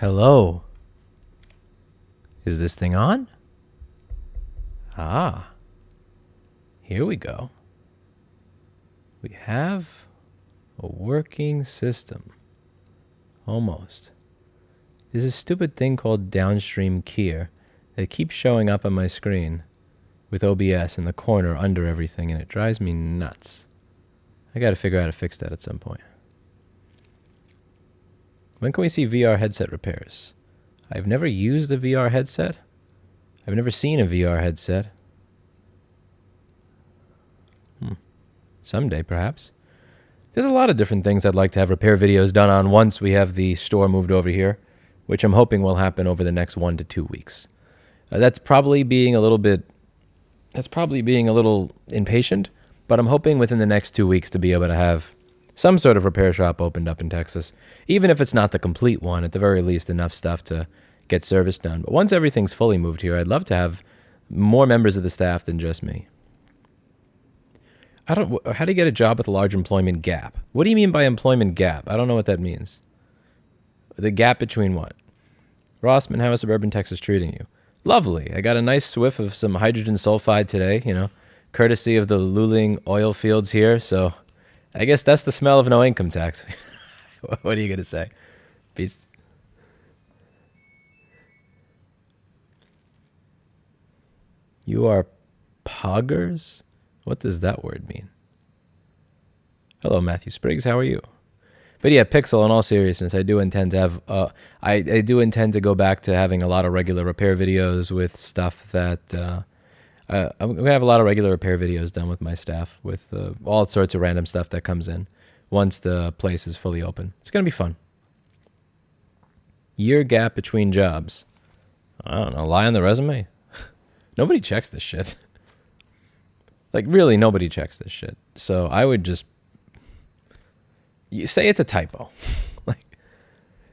Hello. Is this thing on? Ah. Here we go. We have a working system. Almost. There's a stupid thing called downstream keyer that keeps showing up on my screen with OBS in the corner under everything, and it drives me nuts. I gotta figure out how to fix that at some point. When can we see VR headset repairs? I've never used a VR headset. I've never seen a VR headset. Someday, perhaps. There's a lot of different things I'd like to have repair videos done on once we have the store moved over here, which I'm hoping will happen over the next 1 to 2 weeks. That's probably being a little impatient, but I'm hoping within the next 2 weeks to be able to have some sort of repair shop opened up in Texas. Even if it's not the complete one, at the very least enough stuff to get service done. But once everything's fully moved here, I'd love to have more members of the staff than just me. How do you get a job with a large employment gap? What do you mean by employment gap? I don't know what that means. The gap between what? Rossmann, how is suburban Texas treating you? Lovely. I got a nice swiff of some hydrogen sulfide today, courtesy of the Luling oil fields here. So I guess that's the smell of no income tax. What are you going to say? Peace. You are poggers? What does that word mean? Hello, Matthew Spriggs. How are you? But yeah, Pixel, in all seriousness, I do intend to have, I do intend to go back to having a lot of regular repair videos with stuff that, I'm going to have a lot of regular repair videos done with my staff with all sorts of random stuff that comes in once the place is fully open. It's going to be fun. Year gap between jobs. I don't know, lie on the resume? Nobody checks this shit. Like, really, nobody checks this shit. So I would just... You say it's a typo. Like,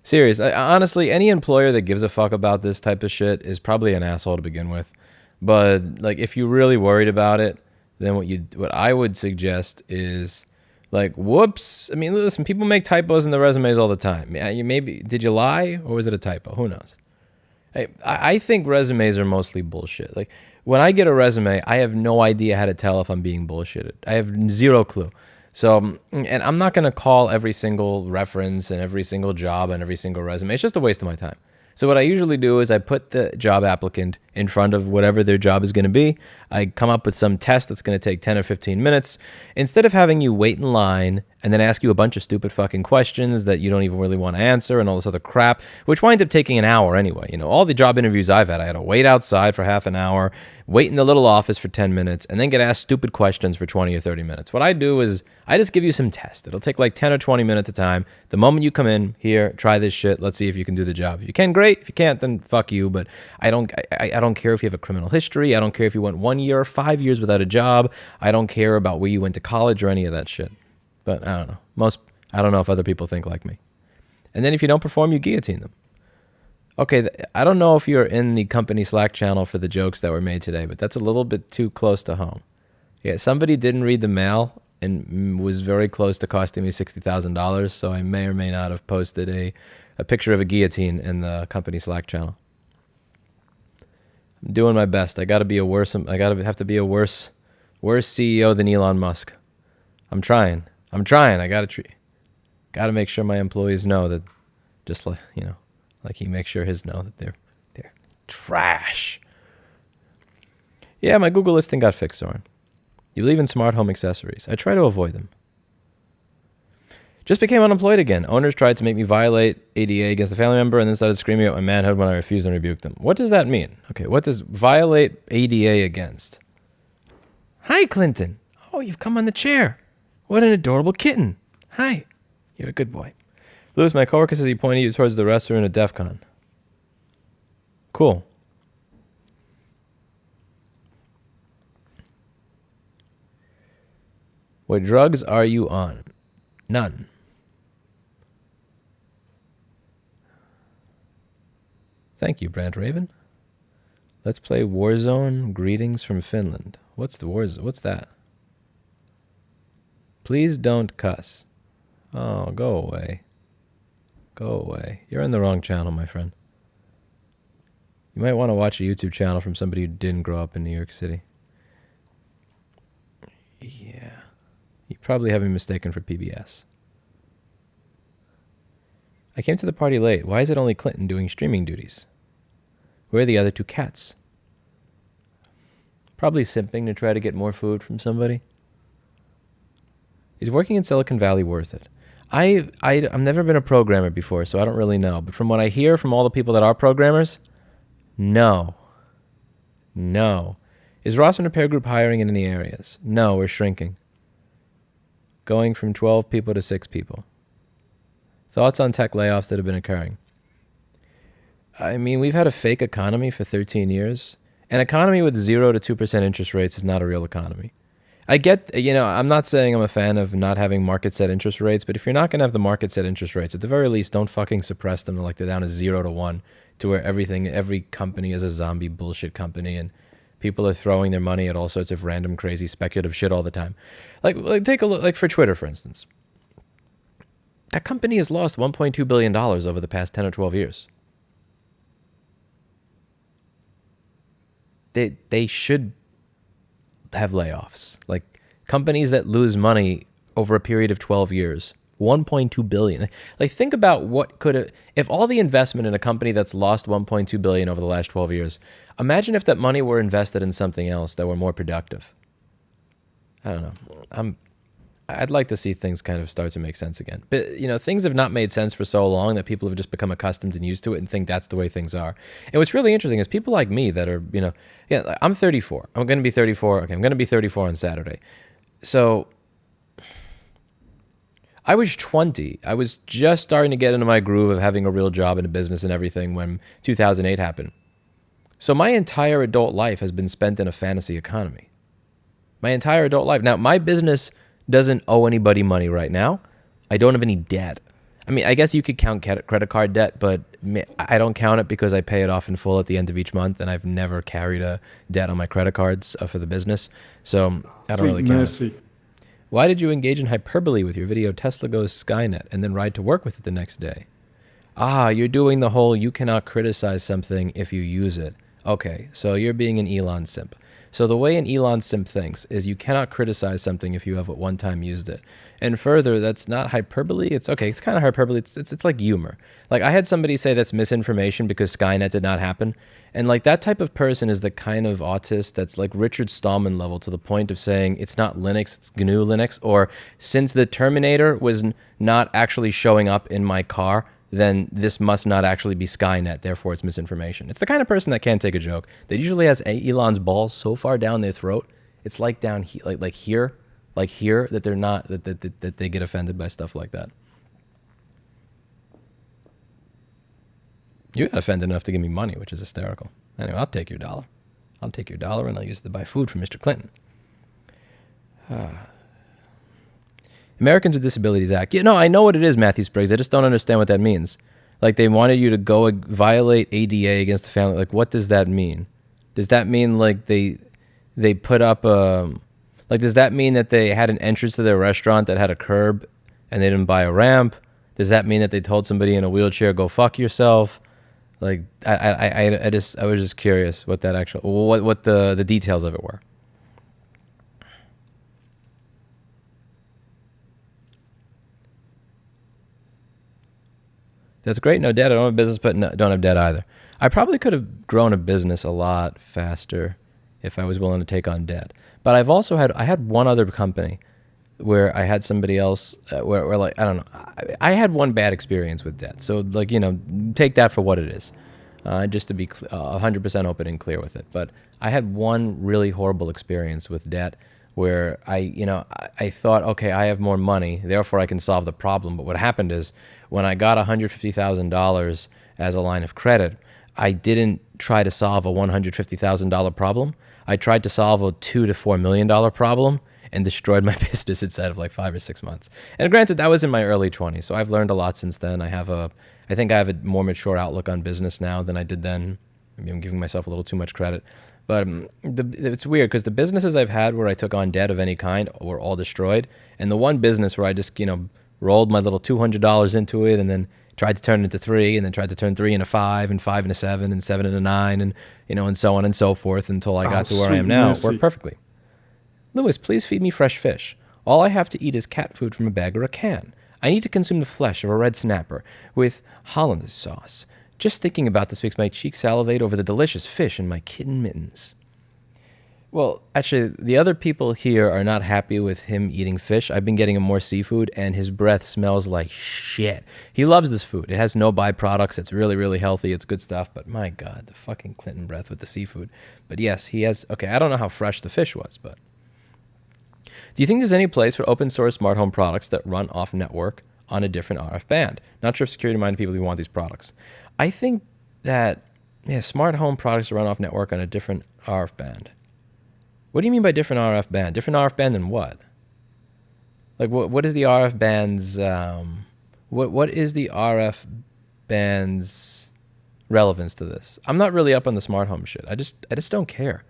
serious. Honestly, any employer that gives a fuck about this type of shit is probably an asshole to begin with. But, like, if you're really worried about it, then what I would suggest is, like, whoops. I mean, listen, people make typos in the resumes all the time. Did you lie, or was it a typo? Who knows? I think resumes are mostly bullshit. Like, when I get a resume, I have no idea how to tell if I'm being bullshitted. I have zero clue. So, and I'm not going to call every single reference and every single job and every single resume. It's just a waste of my time. So what I usually do is I put the job applicant in front of whatever their job is going to be. I come up with some test that's going to take 10 or 15 minutes. Instead of having you wait in line and then ask you a bunch of stupid fucking questions that you don't even really want to answer and all this other crap, which winds up taking an hour anyway. All the job interviews I've had, I had to wait outside for half an hour, wait in the little office for 10 minutes, and then get asked stupid questions for 20 or 30 minutes. What I do is I just give you some tests. It'll take like 10 or 20 minutes at a time. The moment you come in, here, try this shit. Let's see if you can do the job. If you can, great. If you can't, then fuck you. But I don't care if you have a criminal history. I don't care if you went 1 year or 5 years without a job. I don't care about where you went to college or any of that shit. But I don't know. I don't know if other people think like me. And then if you don't perform, you guillotine them. Okay, I don't know if you're in the company Slack channel for the jokes that were made today, but that's a little bit too close to home. Yeah, somebody didn't read the mail and was very close to costing me $60,000, so I may or may not have posted a picture of a guillotine in the company Slack channel. I'm doing my best. I got to have to be a worse CEO than Elon Musk. I'm trying. I got to make sure my employees know that, just like, like he makes sure his know that they're trash. Yeah, my Google listing got fixed, Soren. You believe in smart home accessories. I try to avoid them. Just became unemployed again. Owners tried to make me violate ADA against a family member and then started screaming at my manhood when I refused and rebuked them. What does that mean? Okay, what does violate ADA against? Hi, Clinton. Oh, you've come on the chair. What an adorable kitten. Hi. You're a good boy. Lewis, my coworker says he pointed you towards the restroom at DEF CON. Cool. What drugs are you on? None. Thank you, Brant Raven. Let's play Warzone. Greetings from Finland. What's that? Please don't cuss. Oh, go away. Go away. You're in the wrong channel, my friend. You might want to watch a YouTube channel from somebody who didn't grow up in New York City. Yeah. You probably have me mistaken for PBS. I came to the party late. Why is it only Clinton doing streaming duties? Where are the other two cats? Probably simping to try to get more food from somebody. Is working in Silicon Valley worth it? I've never been a programmer before, so I don't really know. But from what I hear from all the people that are programmers, no. No. Is Rossmann Repair Group hiring in any areas? No, we're shrinking. Going from 12 people to 6 people. Thoughts on tech layoffs that have been occurring? I mean, we've had a fake economy for 13 years. An economy with 0 to 2% interest rates is not a real economy. I get, I'm not saying I'm a fan of not having market set interest rates, but if you're not going to have the market set interest rates, at the very least, don't fucking suppress them like they're down to 0 to 1 to where every company is a zombie bullshit company and people are throwing their money at all sorts of random, crazy, speculative shit all the time. Like take a look, like for Twitter, for instance. That company has lost $1.2 billion over the past 10 or 12 years. They should have layoffs. Like companies that lose money over a period of 12 years, 1.2 billion. Like think about what could have, if all the investment in a company that's lost 1.2 billion over the last 12 years, imagine if that money were invested in something else that were more productive. I don't know. I'd like to see things kind of start to make sense again. But, things have not made sense for so long that people have just become accustomed and used to it and think that's the way things are. And what's really interesting is people like me that are, I'm 34. I'm going to be 34. Okay, I'm going to be 34 on Saturday. So I was 20. I was just starting to get into my groove of having a real job and a business and everything when 2008 happened. So my entire adult life has been spent in a fantasy economy. My entire adult life. Now, my business doesn't owe anybody money right now. I don't have any debt. I mean, I guess you could count credit card debt, but I don't count it because I pay it off in full at the end of each month, and I've never carried a debt on my credit cards for the business, so I don't really count it. Why did you engage in hyperbole with your video Tesla goes Skynet and then ride to work with it the next day? You're doing the whole you cannot criticize something if you use it. Okay, so you're being an Elon simp. So the way an Elon simp thinks is you cannot criticize something if you have at one time used it. And further, that's not hyperbole. It's okay. It's kind of hyperbole. It's like humor. Like I had somebody say that's misinformation because Skynet did not happen. And like that type of person is the kind of autist that's like Richard Stallman level to the point of saying it's not Linux, it's GNU Linux. Or since the Terminator was not actually showing up in my car, then this must not actually be Skynet, therefore it's misinformation. It's the kind of person that can't take a joke, that usually has Elon's balls so far down their throat, it's like down here, like here, that they're not, that they get offended by stuff like that. You got offended enough to give me money, which is hysterical. Anyway, I'll take your dollar. I'll take your dollar and I'll use it to buy food for Mr. Clinton. Americans with Disabilities Act. I know what it is, Matthew Spriggs. I just don't understand what that means. Like they wanted you to go violate ADA against the family. Like what does that mean? Does that mean like they put up like does that mean that they had an entrance to their restaurant that had a curb and they didn't buy a ramp? Does that mean that they told somebody in a wheelchair go fuck yourself? Like I was just curious what that actual what the details of it were. That's great. No debt. I don't have a business, but don't have debt either. I probably could have grown a business a lot faster if I was willing to take on debt. But I had one other company where I had somebody else where like, I don't know. I had one bad experience with debt. So like, take that for what it is. Just to be 100% open and clear with it. But I had one really horrible experience with debt where I thought, okay, I have more money, therefore I can solve the problem. But what happened is when I got $150,000 as a line of credit, I didn't try to solve a $150,000 problem. I tried to solve a $2 to $4 million problem and destroyed my business inside of like 5 or 6 months. And granted, that was in my early 20s, so I've learned a lot since then. I think I have a more mature outlook on business now than I did then. Maybe I'm giving myself a little too much credit. But it's weird because the businesses I've had where I took on debt of any kind were all destroyed. And the one business where I just, rolled my little $200 into it, and then tried to turn it into 3, and then tried to turn 3 into 5, and 5 into 7, and 7 into 9, and and so on and so forth until I got to where I am now. It worked perfectly. Lewis, please feed me fresh fish. All I have to eat is cat food from a bag or a can. I need to consume the flesh of a red snapper with hollandaise sauce. Just thinking about this makes my cheeks salivate over the delicious fish in my kitten mittens. Well, actually, the other people here are not happy with him eating fish. I've been getting him more seafood, and his breath smells like shit. He loves this food. It has no byproducts. It's really, really healthy. It's good stuff. But my God, the fucking Clinton breath with the seafood. But yes, he has... Okay, I don't know how fresh the fish was, but... Do you think there's any place for open source smart home products that run off network on a different RF band? Not sure if security-minded people who want these products. I think that, smart home products run off network on a different RF band. What do you mean by different RF band? Different RF band than what? Like, what is the RF band's, what is the RF band's relevance to this? I'm not really up on the smart home shit. I just don't care.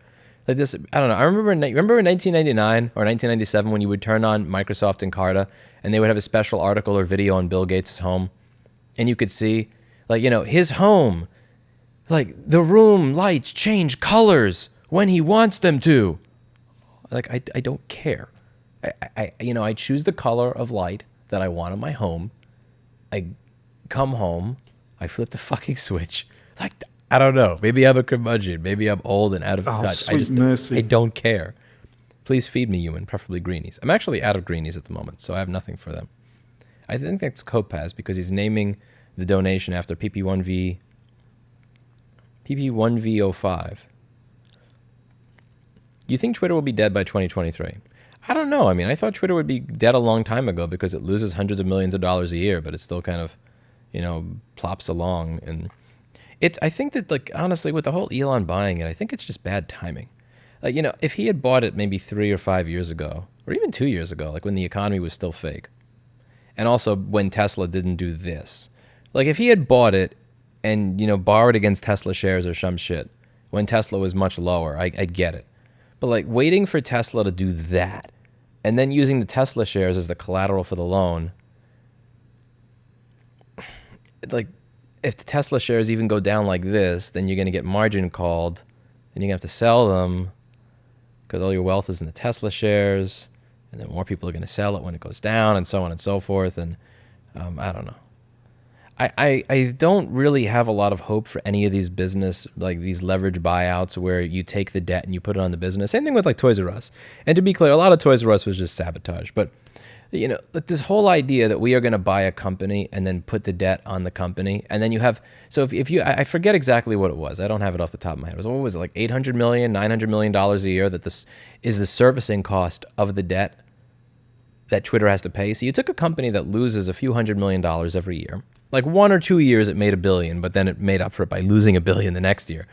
Like this, I don't know. Remember in 1999 or 1997 when you would turn on Microsoft Encarta and they would have a special article or video on Bill Gates' home, and you could see, like, his home, like the room lights change colors when he wants them to. Like, I don't care. I choose the color of light that I want in my home. I come home, I flip the fucking switch. Like, I don't know. Maybe I'm a curmudgeon. Maybe I'm old and out of touch. I don't care. Please feed me, human, preferably greenies. I'm actually out of greenies at the moment, so I have nothing for them. I think that's Kopaz because he's naming the donation after PP1V05. You think Twitter will be dead by 2023? I don't know. I mean, I thought Twitter would be dead a long time ago because it loses hundreds of millions of dollars a year, but it still kind of, plops along. And I think that, like, honestly, with the whole Elon buying it, I think it's just bad timing. Like, if he had bought it maybe 3 or 5 years ago, or even 2 years ago, like when the economy was still fake, and also when Tesla didn't do this, like if he had bought it and, borrowed against Tesla shares or some shit when Tesla was much lower, I'd get it. But like waiting for Tesla to do that and then using the Tesla shares as the collateral for the loan, like if the Tesla shares even go down like this, then you're going to get margin called and you're going to have to sell them because all your wealth is in the Tesla shares, and then more people are going to sell it when it goes down and so on and so forth. And I don't know. I don't really have a lot of hope for any of these business, like these leverage buyouts where you take the debt and you put it on the business. Same thing with like Toys R Us. And to be clear, a lot of Toys R Us was just sabotage. But, like this whole idea that we are going to buy a company and then put the debt on the company. And then you have, so if you, I forget exactly what it was. I don't have it off the top of my head. What was it, like $800 million, $900 million a year that this is the servicing cost of the debt that Twitter has to pay. So you took a company that loses a few $100 million every year. Like 1 or 2 years it made $1 billion, but then it made up for it by losing $1 billion the next year.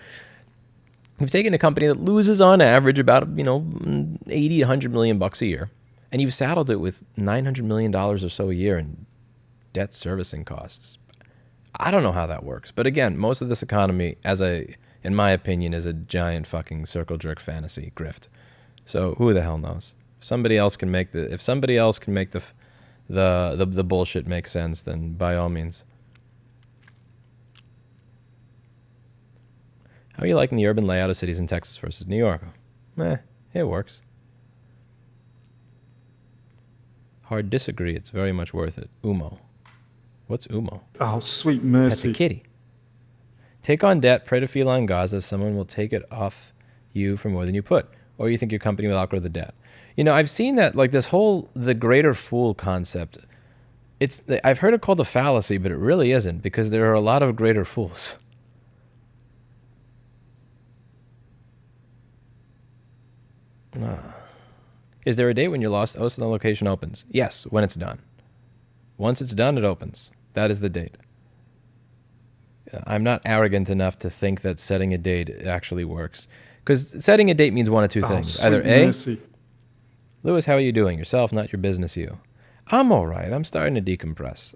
You've taken a company that loses on average about, 80, $100 million bucks a year, and you've saddled it with $900 million or so a year in debt servicing costs. I don't know how that works. But again, most of this economy, in my opinion, is a giant fucking circle jerk fantasy grift. So who the hell knows? If somebody else can make the bullshit make sense, then by all means. How are you liking the urban layout of cities in Texas versus New York? It works. Hard disagree. It's very much worth it. Umo. What's Umo? Oh, sweet mercy. That's a kitty. Take on debt, pray to feline gods that someone will take it off you for more than you put. Or you think your company will outgrow the debt. I've seen that, like this whole, the greater fool concept. I've heard it called a fallacy, but it really isn't, because there are a lot of greater fools. Is there a date when your lost Oslo location opens? Yes, when it's done. Once it's done, it opens. That is the date. I'm not arrogant enough to think that setting a date actually works. Because setting a date means one of two things. Either A, mercy. Lewis, how are you doing? Yourself, not your business, you. I'm all right. I'm starting to decompress.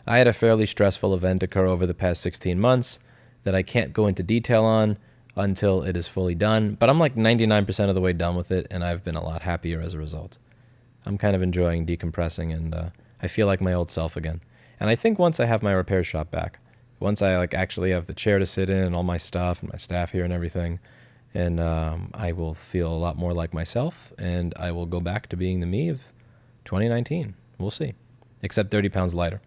I had a fairly stressful event occur over the past 16 months that I can't go into detail on until it is fully done. But I'm like 99% of the way done with it, and I've been a lot happier as a result. I'm kind of enjoying decompressing, and I feel like my old self again. And I think once I have my repair shop back, once I like actually have the chair to sit in and all my stuff and my staff here and everything, and I will feel a lot more like myself, and I will go back to being the me of 2019. We'll see. Except 30 pounds lighter.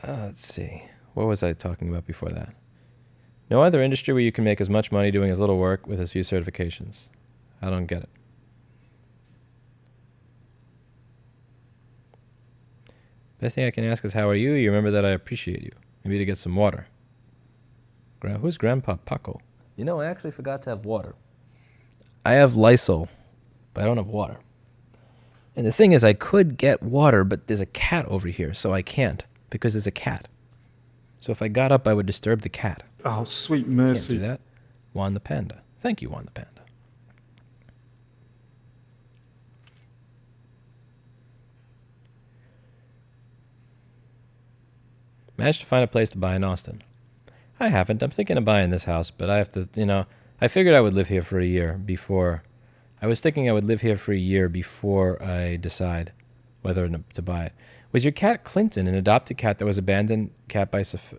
Let's see. What was I talking about before that? No other industry where you can make as much money doing as little work with as few certifications. I don't get it. Best thing I can ask is, how are you? You remember that I appreciate you. Maybe to get some water. Who's Grandpa Paco? You know, I actually forgot to have water. I have Lysol, but I don't have water. And the thing is, I could get water, but there's a cat over here, so I can't, because there's a cat. So if I got up, I would disturb the cat. Oh, sweet mercy. Can't do that. Juan the Panda. Thank you, Juan the Panda. Managed to find a place to buy in Austin. I haven't. I'm thinking of buying this house, but I have to, I figured I would live here for a year before. I was thinking I would live here for a year before I decide whether to buy it. Was your cat Clinton an adopted cat that was abandoned cat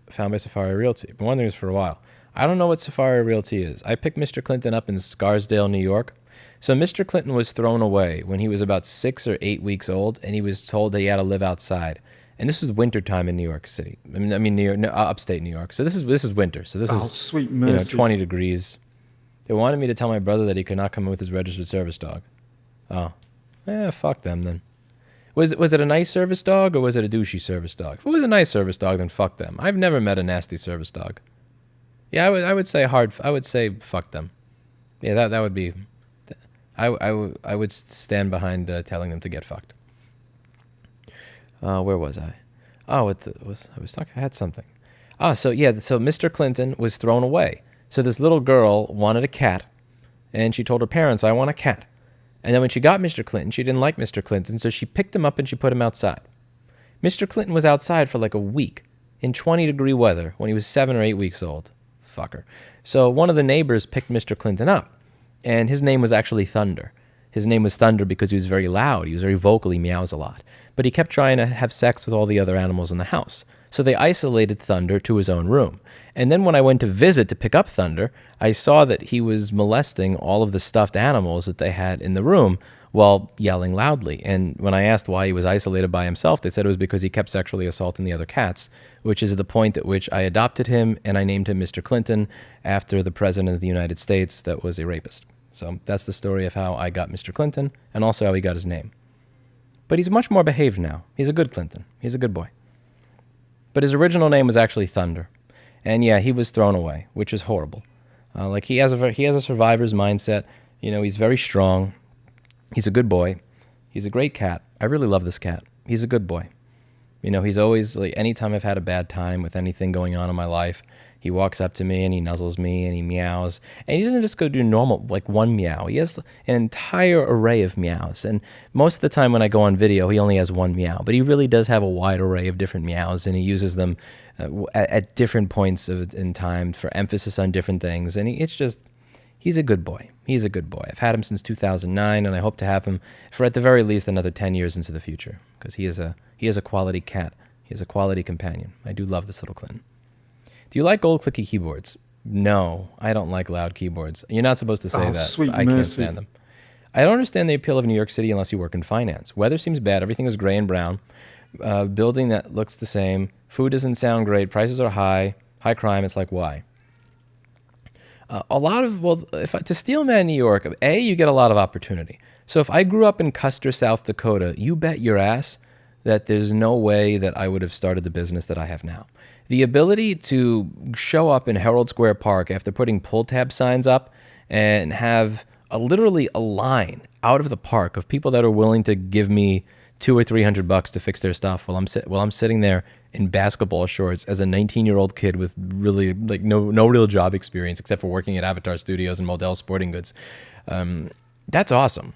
found by Safari Realty? I've been wondering this for a while. I don't know what Safari Realty is. I picked Mr. Clinton up in Scarsdale, New York. So Mr. Clinton was thrown away when he was about 6 or 8 weeks old, and he was told that he had to live outside. And this was wintertime in New York City. I mean, New York, no, upstate New York. So this is winter. So this is sweet mercy. 20 degrees. They wanted me to tell my brother that he could not come in with his registered service dog. Oh, fuck them then. Was it a nice service dog, or was it a douchey service dog? If it was a nice service dog, then fuck them. I've never met a nasty service dog. Yeah, I would say fuck them. Yeah, that would be. I would stand behind telling them to get fucked. Where was I? Oh, I was talking. I had something. So Mr. Clinton was thrown away. So this little girl wanted a cat, and she told her parents, "I want a cat." And then when she got Mr. Clinton, she didn't like Mr. Clinton, so she picked him up and she put him outside. Mr. Clinton was outside for like a week in 20-degree weather when he was 7 or 8 weeks old. Fucker. So one of the neighbors picked Mr. Clinton up, and his name was actually Thunder. His name was Thunder because he was very loud. He was very vocal. He meows a lot. But he kept trying to have sex with all the other animals in the house. So they isolated Thunder to his own room. And then when I went to visit to pick up Thunder, I saw that he was molesting all of the stuffed animals that they had in the room while yelling loudly. And when I asked why he was isolated by himself, they said it was because he kept sexually assaulting the other cats, which is the point at which I adopted him and I named him Mr. Clinton after the president of the United States that was a rapist. So that's the story of how I got Mr. Clinton and also how he got his name. But he's much more behaved now. He's a good Clinton. He's a good boy. But his original name was actually Thunder. And yeah, he was thrown away, which is horrible. He has a survivor's mindset. He's very strong. He's a good boy. He's a great cat. I really love this cat. He's a good boy. He's always, anytime I've had a bad time with anything going on in my life, he walks up to me and he nuzzles me and he meows. And he doesn't just go do normal, one meow. He has an entire array of meows. And most of the time when I go on video, he only has one meow. But he really does have a wide array of different meows, and he uses them at different points in time for emphasis on different things. And he's a good boy. He's a good boy. I've had him since 2009, and I hope to have him for at the very least another 10 years into the future, because he is a quality cat. He is a quality companion. I do love this little Clinton. Do you like old clicky keyboards? No, I don't like loud keyboards. You're not supposed to say that. Sweet I mercy. can't stand them. I don't understand the appeal of New York City unless you work in finance. Weather seems bad. Everything is gray and brown. Building that looks the same. Food doesn't sound great. Prices are high. High crime. It's like, why? To steel man New York, you get a lot of opportunity. So if I grew up in Custer, South Dakota, you bet your ass that there's no way that I would have started the business that I have now. The ability to show up in Herald Square Park after putting pull tab signs up and have literally a line out of the park of people that are willing to give me $200 or $300 to fix their stuff while I'm sitting there in basketball shorts as a 19-year-old kid with really no real job experience except for working at Avatar Studios and Model Sporting Goods. That's awesome.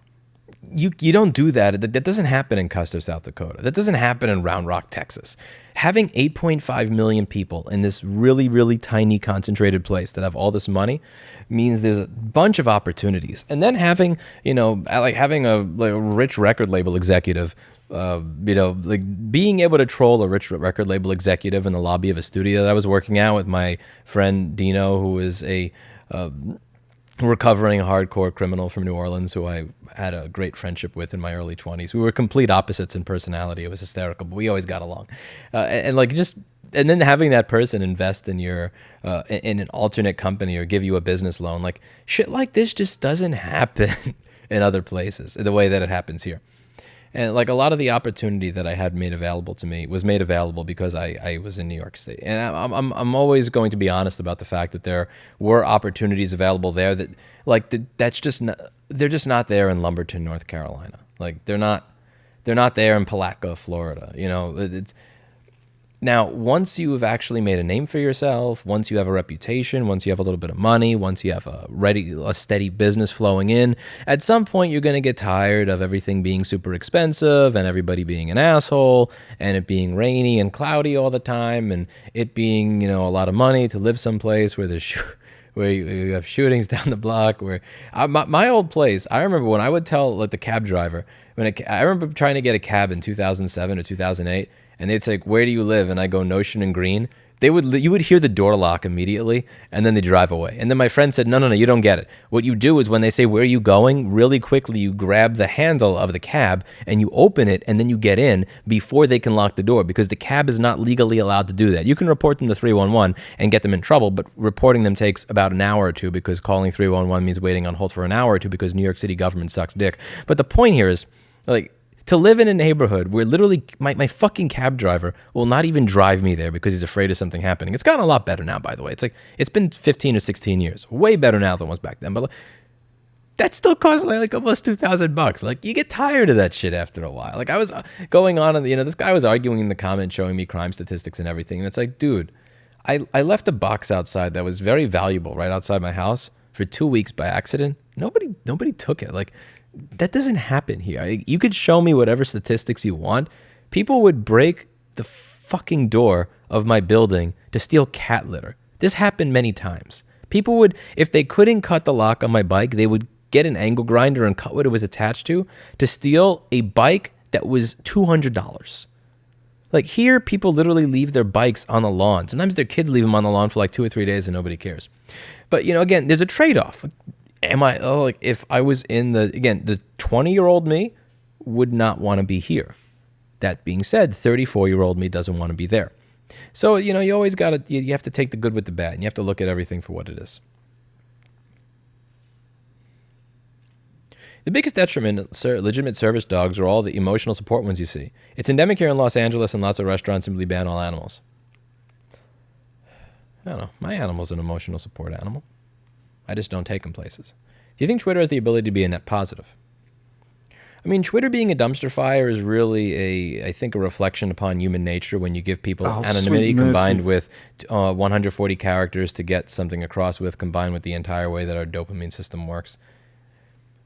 you don't do that. That doesn't happen in Custer, South Dakota. That doesn't happen in Round Rock, Texas. Having 8.5 million people in this really, really tiny concentrated place that have all this money means there's a bunch of opportunities. And then having, like having a rich record label executive, like being able to troll a rich record label executive in the lobby of a studio that I was working out with my friend Dino, who is a recovering hardcore criminal from New Orleans who I had a great friendship with in my early 20s. We were complete opposites in personality. It was hysterical, but we always got along. And then having that person invest in your in an alternate company or give you a business loan, like shit like this just doesn't happen in other places the way that it happens here. And like a lot of the opportunity that I had made available to me was made available because I was in New York State. And I'm always going to be honest about the fact that there were opportunities available there that that's just not, they're just not there in Lumberton, North Carolina. Like they're not there in Palatka, Florida. It's now, once you have actually made a name for yourself, once you have a reputation, once you have a little bit of money, once you have a steady business flowing in, at some point you're going to get tired of everything being super expensive and everybody being an asshole and it being rainy and cloudy all the time and it being, a lot of money to live someplace where there's where you have shootings down the block. Where my old place, I remember when I would tell the cab driver, I remember trying to get a cab in 2007 or 2008. And they'd say, "Where do you live?" And I go, "Notion and Green." You would hear the door lock immediately, and then they drive away. And then my friend said, no, you don't get it. What you do is when they say, "Where are you going?" really quickly you grab the handle of the cab and you open it, and then you get in before they can lock the door, because the cab is not legally allowed to do that. You can report them to 311 and get them in trouble, but reporting them takes about an hour or two, because calling 311 means waiting on hold for an hour or two, because New York City government sucks dick. But the point here is, to live in a neighborhood where literally my fucking cab driver will not even drive me there because he's afraid of something happening. It's gotten a lot better now, by the way. It's been 15 or 16 years. Way better now than it was back then. But that still costs like almost $2,000. Like, you get tired of that shit after a while. Like, I was going on and, this guy was arguing in the comments, showing me crime statistics and everything. And it's like, dude, I left a box outside that was very valuable right outside my house for 2 weeks by accident. Nobody took it. Like, that doesn't happen here. You could show me whatever statistics you want. People would break the fucking door of my building to steal cat litter. This happened many times. People would, if they couldn't cut the lock on my bike, they would get an angle grinder and cut what it was attached to steal a bike that was $200. Like, here, people literally leave their bikes on the lawn. Sometimes their kids leave them on the lawn for like 2 or 3 days and nobody cares. But, again, there's a trade-off. If I was in the 20-year-old me would not want to be here. That being said, 34-year-old me doesn't want to be there. So, you always you have to take the good with the bad, and you have to look at everything for what it is. The biggest detriment, legitimate service dogs are all the emotional support ones you see. It's endemic here in Los Angeles, and lots of restaurants simply ban all animals. I don't know. My animal's an emotional support animal. I just don't take them places. Do you think Twitter has the ability to be a net positive? I mean, Twitter being a dumpster fire is really I think a reflection upon human nature when you give people anonymity combined with 140 characters to get something across with, combined with the entire way that our dopamine system works.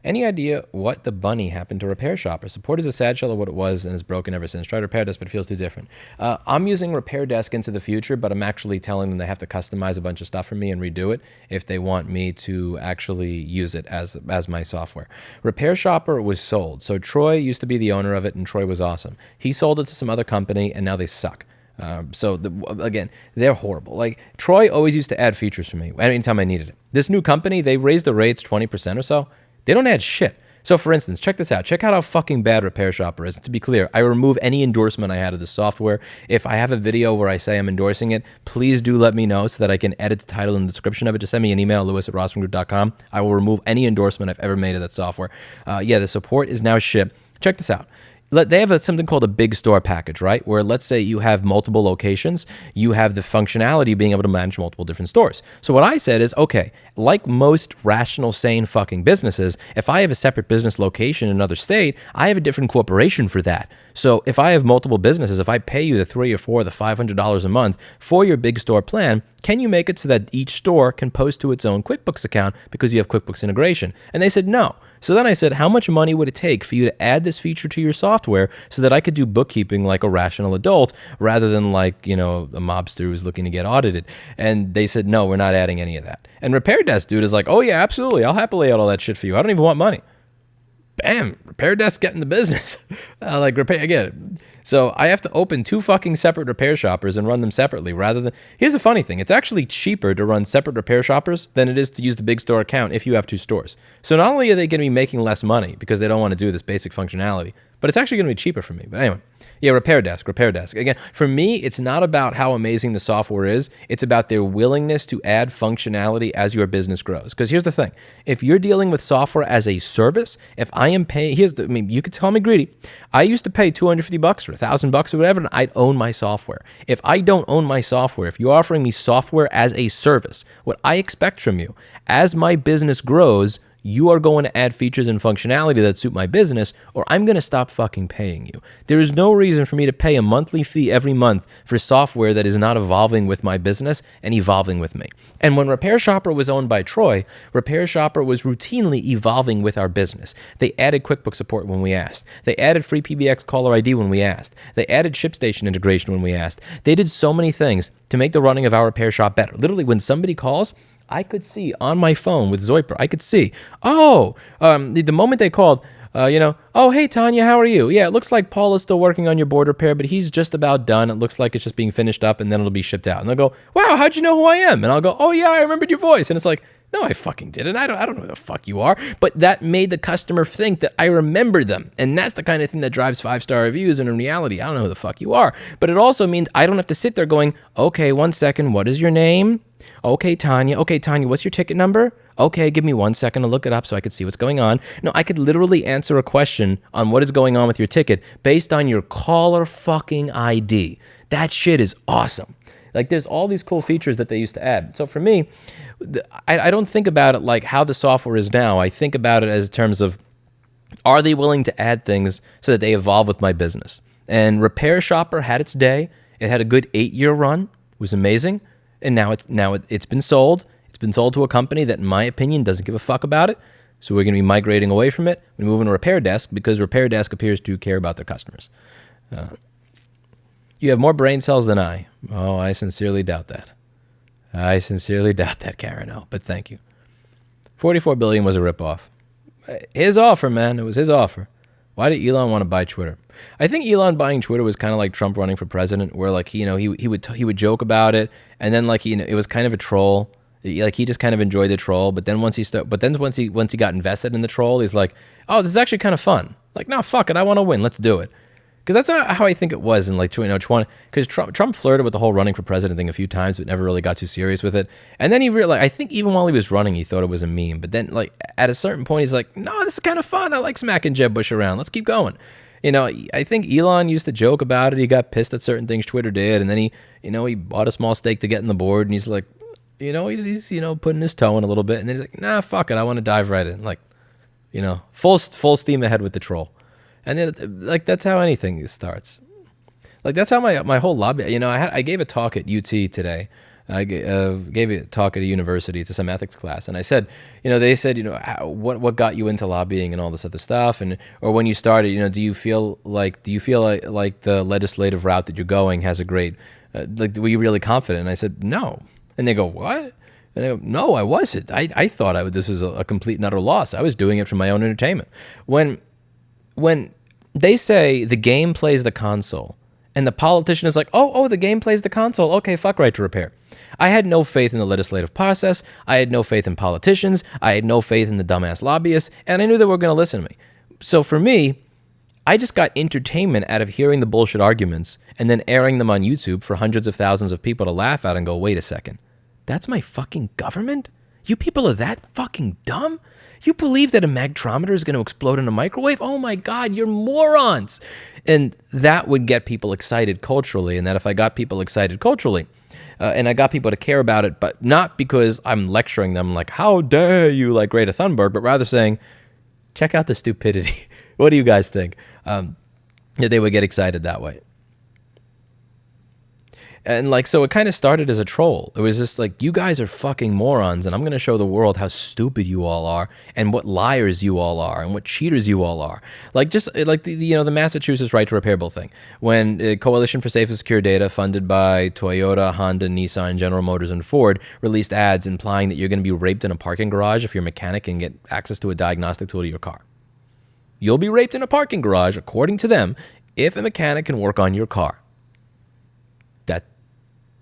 Any idea what the bunny happened to Repair Shopper? Support is a sad shell of what it was and is broken ever since. Tried Repair Desk, but it feels too different. I'm using Repair Desk into the future, but I'm actually telling them they have to customize a bunch of stuff for me and redo it if they want me to actually use it as my software. Repair Shopper was sold. So Troy used to be the owner of it, and Troy was awesome. He sold it to some other company, and now they suck. Again, they're horrible. Like, Troy always used to add features for me anytime I needed it. This new company, they raised the rates 20% or so. They don't add shit. So, for instance, check this out. Check out how fucking bad Repair Shopper is. And to be clear, I remove any endorsement I had of the software. If I have a video where I say I'm endorsing it, please do let me know so that I can edit the title and the description of it. Just send me an email, lewis@rossmanngroup.com. I will remove any endorsement I've ever made of that software. The support is now shit. Check this out. they have something called a big store package, right? Where let's say you have multiple locations, you have the functionality of being able to manage multiple different stores. So what I said is, okay, like most rational, sane fucking businesses, if I have a separate business location in another state, I have a different corporation for that. So if I have multiple businesses, if I pay you the $300 or $400, the $500 a month for your big store plan, can you make it so that each store can post to its own QuickBooks account because you have QuickBooks integration? And they said no. So then I said, how much money would it take for you to add this feature to your software so that I could do bookkeeping like a rational adult rather than like, a mobster who's looking to get audited? And they said, no, we're not adding any of that. And Repair Desk dude is like, oh yeah, absolutely. I'll happily add all that shit for you. I don't even want money. Bam, Repair Desk getting the business. Again. So I have to open 2 fucking separate repair shoppers and run them separately rather than... Here's the funny thing. It's actually cheaper to run separate repair shoppers than it is to use the big store account if you have 2 stores. So not only are they going to be making less money because they don't want to do this basic functionality, but it's actually going to be cheaper for me. But anyway, yeah, Repair Desk. Again, for me, it's not about how amazing the software is. It's about their willingness to add functionality as your business grows. Because here's the thing. If you're dealing with software as a service, if I am paying, you could call me greedy. I used to pay $250 or $1,000 or whatever, and I'd own my software. If I don't own my software, if you're offering me software as a service, what I expect from you, as my business grows, you are going to add features and functionality that suit my business, or I'm going to stop fucking paying you. There is no reason for me to pay a monthly fee every month for software that is not evolving with my business and evolving with me. And when Repair Shopper was owned by Troy, Repair Shopper was routinely evolving with our business. They added QuickBooks support when we asked. They added free PBX caller ID when we asked. They added ShipStation integration when we asked. They did so many things to make the running of our repair shop better. Literally, when somebody calls, I could see on my phone with Zoiper, I could see, the moment they called, oh, hey, Tanya, how are you? Yeah, it looks like Paul is still working on your board repair, but he's just about done. It looks like it's just being finished up, and then it'll be shipped out. And they'll go, wow, how'd you know who I am? And I'll go, oh, yeah, I remembered your voice. And it's like, no, I fucking didn't. I don't know who the fuck you are. But that made the customer think that I remember them. And that's the kind of thing that drives 5-star reviews. And in reality, I don't know who the fuck you are. But it also means I don't have to sit there going, okay, 1 second, what is your name? Okay, Tanya, what's your ticket number? Okay, give me 1 second to look it up so I could see what's going on. No, I could literally answer a question on what is going on with your ticket based on your caller fucking ID. That shit is awesome. Like, there's all these cool features that they used to add. So for me, I don't think about it like how the software is now. I think about it as terms of, are they willing to add things so that they evolve with my business? And Repair Shopper had its day. It had a good 8-year run. It was amazing. And now it's been sold. It's been sold to a company that, in my opinion, doesn't give a fuck about it. So we're going to be migrating away from it. We move into Repair Desk because Repair Desk appears to care about their customers. You have more brain cells than I. Oh, I sincerely doubt that. Karen O. But thank you. $44 billion was a ripoff. His offer, man. It was his offer. Why did Elon want to buy Twitter? I think Elon buying Twitter was kind of like Trump running for president, where like he would joke about it, and then like it was kind of a troll. Like he just kind of enjoyed the troll, but then once he got invested in the troll, he's like, oh, this is actually kind of fun. Like, no, fuck it, I want to win. Let's do it. Because that's how I think it was in like 2020. Because Trump flirted with the whole running for president thing a few times, but never really got too serious with it. And then he realized, I think even while he was running, he thought it was a meme. But then like at a certain point, he's like, no, this is kind of fun. I like smacking Jeb Bush around. Let's keep going. I think Elon used to joke about it. He got pissed at certain things Twitter did, and then he bought a small stake to get in the board, and he's like, he's putting his toe in a little bit, and then he's like, nah, fuck it, I want to dive right in, like, full steam ahead with the troll. And then, like, that's how anything starts. Like, that's how my whole lobby, I gave a talk at UT today. I gave a talk at a university to some ethics class, and I said, they said, what got you into lobbying and all this other stuff, or when you started, do you feel like the legislative route that you're going has a great, were you really confident? And I said, no. And they go, what? And I go, no, I wasn't. I thought this was a complete and utter loss. I was doing it for my own entertainment. When they say the game plays the console, and the politician is like, oh, the game plays the console. Okay, fuck right to repair. I had no faith in the legislative process. I had no faith in politicians. I had no faith in the dumbass lobbyists, and I knew they were going to listen to me. So for me, I just got entertainment out of hearing the bullshit arguments and then airing them on YouTube for hundreds of thousands of people to laugh at and go, wait a second, that's my fucking government? You people are that fucking dumb? You believe that a magtrometer is going to explode in a microwave? Oh my God, you're morons. And that would get people excited culturally. And that if I got people excited culturally, and I got people to care about it, but not because I'm lecturing them like, how dare you, like Greta Thunberg, but rather saying, check out the stupidity. What do you guys think? They would get excited that way. And like, so it kind of started as a troll. It was just like, you guys are fucking morons, and I'm going to show the world how stupid you all are, and what liars you all are, and what cheaters you all are. Like, just like the Massachusetts right to repair bill thing. When Coalition for Safe and Secure Data, funded by Toyota, Honda, Nissan, General Motors, and Ford, released ads implying that you're going to be raped in a parking garage if you're a mechanic and get access to a diagnostic tool to your car. You'll be raped in a parking garage, according to them, if a mechanic can work on your car.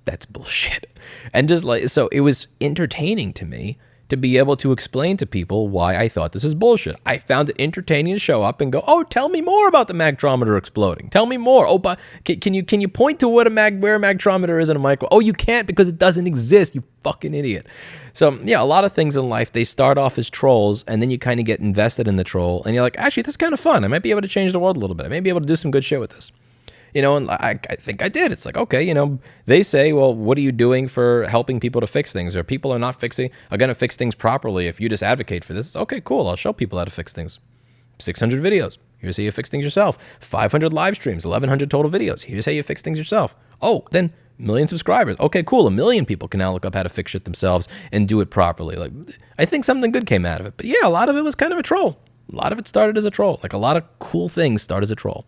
That's bullshit. And just like, so it was entertaining to me to be able to explain to people why I thought this is bullshit. I found it entertaining to show up and go, oh, tell me more about the magtrometer exploding. Tell me more. Oh, but can you point to what where a magtrometer is in a micro? Oh, you can't because it doesn't exist, you fucking idiot. So yeah, a lot of things in life, they start off as trolls, and then you kind of get invested in the troll, and you're like, actually, this is kind of fun. I might be able to change the world a little bit. I may be able to do some good shit with this. And I think I did. It's like, okay, they say, well, what are you doing for helping people to fix things? Or people are going to fix things properly if you just advocate for this. Okay, cool. I'll show people how to fix things. 600 videos. Here's how you fix things yourself. 500 live streams, 1,100 total videos. Here's how you fix things yourself. Oh, then 1 million subscribers. Okay, cool. 1 million people can now look up how to fix shit themselves and do it properly. Like, I think something good came out of it. But yeah, a lot of it was kind of a troll. A lot of it started as a troll. Like, a lot of cool things start as a troll.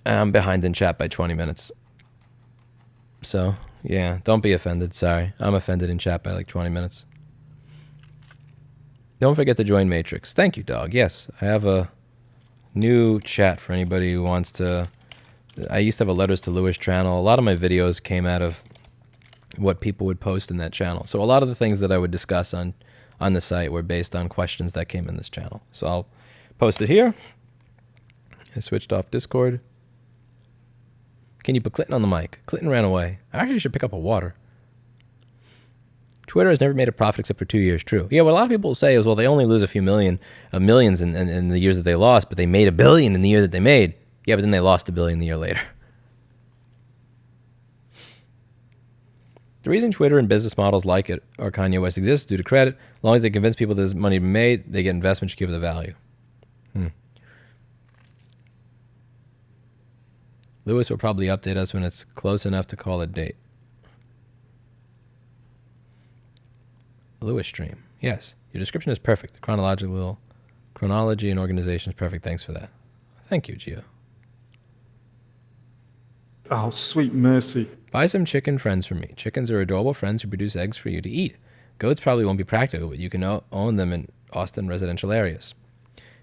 I'm behind in chat by 20 minutes. So, yeah, don't be offended. Sorry. I'm offended in chat by like 20 minutes. Don't forget to join Matrix. Thank you, dog. Yes, I have a new chat for anybody who wants to. I used to have a Letters to Lewis channel. A lot of my videos came out of what people would post in that channel. So a lot of the things that I would discuss on the site were based on questions that came in this channel. So I'll post it here. I switched off Discord. Can you put Clinton on the mic? Clinton ran away. I actually should pick up a water. Twitter has never made a profit except for 2 years. True. Yeah, what a lot of people say is, well, they only lose a few millions in the years that they lost, but they made $1 billion in the year that they made. Yeah, but then they lost $1 billion the year later. The reason Twitter and business models like it or Kanye West exist is due to credit. As long as they convince people there's money to be made, they get investment, should give it the value. Lewis will probably update us when it's close enough to call a date. Lewis stream. Yes. Your description is perfect. The chronology and organization is perfect. Thanks for that. Thank you, Gio. Oh, sweet mercy. Buy some chicken friends from me. Chickens are adorable friends who produce eggs for you to eat. Goats probably won't be practical, but you can own them in Austin residential areas.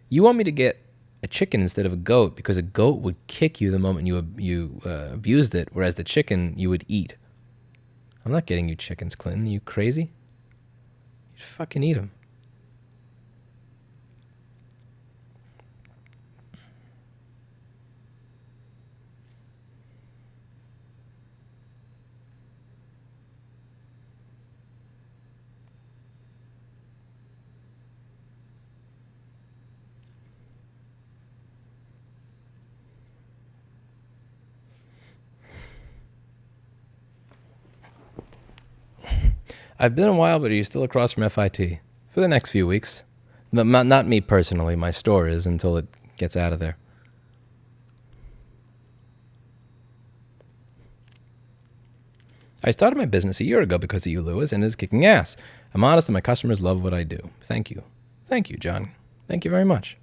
You want me to get a chicken instead of a goat because a goat would kick you the moment you abused it, whereas the chicken you would eat. I'm not getting you chickens, Clinton. Are you crazy? You'd fucking eat them. I've been a while, but are you still across from FIT? For the next few weeks. Not me personally. My store is until it gets out of there. I started my business a year ago because of you, Lewis, and it's kicking ass. I'm honest and my customers love what I do. Thank you. Thank you, John. Thank you very much.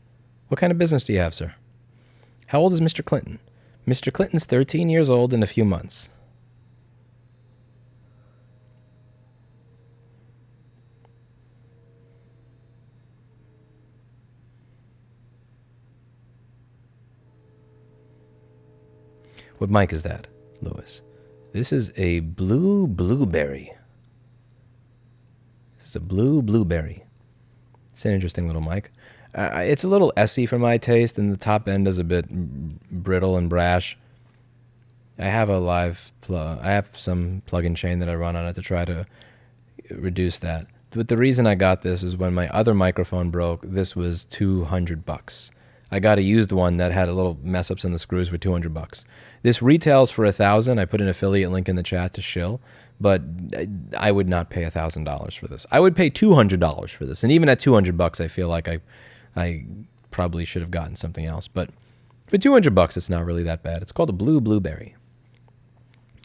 What kind of business do you have, sir? How old is Mr. Clinton? Mr. Clinton's 13 years old in a few months. What mic is that, Lewis? This is a blueberry. This is a blueberry. It's an interesting little mic. It's a little essy for my taste, and the top end is a bit brittle and brash. I have a live plug. I have some plug-in chain that I run on it to try to reduce that. But the reason I got this is when my other microphone broke. This was $200. I got a used one that had a little mess ups in the screws for $200. This retails for $1,000. I put an affiliate link in the chat to shill, but I would not pay $1,000 for this. I would pay $200 for this, and even at $200, I feel like I probably should have gotten something else. But for $200, it's not really that bad. It's called a Blue Blueberry.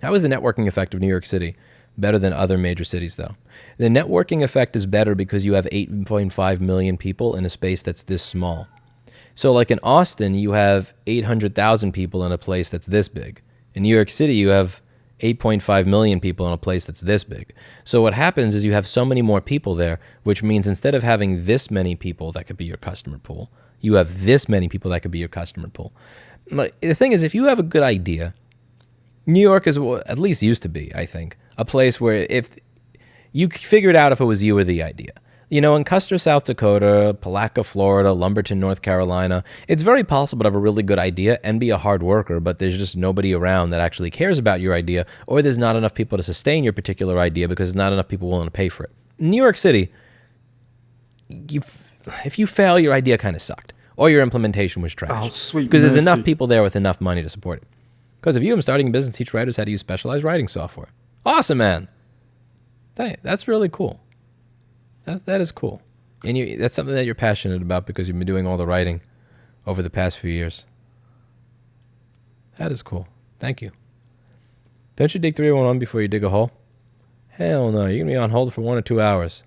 How is the networking effect of New York City better than other major cities, though? The networking effect is better because you have 8.5 million people in a space that's this small. So like in Austin, you have 800,000 people in a place that's this big. In New York City, you have 8.5 million people in a place that's this big. So what happens is you have so many more people there, which means instead of having this many people that could be your customer pool, you have this many people that could be your customer pool. Like, the thing is, if you have a good idea, New York is, at least used to be, I think, a place where if you figured out if it was you or the idea. You know, in Custer, South Dakota, Palatka, Florida, Lumberton, North Carolina, it's very possible to have a really good idea and be a hard worker, but there's just nobody around that actually cares about your idea, or there's not enough people to sustain your particular idea because there's not enough people willing to pay for it. In New York City, if you fail, your idea kind of sucked, or your implementation was trash. Oh, sweet because there's mercy. enough people there with enough money to support it. Because if you am starting a business, teach writers how to use specialized writing software. Awesome, man. That's really cool. That is cool. And that's something that you're passionate about because you've been doing all the writing over the past few years. That is cool. Thank you. Don't you dig 311 before you dig a hole? Hell no. You're going to be on hold for 1 or 2 hours.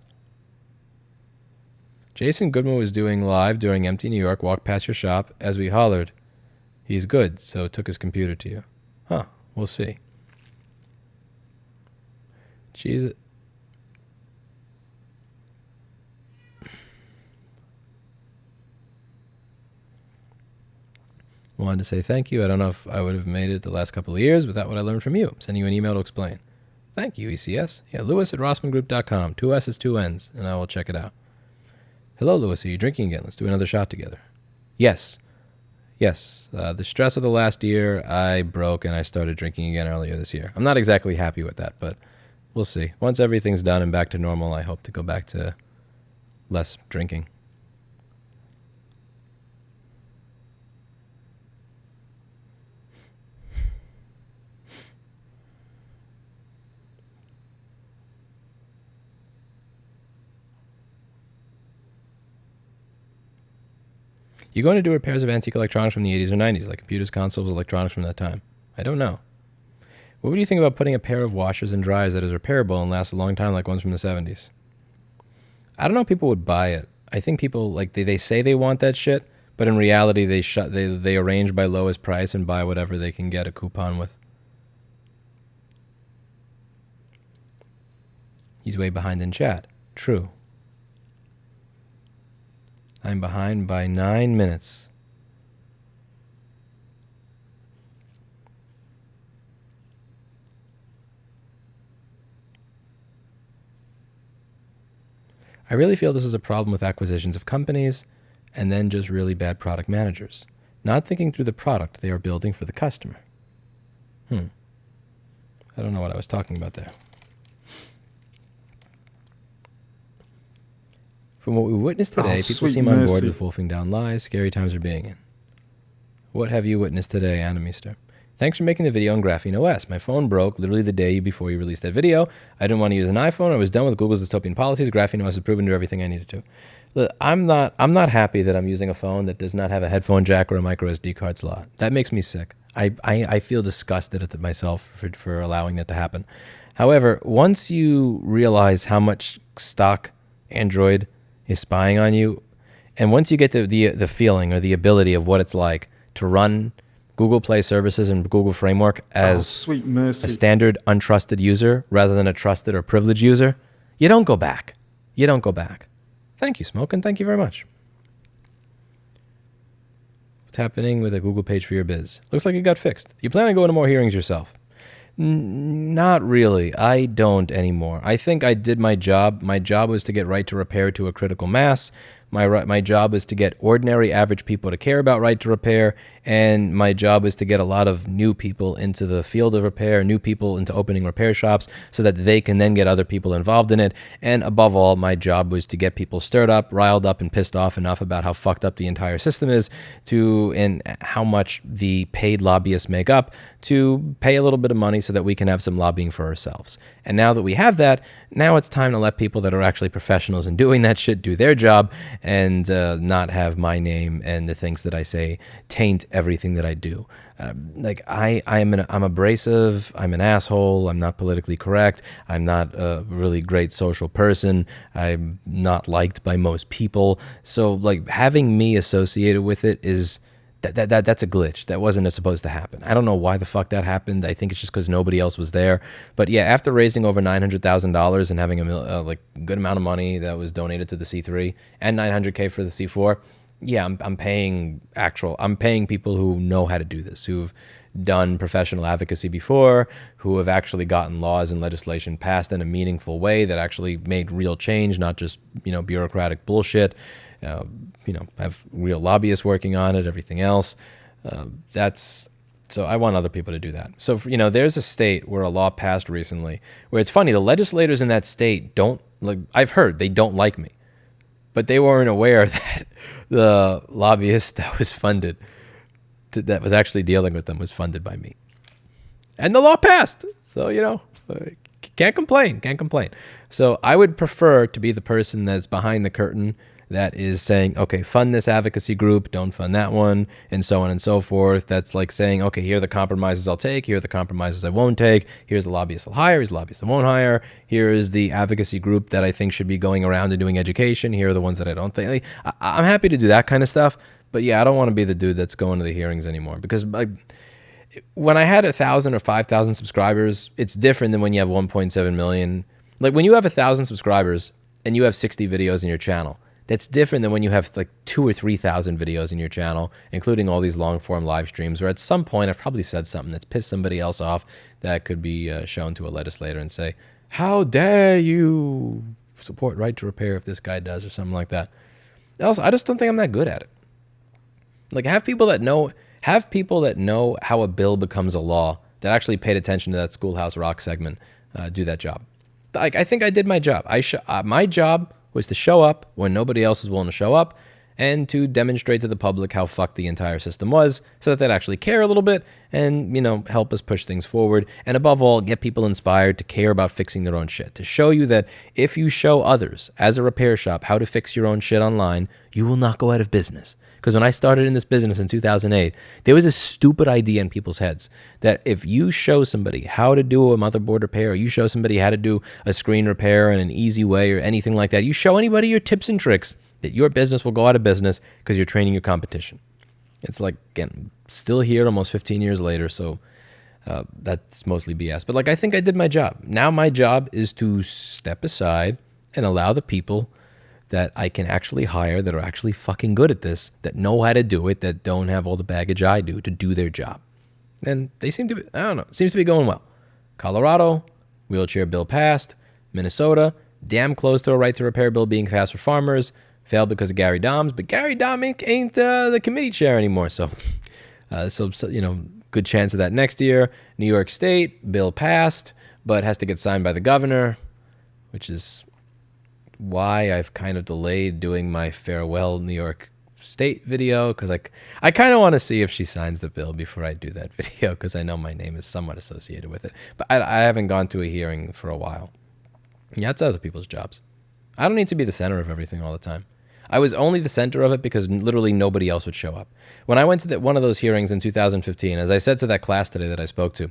Jason Goodman was doing live during Empty New York, walked past your shop as we hollered. He's good, so took his computer to you. Huh. We'll see. Jesus. Wanted to say thank you. I don't know if I would have made it the last couple of years without what I learned from you. Sending you an email to explain. Thank you, ECS. Yeah, Lewis at rossmanngroup.com. 2 S's, 2 N's, and I will check it out. Hello, Lewis. Are you drinking again? Let's do another shot together. Yes. Yes. The stress of the last year, I broke and I started drinking again earlier this year. I'm not exactly happy with that, but we'll see. Once everything's done and back to normal, I hope to go back to less drinking. You're going to do repairs of antique electronics from the 80s or 90s, like computers, consoles, electronics from that time. I don't know. What would you think about putting a pair of washers and dryers that is repairable and lasts a long time like ones from the 70s? I don't know if people would buy it. I think people, like, they say they want that shit, but in reality, they arrange by lowest price and buy whatever they can get a coupon with. He's way behind in chat. True. I'm behind by 9 minutes. I really feel this is a problem with acquisitions of companies and then just really bad product managers, not thinking through the product they are building for the customer. I don't know what I was talking about there. From what we witnessed today, people seem on board with wolfing down lies. Scary times are being in. What have you witnessed today, Animeester? Thanks for making the video on Graphene OS. My phone broke literally the day before you released that video. I didn't want to use an iPhone. I was done with Google's dystopian policies. Graphene OS has proven to do everything I needed to. Look, I'm not happy that I'm using a phone that does not have a headphone jack or a micro SD card slot. That makes me sick. I feel disgusted at myself for allowing that to happen. However, once you realize how much stock Android is spying on you, and once you get the feeling or the ability of what it's like to run Google Play services and Google Framework as sweet mercy. A standard untrusted user rather than a trusted or privileged user, you don't go back. You don't go back. Thank you, Smoke, and thank you very much. What's happening with a Google page for your biz? Looks like it got fixed. You plan on going to more hearings yourself? Not really. I don't anymore. I think I did my job. My job was to get right to repair to a critical mass. My job is to get ordinary average people to care about right to repair, and my job is to get a lot of new people into the field of repair, new people into opening repair shops so that they can then get other people involved in it. And above all, my job was to get people stirred up, riled up, and pissed off enough about how fucked up the entire system is and how much the paid lobbyists make up to pay a little bit of money so that we can have some lobbying for ourselves. And now that we have that, now it's time to let people that are actually professionals in doing that shit do their job and not have my name and the things that I say taint everything that I do. I'm abrasive. I'm an asshole. I'm not politically correct. I'm not a really great social person. I'm not liked by most people. So like having me associated with it is that's a glitch. That wasn't supposed to happen. I don't know why the fuck that happened. I think it's just because nobody else was there. But yeah, after raising over $900,000 and having a good amount of money that was donated to the C3 and $900K for the C4, yeah, I'm paying people who know how to do this, who've done professional advocacy before, who have actually gotten laws and legislation passed in a meaningful way that actually made real change, not just bureaucratic bullshit. Have real lobbyists working on it, everything else. So I want other people to do that. So, there's a state where a law passed recently where it's funny, the legislators in that state I've heard they don't like me, but they weren't aware that the lobbyist that was funded, that was actually dealing with them, was funded by me. And the law passed. So, can't complain. So I would prefer to be the person that's behind the curtain that is saying, okay, fund this advocacy group, don't fund that one, and so on and so forth. That's like saying, okay, here are the compromises I'll take, here are the compromises I won't take, here's the lobbyists I'll hire, here's the lobbyists I won't hire, here is the advocacy group that I think should be going around and doing education, here are the ones that I don't think. I'm happy to do that kind of stuff, but yeah, I don't want to be the dude that's going to the hearings anymore, because when I had 1,000 or 5,000 subscribers, it's different than when you have 1.7 million. Like when you have 1,000 subscribers and you have 60 videos in your channel, that's different than when you have like 2,000 or 3,000 videos in your channel, including all these long form live streams where at some point I've probably said something that's pissed somebody else off that could be shown to a legislator and say, how dare you support right to repair if this guy does, or something like that. Also, I just don't think I'm that good at it. Like have people that know how a bill becomes a law, that actually paid attention to that Schoolhouse Rock segment, do that job. Like I think I did my job. My job was to show up when nobody else is willing to show up and to demonstrate to the public how fucked the entire system was so that they'd actually care a little bit and, help us push things forward. And above all, get people inspired to care about fixing their own shit, to show you that if you show others as a repair shop how to fix your own shit online, you will not go out of business. Because when I started in this business in 2008, there was a stupid idea in people's heads that if you show somebody how to do a motherboard repair, or you show somebody how to do a screen repair in an easy way or anything like that, you show anybody your tips and tricks, that your business will go out of business because you're training your competition. It's like, again, still here almost 15 years later, so that's mostly BS. But I think I did my job. Now my job is to step aside and allow the people that I can actually hire, that are actually fucking good at this, that know how to do it, that don't have all the baggage I do, to do their job. And they seem to be, I don't know, seems to be going well. Colorado, wheelchair bill passed. Minnesota, damn close to a right to repair bill being passed for farmers. Failed because of Gary Doms, but Gary Dom ain't the committee chair anymore. So, good chance of that next year. New York State, bill passed, but has to get signed by the governor, which is why I've kind of delayed doing my farewell New York State video, because I kind of want to see if she signs the bill before I do that video, because I know my name is somewhat associated with it. But I haven't gone to a hearing for a while. Yeah, it's other people's jobs. I don't need to be the center of everything all the time. I was only the center of it because literally nobody else would show up. When I went to one of those hearings in 2015, as I said to that class today that I spoke to,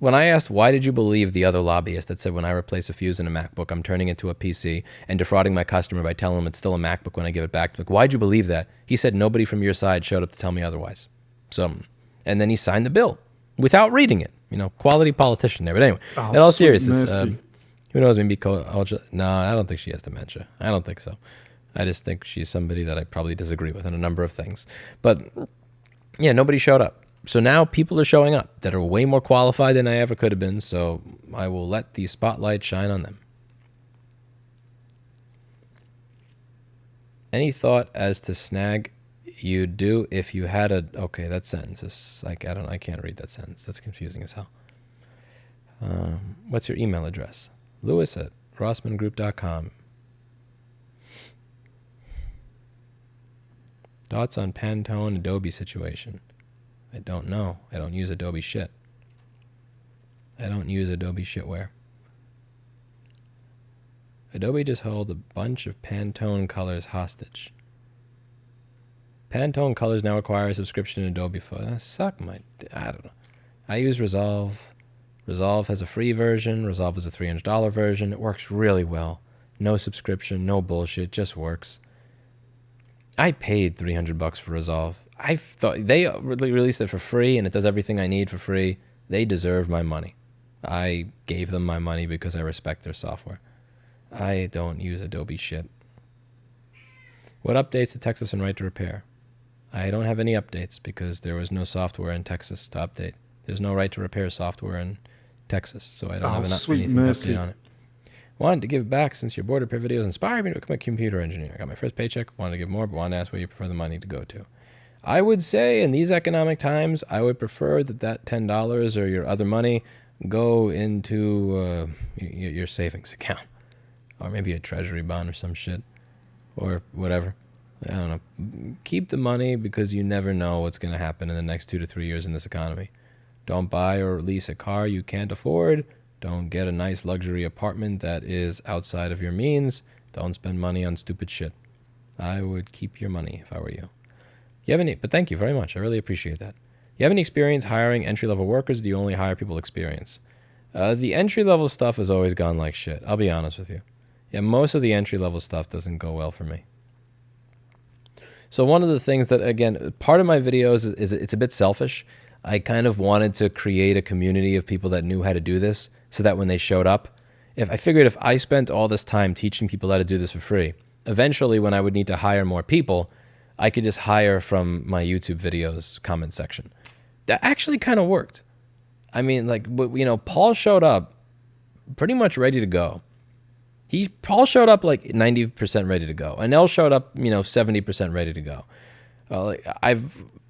when I asked, why did you believe the other lobbyist that said when I replace a fuse in a MacBook, I'm turning it to a PC and defrauding my customer by telling him it's still a MacBook when I give it back? Why'd you believe that? He said nobody from your side showed up to tell me otherwise. So, and then he signed the bill without reading it. Quality politician there. But anyway, in all seriousness, who knows? Maybe no, I don't think she has dementia. I don't think so. I just think she's somebody that I probably disagree with in a number of things. But yeah, nobody showed up. So now people are showing up that are way more qualified than I ever could have been. So I will let the spotlight shine on them. Any thought as to snag you'd do if you had a... Okay, that sentence is like, I can't read that sentence. That's confusing as hell. What's your email address? Lewis@rossmanngroup.com. Thoughts on Pantone Adobe situation? I don't know. I don't use Adobe shit. I don't use Adobe shitware. Adobe just held a bunch of Pantone colors hostage. Pantone colors now require a subscription in Adobe. Suck my... I don't know. I use Resolve. Resolve has a free version. Resolve is a $300 version. It works really well. No subscription, no bullshit, just works. I paid $300 for Resolve. I thought they released it for free and it does everything I need for free. They deserve my money. I gave them my money because I respect their software. I don't use Adobe shit. What updates to Texas and right to repair? I don't have any updates because there was no software in Texas to update. There's no right to repair software in Texas, so I don't have anything to update on it. Wanted to give back since your border repair videos inspired me to become a computer engineer. I got my first paycheck, wanted to give more, but wanted to ask where you prefer the money to go to. I would say in these economic times, I would prefer that $10 or your other money go into your savings account. Or maybe a treasury bond or some shit. Or whatever. I don't know. Keep the money because you never know what's going to happen in the next 2 to 3 years in this economy. Don't buy or lease a car you can't afford. Don't get a nice luxury apartment that is outside of your means. Don't spend money on stupid shit. I would keep your money if I were you. But thank you very much. I really appreciate that. You have any experience hiring entry-level workers? Or do you only hire people with experience? The entry-level stuff has always gone like shit. I'll be honest with you. Yeah, most of the entry-level stuff doesn't go well for me. So one of the things that, again, part of my videos is it's a bit selfish. I kind of wanted to create a community of people that knew how to do this so that when they showed up, I figured if I spent all this time teaching people how to do this for free, eventually when I would need to hire more people, I could just hire from my YouTube videos comment section. That actually kind of worked. I mean, like, Paul showed up pretty much ready to go. Paul showed up like 90% ready to go. And Elle showed up, 70% ready to go.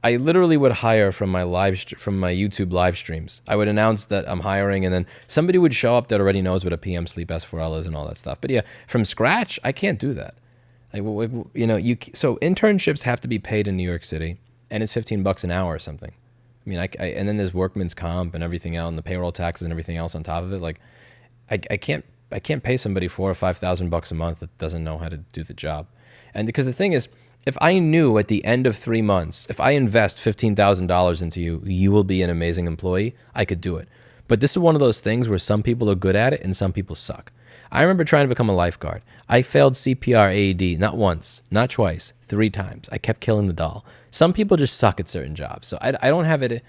I literally would hire from my YouTube live streams. I would announce that I'm hiring, and then somebody would show up that already knows what a PM Sleep S4L is and all that stuff. But yeah, from scratch, I can't do that. So internships have to be paid in New York City, and it's $15 an hour or something. I mean, and then there's workman's comp and everything else, and the payroll taxes and everything else on top of it. Like, I can't pay somebody $4,000 or $5,000 a month that doesn't know how to do the job. And because the thing is, if I knew at the end of 3 months, if I invest $15,000 into you, you will be an amazing employee, I could do it. But this is one of those things where some people are good at it and some people suck. I remember trying to become a lifeguard. I failed CPR AED not once, not twice, 3 times. I kept killing the doll. Some people just suck at certain jobs. So I don't have it.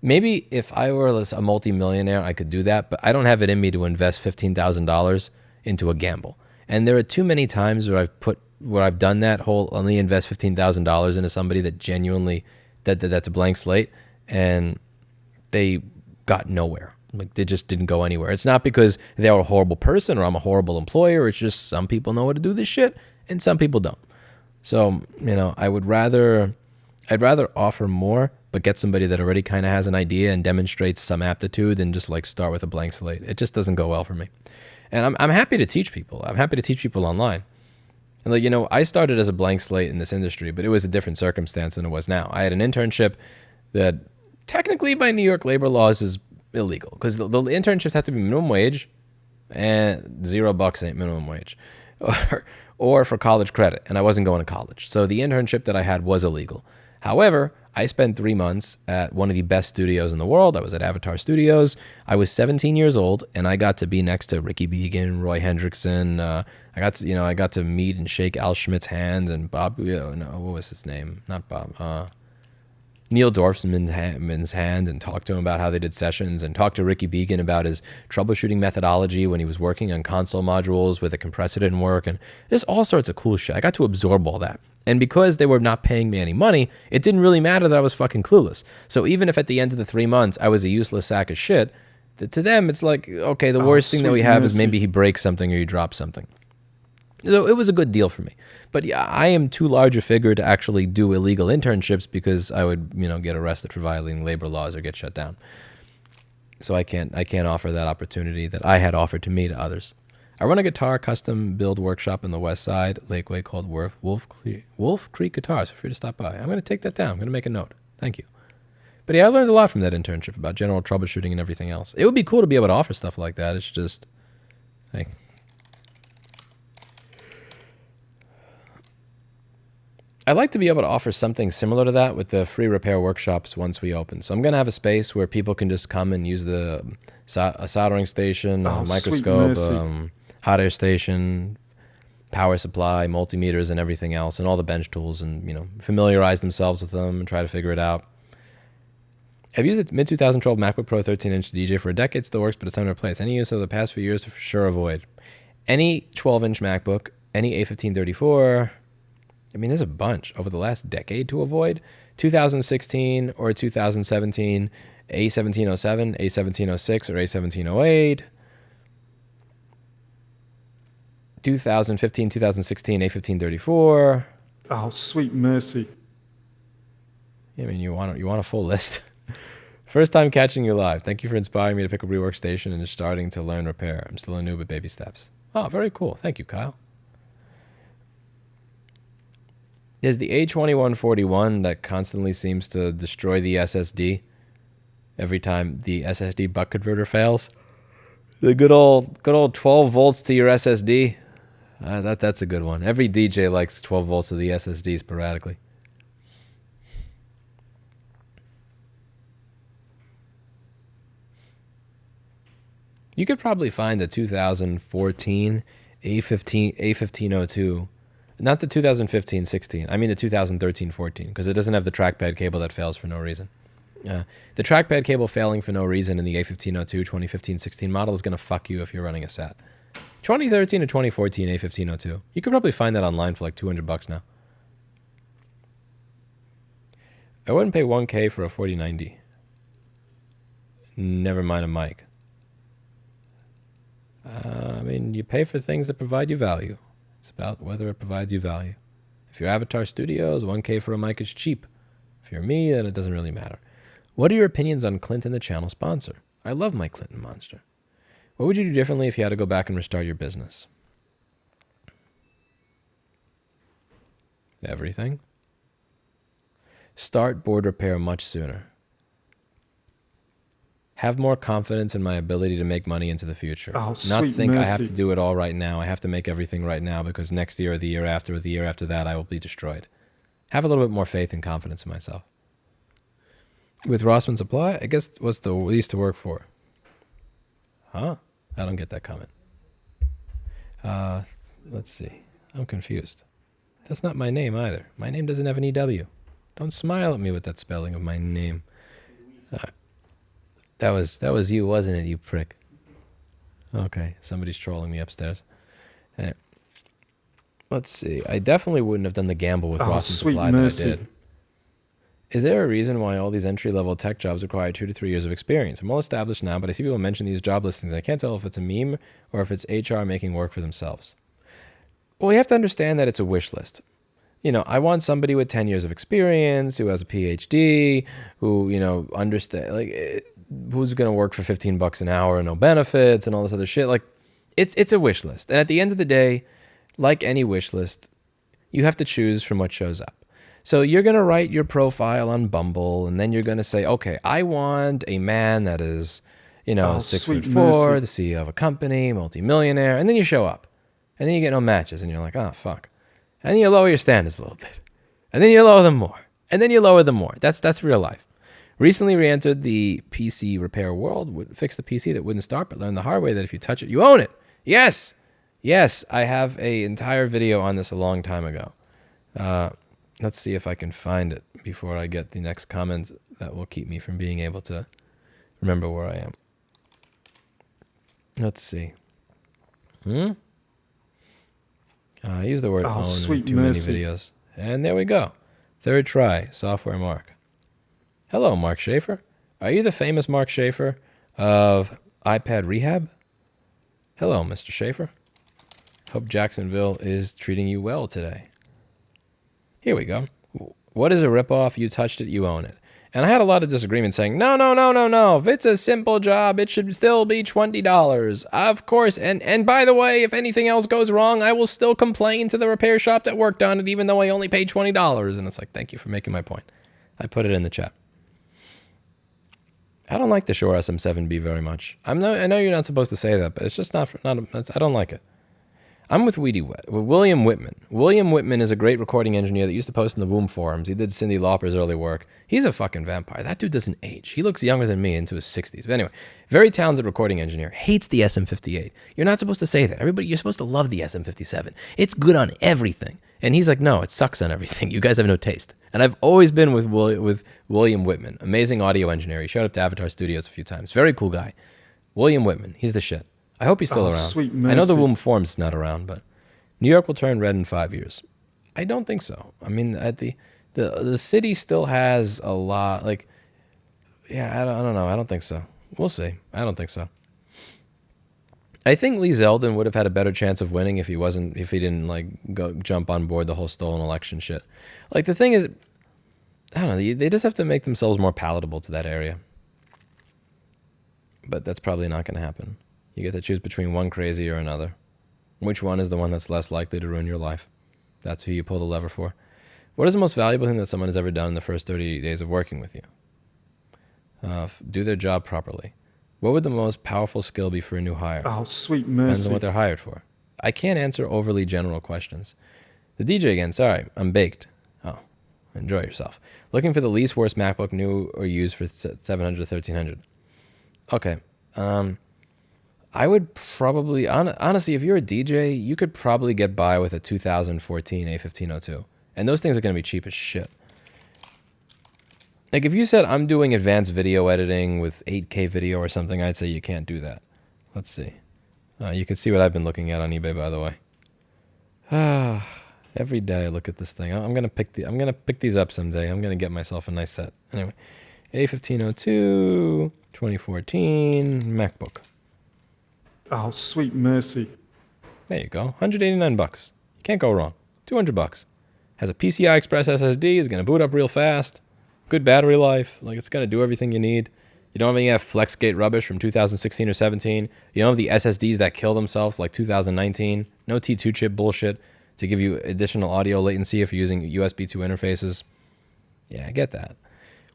Maybe if I were a multimillionaire, I could do that, but I don't have it in me to invest $15,000 into a gamble. And there are too many times where I've done that whole only invest $15,000 into somebody that genuinely that's a blank slate, and they got nowhere. Like, they just didn't go anywhere. It's not because they are a horrible person or I'm a horrible employer. It's just some people know how to do this shit and some people don't. So, I'd rather offer more, but get somebody that already kind of has an idea and demonstrates some aptitude than just like start with a blank slate. It just doesn't go well for me. And I'm happy to teach people. I'm happy to teach people online. And I started as a blank slate in this industry, but it was a different circumstance than it was now. I had an internship that technically by New York labor laws is illegal because the internships have to be minimum wage, and $0 ain't minimum wage, or for college credit. And I wasn't going to college. So the internship that I had was illegal. However, I spent 3 months at one of the best studios in the world. I was at Avatar Studios. I was 17 years old, and I got to be next to Ricky Began, Roy Hendrickson. I got to meet and shake Al Schmidt's hand and Bob. What was his name? Not Bob. Neil Dorfman's hand, and talk to him about how they did sessions, and talk to Ricky Began about his troubleshooting methodology when he was working on console modules with a compressor didn't work, and just all sorts of cool shit. I got to absorb all that. And because they were not paying me any money, it didn't really matter that I was fucking clueless. So even if at the end of the 3 months I was a useless sack of shit, to them it's like, okay, the worst thing that we have is maybe he breaks something or he drops something. So it was a good deal for me. But yeah, I am too large a figure to actually do illegal internships because I would, get arrested for violating labor laws or get shut down. So I can't offer that opportunity that I had offered to me to others. I run a guitar custom build workshop in the West Side Lakeway called Wolf Creek Guitars. Feel free to stop by. I'm going to take that down. I'm going to make a note. Thank you. But yeah, I learned a lot from that internship about general troubleshooting and everything else. It would be cool to be able to offer stuff like that. It's just, like, I'd like to be able to offer something similar to that with the free repair workshops once we open. So I'm going to have a space where people can just come and use a soldering station, a microscope, hot air station, power supply, multimeters, and everything else, and all the bench tools, and familiarize themselves with them and try to figure it out. I've used a mid-2012 MacBook Pro 13-inch DJ for a decade. Still works, but it's time to replace. Any use of the past few years to for sure avoid. Any 12-inch MacBook, any A1534. I mean, there's a bunch over the last decade to avoid. 2016 or 2017, A1707, A1706, or A1708. 2015, 2016, A1534. Oh, sweet mercy. I mean, you want a full list. First time catching you live. Thank you for inspiring me to pick up Reworkstation and just starting to learn repair. I'm still a noob at baby steps. Oh, very cool. Thank you, Kyle. There's the A2141 that constantly seems to destroy the SSD every time the SSD buck converter fails. The good old 12 volts to your SSD. That's a good one. Every DJ likes 12 volts to the SSD sporadically. You could probably find the 2014 A1502, not the 2015-16. I mean the 2013-14, because it doesn't have the trackpad cable that fails for no reason. The trackpad cable failing for no reason in the A1502 2015-16 model is going to fuck you if you're running a SAT. 2013 to 2014 A1502. You could probably find that online for like $200 now. I wouldn't pay 1K for a 4090. Never mind a mic. I mean, you pay for things that provide you value. It's about whether it provides you value. If you're Avatar Studios, 1K for a mic is cheap. If you're me, then it doesn't really matter. What are your opinions on Clinton, the channel sponsor? I love my Clinton monster. What would you do differently if you had to go back and restart your business? Everything. Start board repair much sooner. Have more confidence in my ability to make money into the future. Oh, Not think mercy. I have to do it all right now. I have to make everything right now because next year or the year after or the year after that, I will be destroyed. Have a little bit more faith and confidence in myself. With Rossmann Supply, I guess what's the least to work for? Huh? I don't get that comment. Let's see. I'm confused. That's not my name either. My name doesn't have an EW. Don't smile at me with that spelling of my name. That was you, wasn't it, you prick? Okay, somebody's trolling me upstairs. Let's see. I definitely wouldn't have done the gamble with Rossmann Supply mercy. that I did. Is there a reason why all these entry-level tech jobs require 2 to 3 years of experience? I'm well established now, but I see people mention these job listings, and I can't tell if it's a meme or if it's HR making work for themselves. Well, you have to understand that it's a wish list. I want somebody with 10 years of experience, who has a PhD, who, understand, who's going to work for $15 an hour and no benefits and all this other shit. Like, it's a wish list. And at the end of the day, like any wish list, you have to choose from what shows up. So you're going to write your profile on Bumble, and then you're going to say, okay, I want a man that is, 6'4", the CEO of a company, multimillionaire, and then you show up. And then you get no matches, and you're like, oh, fuck. And then you lower your standards a little bit. And then you lower them more. And then you lower them more. That's real life. Recently re-entered the PC repair world, would fix the PC that wouldn't start, but learned the hard way that if you touch it, you own it. Yes, I have an entire video on this a long time ago. Let's see if I can find it before I get the next comment that will keep me from being able to remember where I am. Let's see. I use the word own in too many videos. And there we go. Third try, Software Mark. Hello, Mark Schaefer. Are you the famous Mark Schaefer of iPad Rehab? Hello, Mr. Schaefer. Hope Jacksonville is treating you well today. Here we go. What is a ripoff? You touched it, you own it. And I had a lot of disagreement saying, no. If it's a simple job, it should still be $20. Of course. And by the way, if anything else goes wrong, I will still complain to the repair shop that worked on it, even though I only paid $20. And it's like, thank you for making my point. I put it in the chat. I don't like the Shure SM7B very much. I know you're not supposed to say that, but it's just I don't like it. I'm with William Whitman. William Whitman is a great recording engineer that used to post in the Womb forums. He did Cyndi Lauper's early work. He's a fucking vampire. That dude doesn't age. He looks younger than me, into his 60s. But anyway, very talented recording engineer. Hates the SM58. You're not supposed to say that. You're supposed to love the SM57. It's good on everything. And he's like, no, it sucks on everything. You guys have no taste. And I've always been with William Whitman. Amazing audio engineer. He showed up to Avatar Studios a few times. Very cool guy. William Whitman. He's the shit. I hope he's still around. Sweet mercy. I know the Womb Forum's not around, but New York will turn red in 5 years. I don't think so. I mean, at the city still has a lot. Like, yeah, I don't know. I don't think so. We'll see. I don't think so. I think Lee Zeldin would have had a better chance of winning if he didn't like go jump on board the whole stolen election shit. Like, the thing is, I don't know. They just have to make themselves more palatable to that area. But that's probably not going to happen. You get to choose between one crazy or another. Which one is the one that's less likely to ruin your life? That's who you pull the lever for. What is the most valuable thing that someone has ever done in the first 30 days of working with you? Do their job properly. What would the most powerful skill be for a new hire? Oh, sweet mercy. Depends on what they're hired for. I can't answer overly general questions. The DJ again. Sorry, I'm baked. Oh, enjoy yourself. Looking for the least worst MacBook, new or used, for $700 to $1,300. Okay. I would probably, honestly, if you're a DJ, you could probably get by with a 2014 A1502. And those things are going to be cheap as shit. Like, if you said, I'm doing advanced video editing with 8K video or something, I'd say you can't do that. Let's see. You can see what I've been looking at on eBay, by the way. Every day I look at this thing. I'm going to pick these up someday. I'm going to get myself a nice set. Anyway, A1502, 2014, MacBook. Oh, sweet mercy. There you go. $189. You can't go wrong. $200. Has a PCI Express SSD. Is going to boot up real fast. Good battery life. Like, it's going to do everything you need. You don't have any FlexGate rubbish from 2016 or 17. You don't have the SSDs that kill themselves like 2019. No T2 chip bullshit to give you additional audio latency if you're using USB 2 interfaces. Yeah, I get that.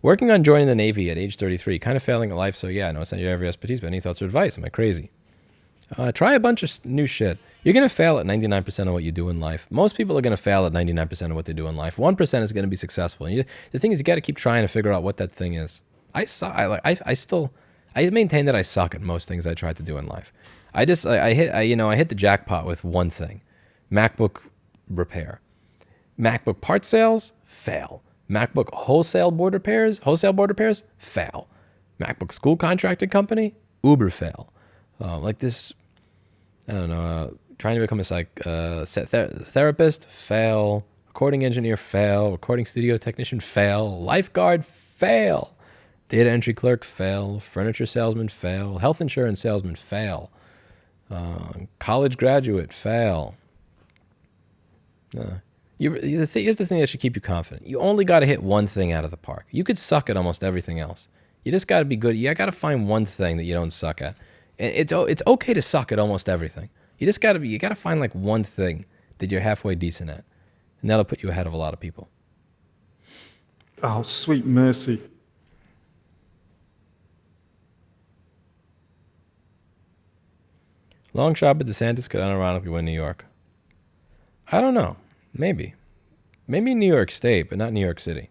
Working on joining the Navy at age 33. Kind of failing at life, so yeah, I know it's not your every expertise, but any thoughts or advice? Am I crazy? Try a bunch of new shit. You're going to fail at 99% of what you do in life. Most people are going to fail at 99% of what they do in life. 1% is going to be successful. And the thing is, you got to keep trying to figure out what that thing is. I maintain that I suck at most things I try to do in life. I hit the jackpot with one thing. MacBook repair. MacBook part sales, fail. MacBook wholesale board repairs, fail. MacBook school contracted company, uber fail. Like this, I don't know, trying to become a therapist, fail. Recording engineer, fail. Recording studio technician, fail. Lifeguard, fail. Data entry clerk, fail. Furniture salesman, fail. Health insurance salesman, fail. College graduate, fail. Here's the thing that should keep you confident. You only got to hit one thing out of the park. You could suck at almost everything else. You just got to be good. You got to find one thing that you don't suck at. It's okay to suck at almost everything. You got to find like one thing that you're halfway decent at. And that'll put you ahead of a lot of people. Oh, sweet mercy. Long shot, but DeSantis could unironically win New York. I don't know. Maybe New York State, but not New York City.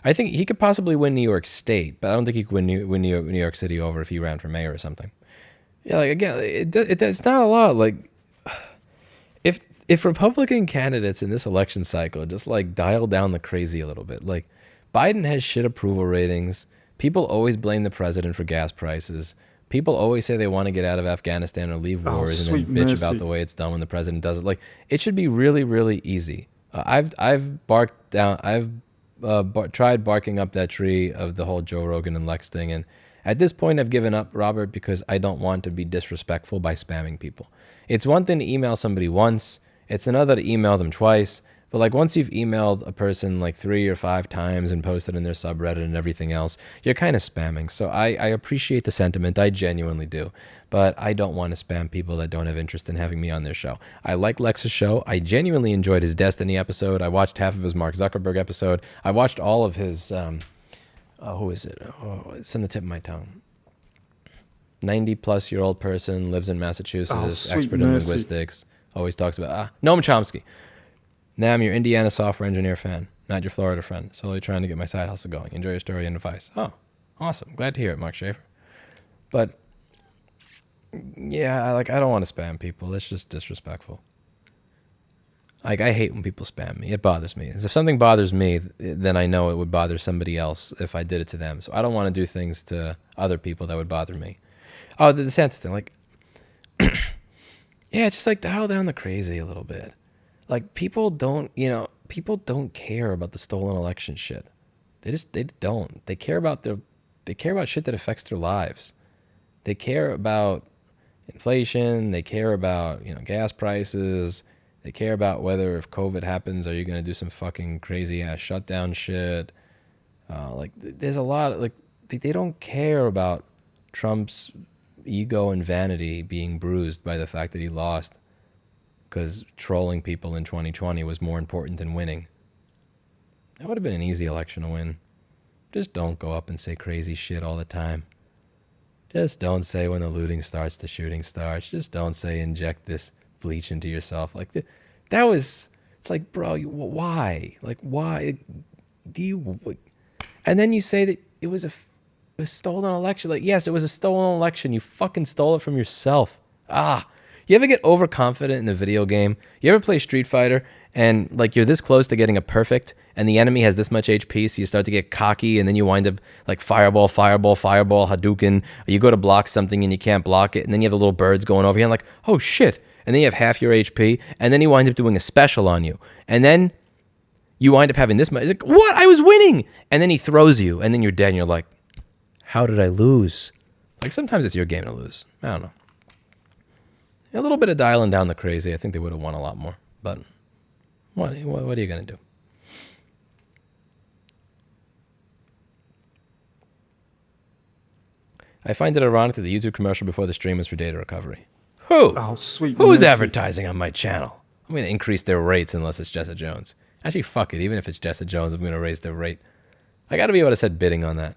I think he could possibly win New York State, but I don't think he could win New York City over if he ran for mayor or something. Yeah, like, again, it's not a lot. Like, if Republican candidates in this election cycle just like dial down the crazy a little bit, like Biden has shit approval ratings. People always blame the president for gas prices. People always say they want to get out of Afghanistan or leave wars and then bitch about the way it's done when the president does it. Like, it should be really, really easy. I've tried barking up that tree of the whole Joe Rogan and Lex thing, and At this point, I've given up, Robert, because I don't want to be disrespectful by spamming people. It's one thing to email somebody once. It's another to email them twice. But like once you've emailed a person like 3 or 5 times and posted in their subreddit and everything else, you're kind of spamming. So I appreciate the sentiment. I genuinely do. But I don't want to spam people that don't have interest in having me on their show. I like Lex's show. I genuinely enjoyed his Destiny episode. I watched half of his Mark Zuckerberg episode. I watched all of his, who is it? Oh, it's on the tip of my tongue. 90-plus-year-old person, lives in Massachusetts, expert in linguistics, always talks about, Noam Chomsky. Now I'm your Indiana software engineer fan, not your Florida friend. Solely trying to get my side hustle going. Enjoy your story and advice. Oh, awesome. Glad to hear it, Mark Schaefer. But, yeah, I don't want to spam people. That's just disrespectful. Like, I hate when people spam me. It bothers me. If something bothers me, then I know it would bother somebody else if I did it to them. So I don't want to do things to other people that would bother me. Oh, the DeSantis thing. Like, yeah, it's just like dial down the crazy a little bit. Like, people don't care about the stolen election shit. They don't. They care about shit that affects their lives. They care about inflation. They care about, gas prices. They care about whether if COVID happens, are you going to do some fucking crazy ass shutdown shit? There's a lot of, they don't care about Trump's ego and vanity being bruised by the fact that he lost, because trolling people in 2020 was more important than winning. That would have been an easy election to win. Just don't go up and say crazy shit all the time. Just don't say when the looting starts, the shooting starts. Just don't say inject this bleach into yourself. It's like, bro, why? Like, why do you? And then you say that it was a stolen election. Like, yes, it was a stolen election. You fucking stole it from yourself. You ever get overconfident in a video game? You ever play Street Fighter and you're this close to getting a perfect and the enemy has this much HP, so you start to get cocky and then you wind up like fireball, Hadouken, or you go to block something and you can't block it, and then you have the little birds going over here and like, oh shit, and then you have half your HP, and then you wind up doing a special on you, and then you wind up having this much, like, what? I was winning! And then he throws you, and then you're dead, and you're like, how did I lose? Like, sometimes it's your game to lose. I don't know. A little bit of dialing down the crazy. I think they would have won a lot more. But what are you going to do? I find it ironic that the YouTube commercial before the stream was for data recovery. Who? Oh, sweet Who's mercy. advertising on my channel? I'm going to increase their rates unless it's Jessa Jones. Actually, fuck it. Even if it's Jessa Jones, I'm going to raise their rate. I got to be able to set bidding on that.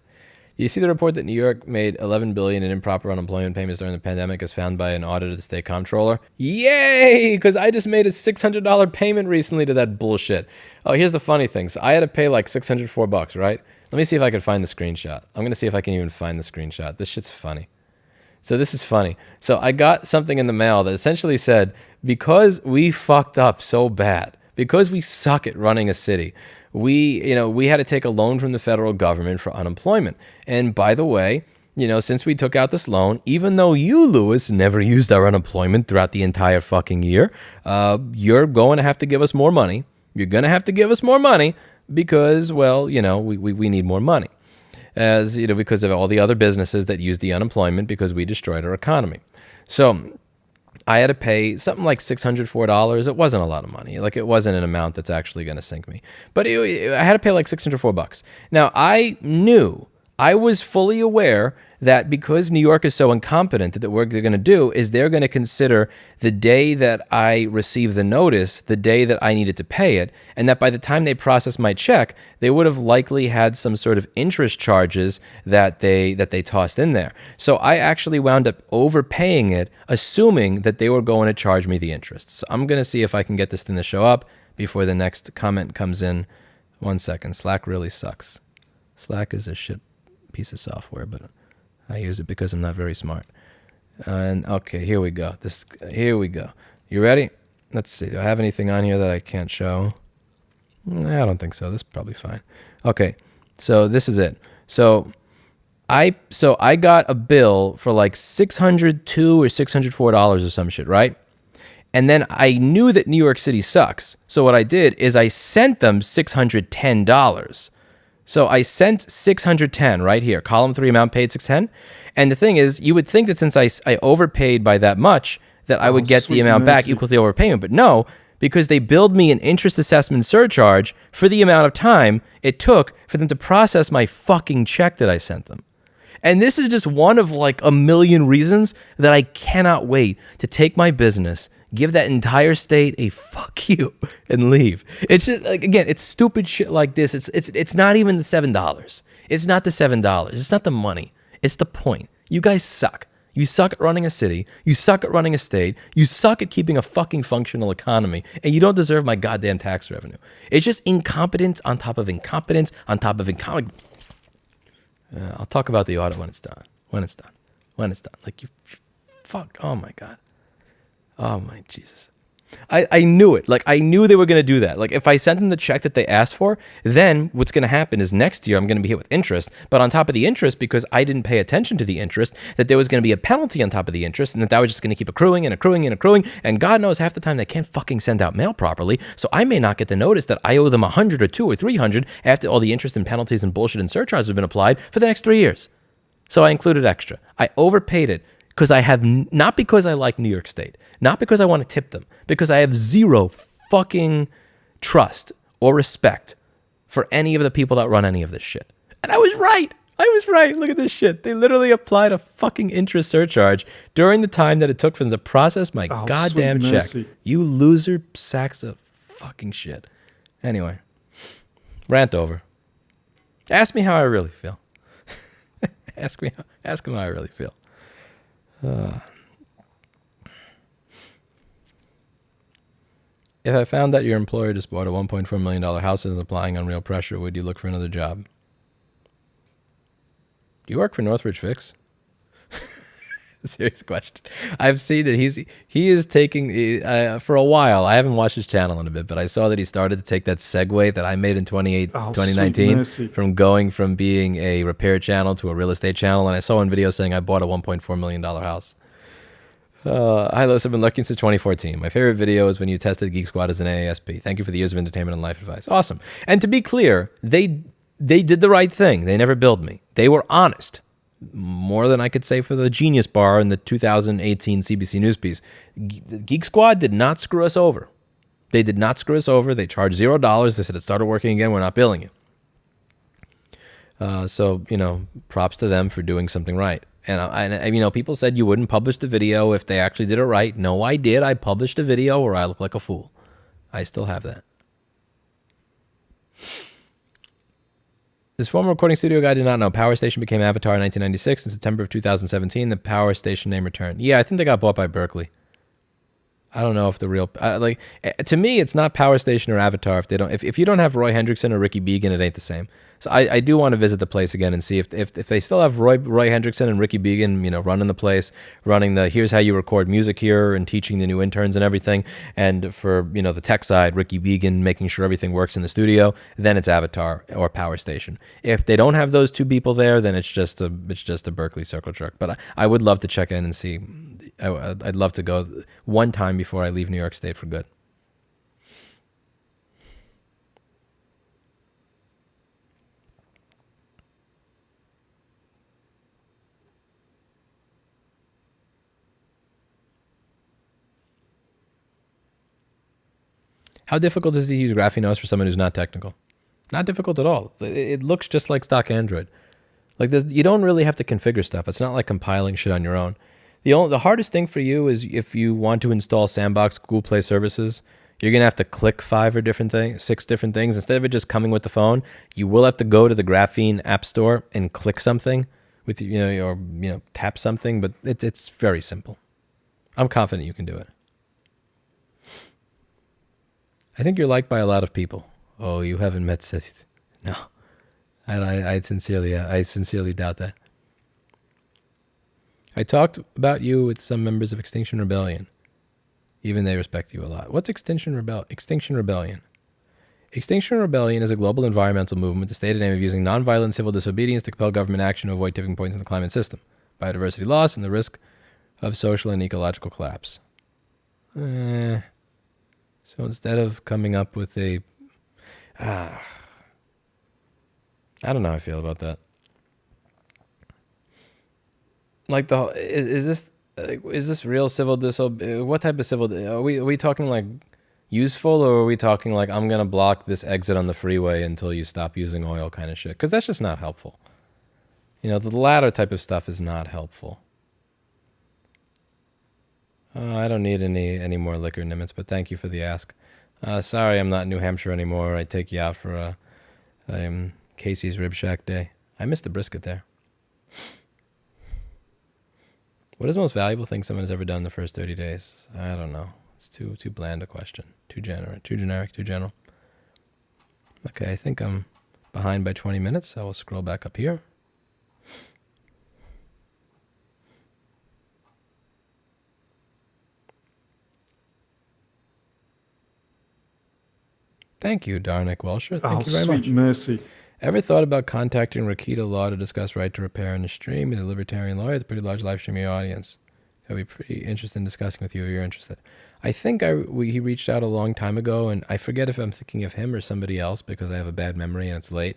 You see the report that New York made $11 billion in improper unemployment payments during the pandemic as found by an audit of the state comptroller? Yay! Because I just made a $600 payment recently to that bullshit. Oh, here's the funny thing. So I had to pay like $604, right? Let me see if I can find the screenshot. I'm going to see if I can even find the screenshot. This shit's funny. So this is funny. So I got something in the mail that essentially said, because we fucked up so bad, because we suck at running a city, we had to take a loan from the federal government for unemployment. And by the way, since we took out this loan, even though you, Lewis, never used our unemployment throughout the entire fucking year, you're going to have to give us more money. You're going to have to give us more money because, well, we need more money. Because of all the other businesses that use the unemployment because we destroyed our economy. So I had to pay something like $604. It wasn't a lot of money. Like, it wasn't an amount that's actually going to sink me. But I had to pay like $604. Now, I was fully aware that because New York is so incompetent, that what they're going to do is they're going to consider the day that I received the notice, the day that I needed to pay it, and that by the time they process my check, they would have likely had some sort of interest charges that they tossed in there. So I actually wound up overpaying it, assuming that they were going to charge me the interest. So I'm going to see if I can get this thing to show up before the next comment comes in. 1 second. Slack really sucks. Slack is a shit piece of software, but I use it because I'm not very smart. And okay, here we go. Here we go. You ready? Let's see. Do I have anything on here that I can't show? I don't think so. This is probably fine. Okay, so this is it. So I got a bill for like $602 or $604 or some shit, right? And then I knew that New York City sucks. So what I did is I sent them $610. So I sent 610 right here, column 3 amount paid 610. And the thing is, you would think that since I overpaid by that much, that I would get the amount back equal to the overpayment. But no, because they billed me an interest assessment surcharge for the amount of time it took for them to process my fucking check that I sent them. And this is just one of like a million reasons that I cannot wait to take my business, give that entire state a fuck you, and leave. It's just like, again, it's stupid shit like this. It's not even the $7. It's not the $7. It's not the money. It's the point. You guys suck. You suck at running a city. You suck at running a state. You suck at keeping a fucking functional economy. And you don't deserve my goddamn tax revenue. It's just incompetence on top of incompetence on top of incompetence. I'll talk about the audit when it's done. When it's done. When it's done. Like, you fuck. Oh, my God. Oh, my Jesus. I knew it. Like, I knew they were going to do that. Like, if I sent them the check that they asked for, then what's going to happen is next year I'm going to be hit with interest. But on top of the interest, because I didn't pay attention to the interest, that there was going to be a penalty on top of the interest, and that was just going to keep accruing and accruing and accruing. And God knows half the time they can't fucking send out mail properly. So I may not get the notice that I owe them 100 or 2 or 300 after all the interest and penalties and bullshit and surcharges have been applied for the next 3 years. So I included extra. I overpaid it. Because I have, not because I like New York State, not because I want to tip them, because I have zero fucking trust or respect for any of the people that run any of this shit. And I was right. I was right. Look at this shit. They literally applied a fucking interest surcharge during the time that it took for them to process my goddamn check. You loser sacks of fucking shit. Anyway, rant over. Ask me how I really feel. Ask him how I really feel. If I found that your employer just bought a $1.4 million house and is applying unreal pressure, would you look for another job? Do you work for Northridge Fix? Serious question. I've seen that he is taking, for a while, I haven't watched his channel in a bit, but I saw that he started to take that segue that I made in 2019 from going from being a repair channel to a real estate channel. And I saw one video saying I bought a $1.4 million house. Hi, Liz. I've been looking since 2014. My favorite video is when you tested Geek Squad as an AASP. Thank you for the years of entertainment and life advice. Awesome. And to be clear, they did the right thing. They never billed me. They were honest. More than I could say for the Genius Bar in the 2018 CBC News piece. Geek Squad did not screw us over. They did not screw us over. They charged $0. They said it started working again. We're not billing you. So, props to them for doing something right. And people said you wouldn't publish the video if they actually did it right. No, I did. I published a video where I look like a fool. I still have that. This former recording studio guy did not know. Power Station became Avatar in 1996. In September of 2017, the Power Station name returned. Yeah, I think they got bought by Berkeley. I don't know if the real to me, it's not Power Station or Avatar if they don't. If you don't have Roy Hendrickson or Ricky Began, it ain't the same. So I do want to visit the place again and see if they still have Roy Hendrickson and Ricky Began, running the place, running the here's how you record music here and teaching the new interns and everything. And for the tech side, Ricky Began making sure everything works in the studio. Then it's Avatar or Power Station. If they don't have those two people there, then it's just a Berkeley circle jerk. But I would love to check in and see. I'd love to go one time before I leave New York State for good. How difficult is it to use Graphene OS for someone who's not technical? Not difficult at all. It looks just like stock Android. Like you don't really have to configure stuff. It's not like compiling shit on your own. The hardest thing for you is if you want to install Sandbox Google Play services, you're going to have to click 6 different things. Instead of it just coming with the phone, you will have to go to the Graphene App Store and click something with or tap something, but it's very simple. I'm confident you can do it. I think you're liked by a lot of people. Oh, you haven't met Seth. No. I sincerely doubt that. I talked about you with some members of Extinction Rebellion. Even they respect you a lot. What's Extinction Rebellion? Extinction Rebellion is a global environmental movement, the stated aim of using nonviolent civil disobedience to compel government action to avoid tipping points in the climate system, biodiversity loss, and the risk of social and ecological collapse. So instead of coming up with I don't know how I feel about that. Like is this real civil disobedience? What type of civil? Are we talking like useful, or are we talking like I'm gonna block this exit on the freeway until you stop using oil kind of shit? Because that's just not helpful. You know, the latter type of stuff is not helpful. I don't need any more liquor, Nimitz, but thank you for the ask. Sorry, I'm not in New Hampshire anymore. I take you out for Casey's Rib Shack Day. I missed the brisket there. What is the most valuable thing someone has ever done in the first 30 days? I don't know. It's too bland a question. Too generic, too general. Okay, I think I'm behind by 20 minutes. I will scroll back up here. Thank you, Darnik Welsher. Thank you very much. Sweet mercy. Ever thought about contacting Rakita Law to discuss right to repair in the stream? He's a libertarian lawyer with a pretty large live streaming audience. I'd be pretty interested in discussing with you if you're interested. I think he reached out a long time ago, and I forget if I'm thinking of him or somebody else because I have a bad memory and it's late.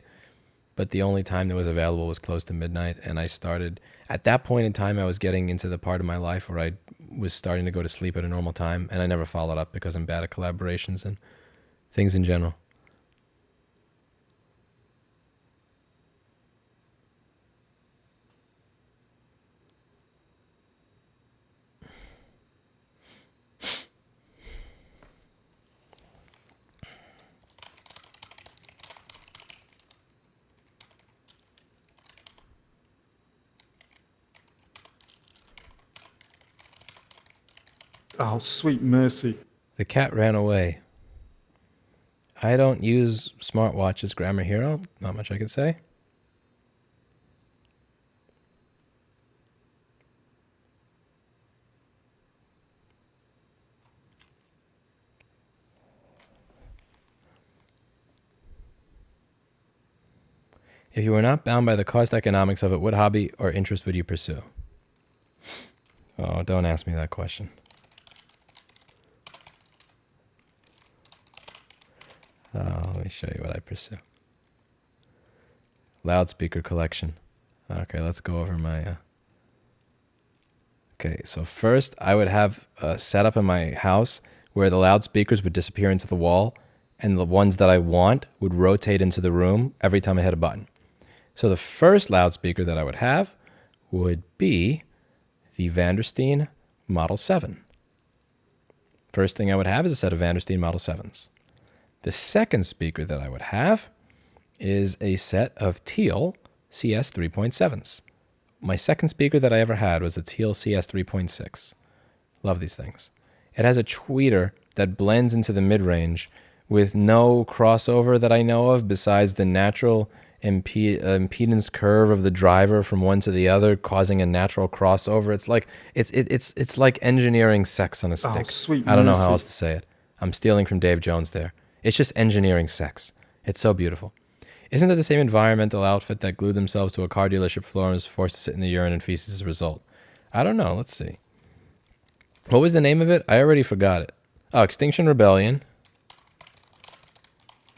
But the only time that was available was close to midnight, and I started... At that point in time, I was getting into the part of my life where I was starting to go to sleep at a normal time, and I never followed up because I'm bad at collaborations and things in general. Oh, sweet mercy. The cat ran away. I don't use smartwatches, Grammar Hero. Not much I can say. If you were not bound by the cost economics of it, what hobby or interest would you pursue? Oh, don't ask me that question. Oh, let me show you what I pursue. Loudspeaker collection. Okay, let's go over my... Okay, so first I would have a setup in my house where the loudspeakers would disappear into the wall and the ones that I want would rotate into the room every time I hit a button. So the first loudspeaker that I would have would be the Vandersteen Model 7. First thing I would have is a set of Vandersteen Model 7s. The second speaker that I would have is a set of Teal CS 3.7s. My second speaker that I ever had was a Teal CS 3.6. Love these things. It has a tweeter that blends into the mid-range with no crossover that I know of besides the natural impedance curve of the driver from one to the other, causing a natural crossover. It's like engineering sex on a stick. Oh, sweet I don't know mercy. how else to say it. I'm stealing from Dave Jones there. It's just engineering sex. It's so beautiful. Isn't that the same environmental outfit that glued themselves to a car dealership floor and was forced to sit in the urine and feces as a result? I don't know. Let's see. What was the name of it? I already forgot it. Oh, Extinction Rebellion.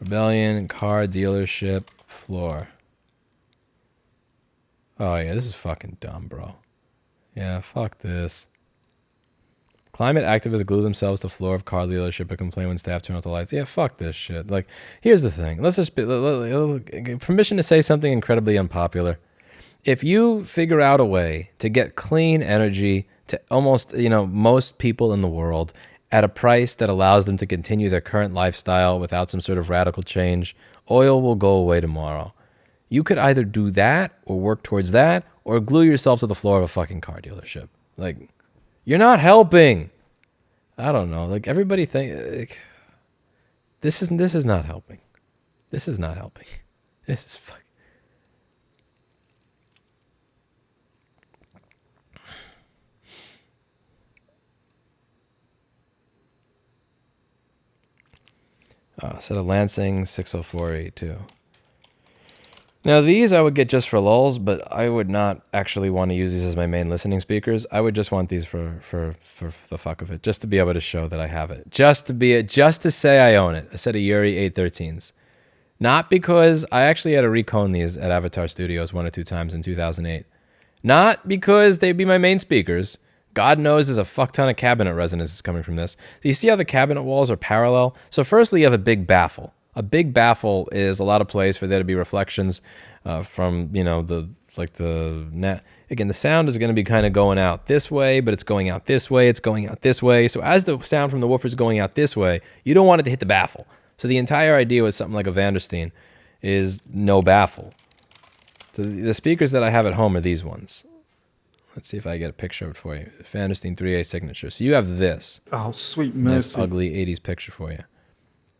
Rebellion, car dealership, floor. Oh, yeah, this is fucking dumb, bro. Yeah, fuck this. Climate activists glue themselves to floor of car dealership and complain when staff turn off the lights. Yeah, fuck this shit. Like, here's the thing. Let's just permission to say something incredibly unpopular. If you figure out a way to get clean energy to almost, most people in the world at a price that allows them to continue their current lifestyle without some sort of radical change, oil will go away tomorrow. You could either do that or work towards that or glue yourself to the floor of a fucking car dealership. Like, you're not helping. I don't know. Like, everybody this is not helping. This is not helping. This is fucking... Set of Lansing 60482. Now these I would get just for lulz, but I would not actually want to use these as my main listening speakers. I would just want these for the fuck of it, just to be able to show that I have it, just to say I own it. A set of Yuri 813s. Not because I actually had to recone these at Avatar Studios 1 or 2 times in 2008. Not because they'd be my main speakers. God knows there's a fuck ton of cabinet resonances coming from this. So you see how the cabinet walls are parallel? So firstly, you have a big baffle. A big baffle is a lot of place for there to be reflections from, you know, the net. Again, the sound is going to be kind of going out this way, but it's going out this way, it's going out this way. So as the sound from the woofer is going out this way, you don't want it to hit the baffle. So the entire idea with something like a Vandersteen is no baffle. So the speakers that I have at home are these ones. Let's see if I get a picture of it for you. Vandersteen 3A signature. So you have this. Oh, sweet Nice mercy. ugly 80s picture for you.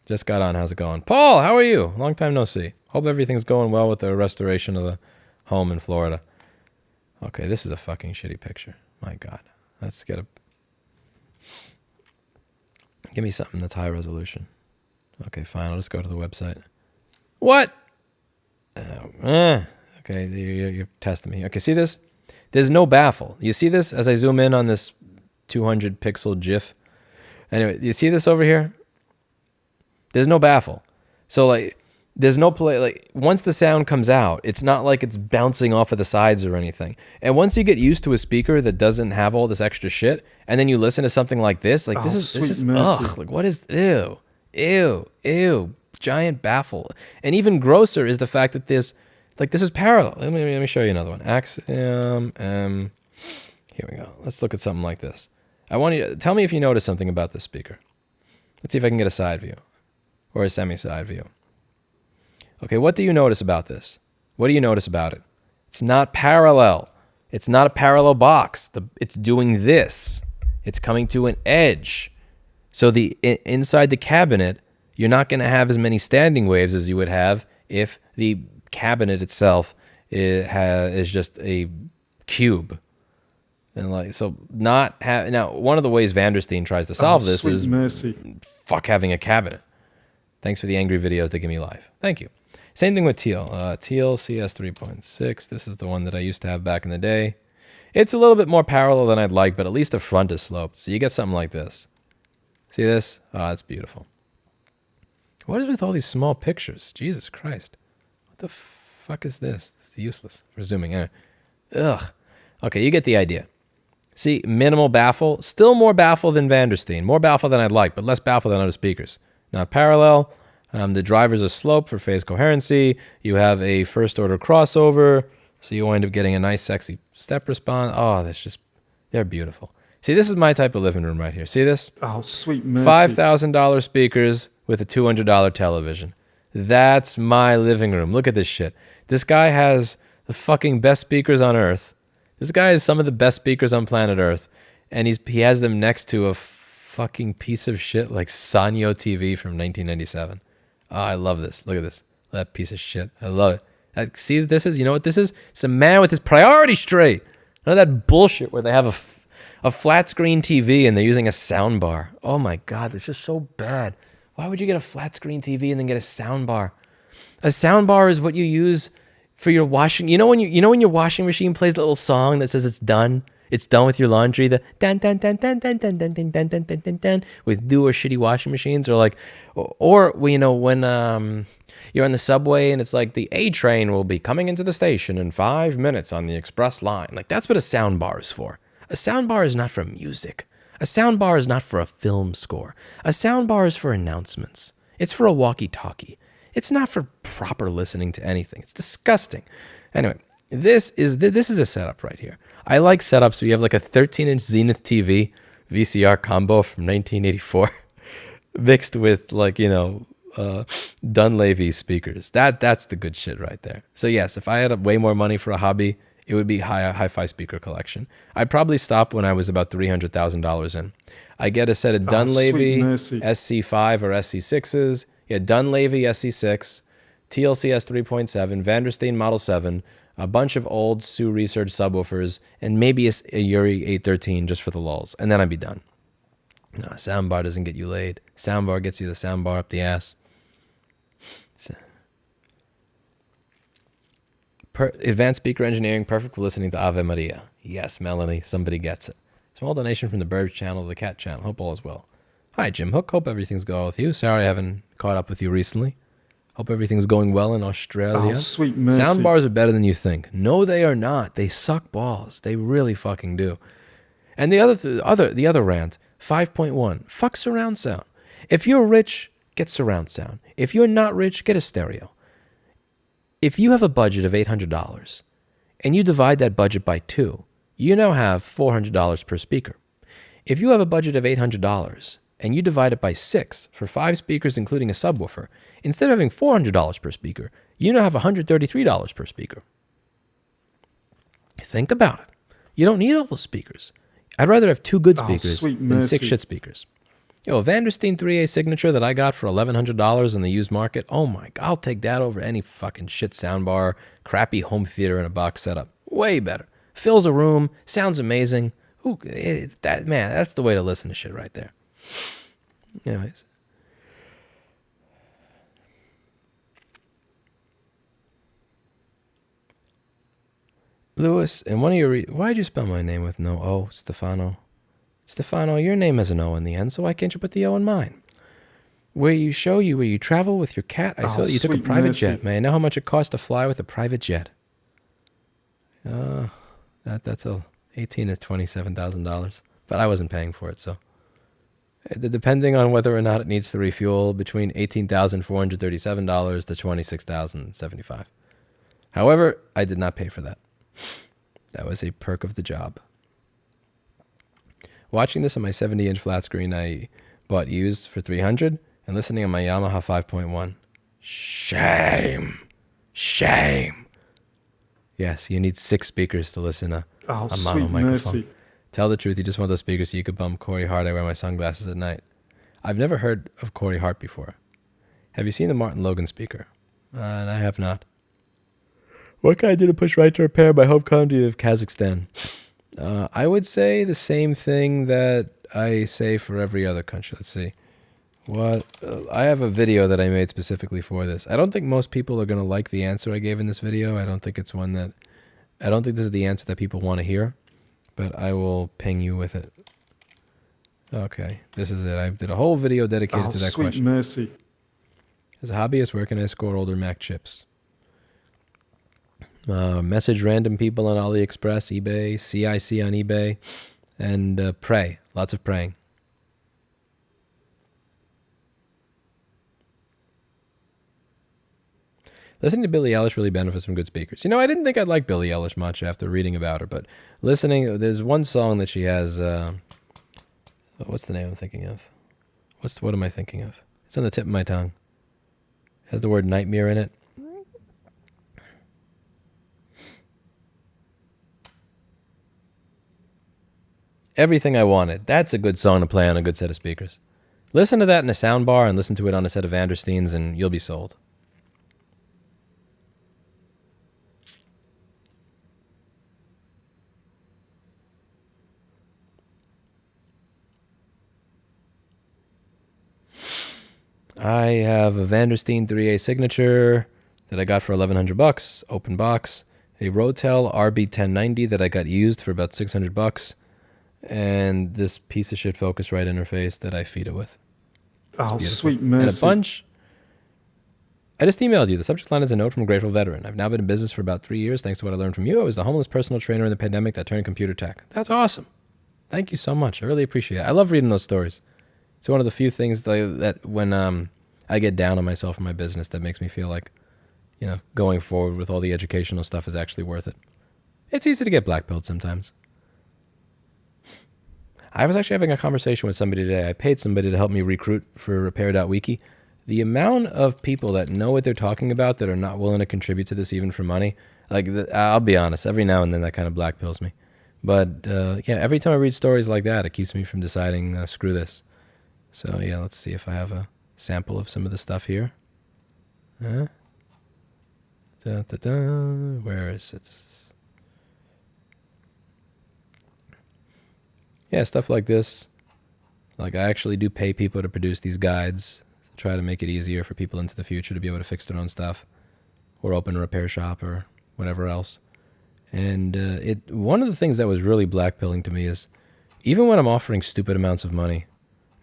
Just got on. How's it going? Paul, how are you? Long time no see. Hope everything's going well with the restoration of the home in Florida. Okay, this is a fucking shitty picture. My God. Let's get a... Give me something that's high resolution. Okay, fine. I'll just go to the website. What? Okay, you're testing me. Okay, see this? There's no baffle. You see this as I zoom in on this 200 pixel GIF? Anyway, you see this over here? There's no baffle. So like, there's no play. Like once the sound comes out, it's not like it's bouncing off of the sides or anything. And once you get used to a speaker that doesn't have all this extra shit, and then you listen to something like this, like this is ugh. Like what is ew, giant baffle. And even grosser is the fact that this is parallel. Let me show you another one. Axiom Here we go. Let's look at something like this. I want you to tell me if you notice something about this speaker. Let's see if I can get a side view or a semi-side view. Okay, what do you notice about this? What do you notice about it? It's not parallel. It's not a parallel box. It's doing this. It's coming to an edge. So inside the cabinet, you're not going to have as many standing waves as you would have if the cabinet itself is just a cube. And like so, now one of the ways Vandersteen tries to solve this is fuck having a cabinet. Thanks for the angry videos that give me life. Thank you. Same thing with Teal. Teal CS 3.6. This is the one that I used to have back in the day. It's a little bit more parallel than I'd like, but at least the front is sloped. So you get something like this. See this? Oh, that's beautiful. What is with all these small pictures? Jesus Christ. What the fuck is this? It's useless for zooming. Anyway. Ugh. Okay, you get the idea. See, minimal baffle. Still more baffle than Vandersteen. More baffle than I'd like, but less baffle than other speakers. Not parallel. The drivers are sloped for phase coherency. You have a first order crossover. So you wind up getting a nice, sexy step response. Oh, they're beautiful. See, this is my type of living room right here. See this? Oh, sweet mercy. $5,000 speakers with a $200 television. That's my living room. Look at this shit. This guy has the fucking best speakers on Earth. This guy has some of the best speakers on planet Earth. And he has them next to a fucking piece of shit like Sanyo TV from 1997. Oh, I love this. Look at this. That piece of shit. I love it. See what this is? You know what this is? It's a man with his priorities straight. None of that bullshit where they have a flat screen TV and they're using a sound bar. Oh my God, it's just so bad. Why would you get a flat screen TV and then get a sound bar? A sound bar is what you use for your washing. You know when your washing machine plays the little song that says it's done? It's done with your laundry. The dun dun dun dun dun dun dun dun dun dun dun dun dun with newer shitty washing machines, or like, or you know when you're on the subway and it's like the A train will be coming into the station in 5 minutes on the express line. Like that's what a sound bar is for. A sound bar is not for music. A sound bar is not for a film score. A sound bar is for announcements. It's for a walkie-talkie. It's not for proper listening to anything. It's disgusting. Anyway, this is a setup right here. I like setups where you have like a 13-inch Zenith TV VCR combo from 1984 mixed with like, you know, Dunleavy speakers. That's the good shit right there. So yes, if I had way more money for a hobby, it would be hi-fi speaker collection. I'd probably stop when I was about $300,000 in. I get a set of Dunleavy SC5 or SC6s. Yeah, Dunleavy SC6, TLCS 3.7, Vandersteen Model 7, a bunch of old Sioux Research subwoofers, and maybe a Yuri 813 just for the lulz. And then I'd be done. No, soundbar doesn't get you laid. Soundbar gets you the soundbar up the ass. Advanced speaker engineering, perfect for listening to Ave Maria. Yes, Melanie, somebody gets it. Small donation from the Verge channel to the Cat channel. Hope all is well. Hi, Jim Hook. Hope everything's going well with you. Sorry I haven't caught up with you recently. Hope everything's going well in Australia. Oh, sweet mercy. Sound bars are better than you think. No, they are not. They suck balls. They really fucking do. And the other rant, 5.1, fuck surround sound. If you're rich, get surround sound. If you're not rich, get a stereo. If you have a budget of $800 and you divide that budget by 2, you now have $400 per speaker. If you have a budget of $800 and you divide it by 6 for 5 speakers including a subwoofer, instead of having $400 per speaker, you now have $133 per speaker. Think about it. You don't need all those speakers. I'd rather have 2 good speakers than 6 shit speakers. Yo, a Vandersteen 3A signature that I got for $1,100 in the used market, oh my God, I'll take that over any fucking shit soundbar, crappy home theater in a box setup. Way better. Fills a room, sounds amazing. Ooh, that's the way to listen to shit right there. Anyways. Lewis, in one of your... why'd you spell my name with no O, Stefano? Stefano, your name has an O in the end, so why can't you put the O in mine? Where you travel with your cat, I saw that you took a private jet. May I know how much it costs to fly with a private jet? That's $18,000 to $27,000, but I wasn't paying for it, so... depending on whether or not it needs to refuel, between $18,437 to $26,075. However, I did not pay for that. That was a perk of the job. Watching this on my 70-inch flat screen I bought used for $300 and listening on my Yamaha 5.1. Shame. Shame. Yes, you need 6 speakers to listen to a mono microphone. Mercy. Tell the truth, you just want those speakers so you could bump Corey Hart. I wear my sunglasses at night. I've never heard of Corey Hart before. Have you seen the Martin Logan speaker? And I have not. What can I do to push right to repair my home country of Kazakhstan? I would say the same thing that I say for every other country. Let's see. What? I have a video that I made specifically for this. I don't think most people are going to like the answer I gave in this video. I don't think this is the answer that people want to hear. But I will ping you with it. Okay, this is it. I did a whole video dedicated to that question. Mercy. As a hobbyist, where can I score older Mac chips? Message random people on AliExpress, eBay, CIC on eBay, and pray. Lots of praying. Listening to Billie Eilish really benefits from good speakers. You know, I didn't think I'd like Billie Eilish much after reading about her, but listening, there's one song that she has, what's the name I'm thinking of? What am I thinking of? It's on the tip of my tongue. It has the word nightmare in it. Everything I Wanted. That's a good song to play on a good set of speakers. Listen to that in a sound bar and listen to it on a set of Vandersteens and you'll be sold. I have a Vandersteen 3A signature that I got for $1,100, open box. A Rotel RB1090 that I got used for about $600, and this piece of shit Focusrite interface that I feed it with. Oh, sweet mercy. And a bunch. I just emailed you. The subject line is a note from a grateful veteran. I've now been in business for about 3 years. Thanks to what I learned from you, I was the homeless personal trainer in the pandemic that turned computer tech. That's awesome. Thank you so much. I really appreciate it. I love reading those stories. It's one of the few things that when I get down on myself in my business that makes me feel like, you know, going forward with all the educational stuff is actually worth it. It's easy to get blackpilled sometimes. I was actually having a conversation with somebody today. I paid somebody to help me recruit for Repair.wiki. The amount of people that know what they're talking about that are not willing to contribute to this even for money, like, I'll be honest, every now and then that kind of blackpills me. But yeah, every time I read stories like that, it keeps me from deciding, screw this. So yeah, let's see if I have a sample of some of the stuff here. Where is it? Yeah, stuff like this. Like, I actually do pay people to produce these guides to try to make it easier for people into the future to be able to fix their own stuff or open a repair shop or whatever else. And one of the things that was really blackpilling to me is even when I'm offering stupid amounts of money,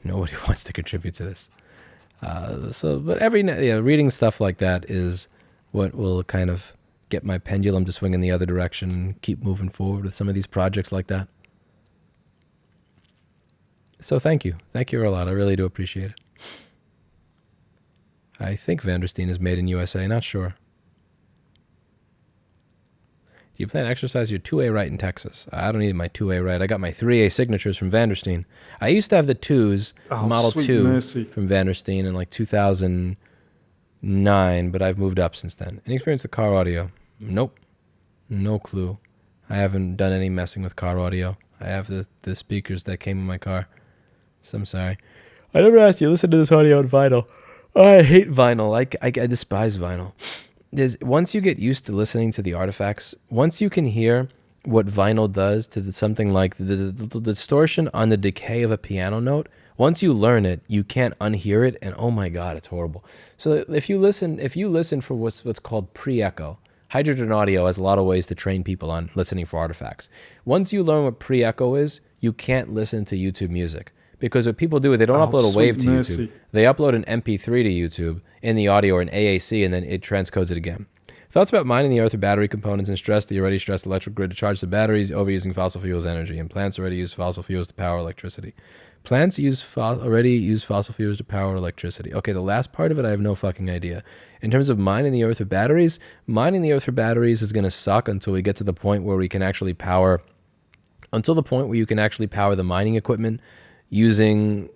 nobody wants to contribute to this. But reading stuff like that is what will kind of get my pendulum to swing in the other direction and keep moving forward with some of these projects like that. So thank you a lot. I really do appreciate it. I think Vandersteen is made in USA, not sure. Do you plan to exercise your 2A right in Texas? I don't need my 2A right. I got my 3A signatures from Vandersteen. I used to have the 2s, Model 2 mercy. from Vandersteen in like 2009, but I've moved up since then. Any experience with car audio? Nope. No clue. I haven't done any messing with car audio. I have the speakers that came in my car. So I'm sorry. I never asked you to listen to this audio on vinyl. Oh, I hate vinyl. I despise vinyl. Once you get used to listening to the artifacts, once you can hear what vinyl does to something like the distortion on the decay of a piano note, once you learn it, you can't unhear it, and oh my God, it's horrible. So if you listen for what's called pre-echo, hydrogen audio has a lot of ways to train people on listening for artifacts. Once you learn what pre-echo is, you can't listen to YouTube music. Because what people do is they don't upload a wave to YouTube. They upload an MP3 to YouTube in the audio or an AAC, and then it transcodes it again. Thoughts about mining the earth with battery components and stress the already stressed electric grid to charge the batteries, overusing fossil fuels energy, and plants already use fossil fuels to power electricity. Plants already use fossil fuels to power electricity. Okay, the last part of it, I have no fucking idea. In terms of mining the earth with batteries, mining the earth for batteries is going to suck until we get to the point where we can actually power, the mining equipment using.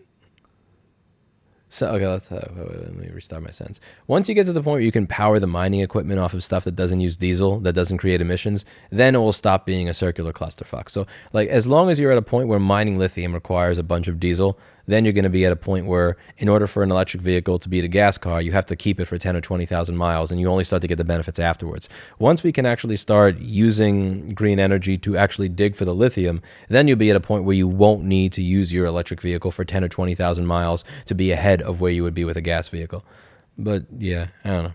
So okay, let me restart my sentence. Once you get to the point where you can power the mining equipment off of stuff that doesn't use diesel, that doesn't create emissions, then it will stop being a circular clusterfuck. So like as long as you're at a point where mining lithium requires a bunch of diesel, then you're going to be at a point where in order for an electric vehicle to beat a gas car, you have to keep it for 10 or 20,000 miles, and you only start to get the benefits afterwards. Once we can actually start using green energy to actually dig for the lithium, then you'll be at a point where you won't need to use your electric vehicle for 10 or 20,000 miles to be ahead of where you would be with a gas vehicle. But yeah, I don't know.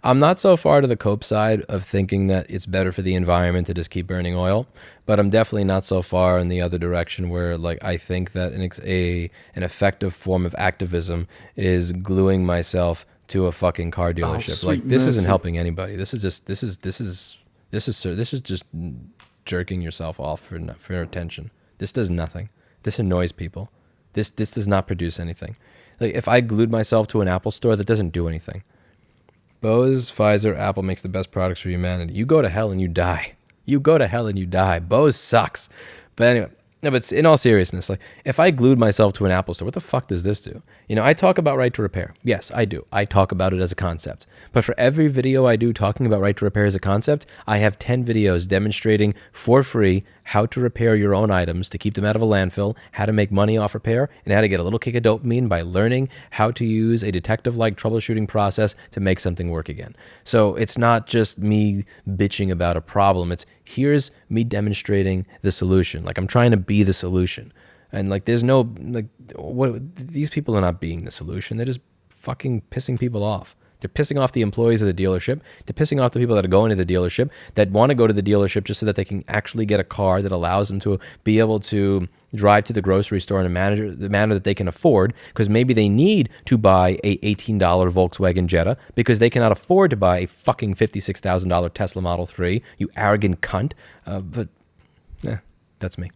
I'm not so far to the cope side of thinking that it's better for the environment to just keep burning oil, but I'm definitely not so far in the other direction where like I think that an effective form of activism is gluing myself to a fucking car dealership. Like this isn't helping anybody. This is just jerking yourself off for attention. This does nothing. This annoys people. This does not produce anything. Like if I glued myself to an Apple store, that doesn't do anything. Bose, Pfizer, Apple makes the best products for humanity. You go to hell and you die. You go to hell and you die. Bose sucks. But anyway, no, but in all seriousness, like if I glued myself to an Apple store, what the fuck does this do? You know, I talk about right to repair. Yes, I do. I talk about it as a concept. But for every video I do talking about right to repair as a concept, I have 10 videos demonstrating for free how to repair your own items to keep them out of a landfill, how to make money off repair, and how to get a little kick of dopamine by learning how to use a detective-like troubleshooting process to make something work again. So it's not just me bitching about a problem. It's here's me demonstrating the solution. Like I'm trying to be the solution. And like there's no, like, what these people are not being the solution. They're just fucking pissing people off. They're pissing off the employees of the dealership. They're pissing off the people that are going to the dealership, that want to go to the dealership just so that they can actually get a car that allows them to be able to drive to the grocery store in the manner that they can afford, because maybe they need to buy a $18 Volkswagen Jetta because they cannot afford to buy a fucking $56,000 Tesla Model 3, you arrogant cunt. But that's me.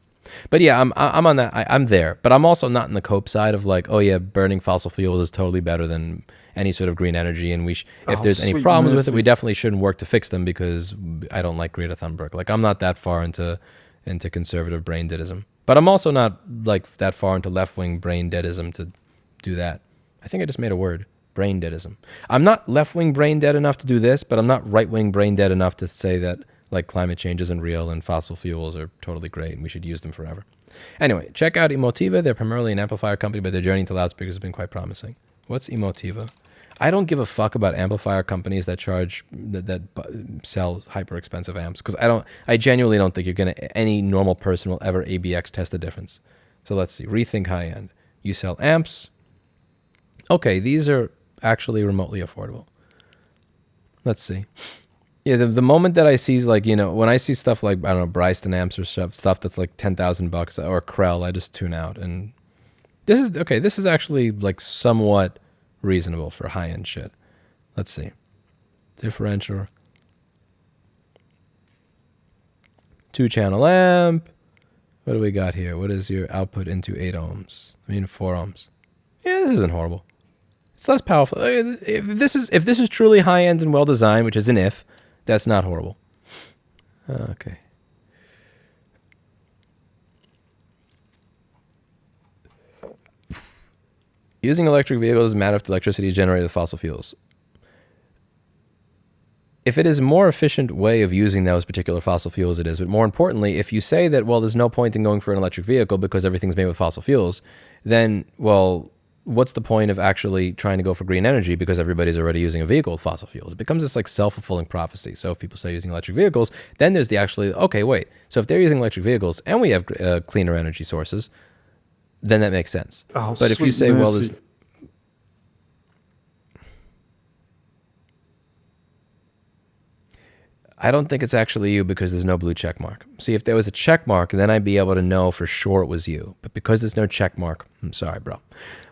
But yeah, I'm on that. I'm there, but I'm also not in the cope side of like, oh yeah, burning fossil fuels is totally better than any sort of green energy, and if there's any problems with it, we definitely shouldn't work to fix them because I don't like Greta Thunberg. Like I'm not that far into conservative brain deadism, but I'm also not like that far into left-wing brain deadism to do that. I think I just made a word, brain deadism. I'm not left-wing brain dead enough to do this, but I'm not right-wing brain dead enough to say that like climate change isn't real and fossil fuels are totally great and we should use them forever. Anyway, check out Emotiva. They're primarily an amplifier company, but their journey into loudspeakers has been quite promising. What's Emotiva? I don't give a fuck about amplifier companies that sell hyper expensive amps, because I genuinely don't think any normal person will ever ABX test the difference. So let's see. Rethink high end. You sell amps. Okay, these are actually remotely affordable. Let's see. Yeah, the moment that I see, like, when I see stuff like, I don't know, Bryston amps or stuff that's like $10,000 or Krell, I just tune out. And this is actually like somewhat reasonable for high end shit. Let's see. Differential. 2-channel amp. What do we got here? What is your output into 8 ohms? 4 ohms. Yeah, this isn't horrible. It's less powerful. If this is truly high end and well designed, which is an if, that's not horrible. Okay. Using electric vehicles doesn't matter if the electricity is generated with fossil fuels. If it is a more efficient way of using those particular fossil fuels, it is. But more importantly, if you say that, well, there's no point in going for an electric vehicle because everything's made with fossil fuels, then, well, what's the point of actually trying to go for green energy because everybody's already using a vehicle with fossil fuels? It becomes this like self-fulfilling prophecy. So if people say using electric vehicles, then there's okay, wait. So if they're using electric vehicles and we have cleaner energy sources, then that makes sense. Oh, but if you say, well, there's... I don't think it's actually you because there's no blue check mark. See, if there was a check mark, then I'd be able to know for sure it was you. But because there's no check mark, I'm sorry, bro.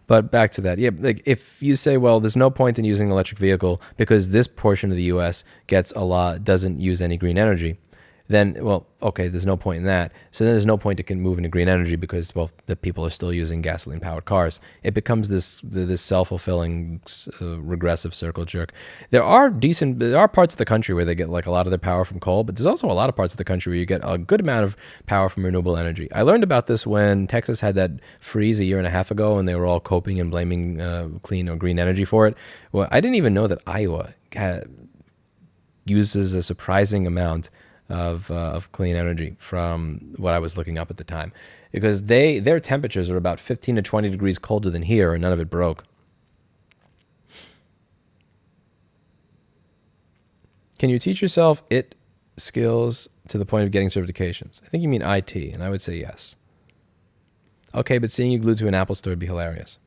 But back to that. Yeah, like if you say, well, there's no point in using an electric vehicle because this portion of the US doesn't use any green energy, then, well, okay, there's no point in that. So then there's no point to move into green energy because, well, the people are still using gasoline-powered cars. It becomes this self-fulfilling regressive circle jerk. There are parts of the country where they get like a lot of their power from coal, but there's also a lot of parts of the country where you get a good amount of power from renewable energy. I learned about this when Texas had that freeze a year and a half ago, and they were all coping and blaming clean or green energy for it. Well, I didn't even know that Iowa uses a surprising amount of clean energy from what I was looking up at the time, because their temperatures are about 15 to 20 degrees colder than here, and none of it broke. Can you teach yourself skills to the point of getting certifications? I think you mean IT, and I would say yes. Okay, but seeing you glued to an Apple Store would be hilarious.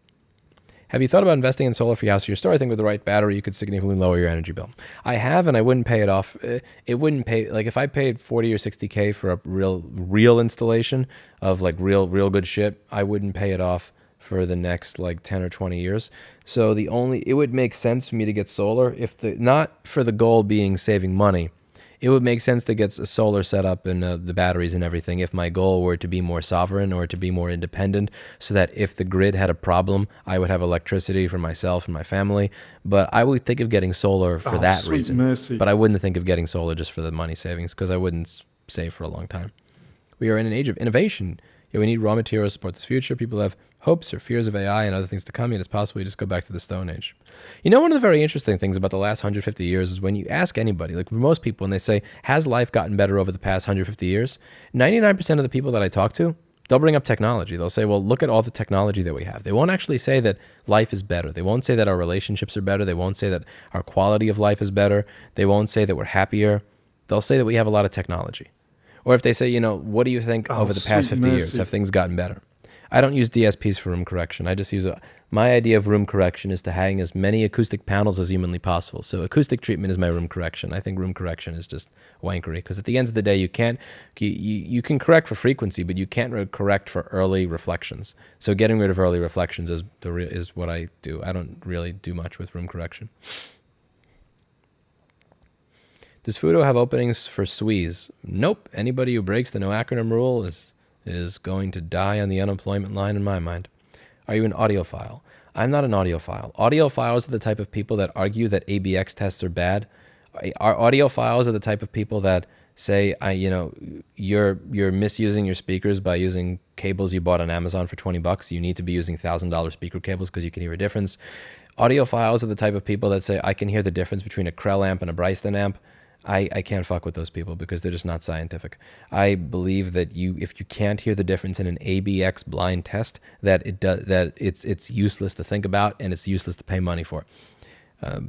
Have you thought about investing in solar for your house or your store? I think with the right battery, you could significantly lower your energy bill. I have, and I wouldn't pay it off. It wouldn't pay, like if I paid 40 or 60K for a real installation of like real good shit, I wouldn't pay it off for the next like 10 or 20 years. So it would make sense for me to get solar not for the goal being saving money. It would make sense to get a solar set up and the batteries and everything if my goal were to be more sovereign or to be more independent, so that if the grid had a problem, I would have electricity for myself and my family. But I would think of getting solar for that reason. Mercy. But I wouldn't think of getting solar just for the money savings, because I wouldn't save for a long time. We are in an age of innovation. Yeah, we need raw materials to support this future. People have hopes or fears of AI and other things to come, yet it's possible you just go back to the Stone Age. One of the very interesting things about the last 150 years is when you ask anybody, like for most people, and they say, has life gotten better over the past 150 years? 99% of the people that I talk to, they'll bring up technology. They'll say, well, look at all the technology that we have. They won't actually say that life is better. They won't say that our relationships are better. They won't say that our quality of life is better. They won't say that we're happier. They'll say that we have a lot of technology. Or if they say, what do you think over the past 50 years? Have things gotten better? I don't use DSPs for room correction. I just use my idea of room correction is to hang as many acoustic panels as humanly possible. So acoustic treatment is my room correction. I think room correction is just wankery, because at the end of the day, you can correct for frequency, but you can't correct for early reflections. So getting rid of early reflections is what I do. I don't really do much with room correction. Does Fudo have openings for SWEs? Nope. Anybody who breaks the no acronym rule is going to die on the unemployment line in my mind. Are you an audiophile? I'm not an audiophile. Audiophiles are the type of people that argue that ABX tests are bad. Audiophiles are the type of people that say, you're misusing your speakers by using cables you bought on Amazon for $20. You need to be using $1,000 speaker cables because you can hear a difference. Audiophiles are the type of people that say, I can hear the difference between a Krell amp and a Bryston amp. I can't fuck with those people because they're just not scientific. I believe that if you can't hear the difference in an ABX blind test, that it's useless to think about and it's useless to pay money for.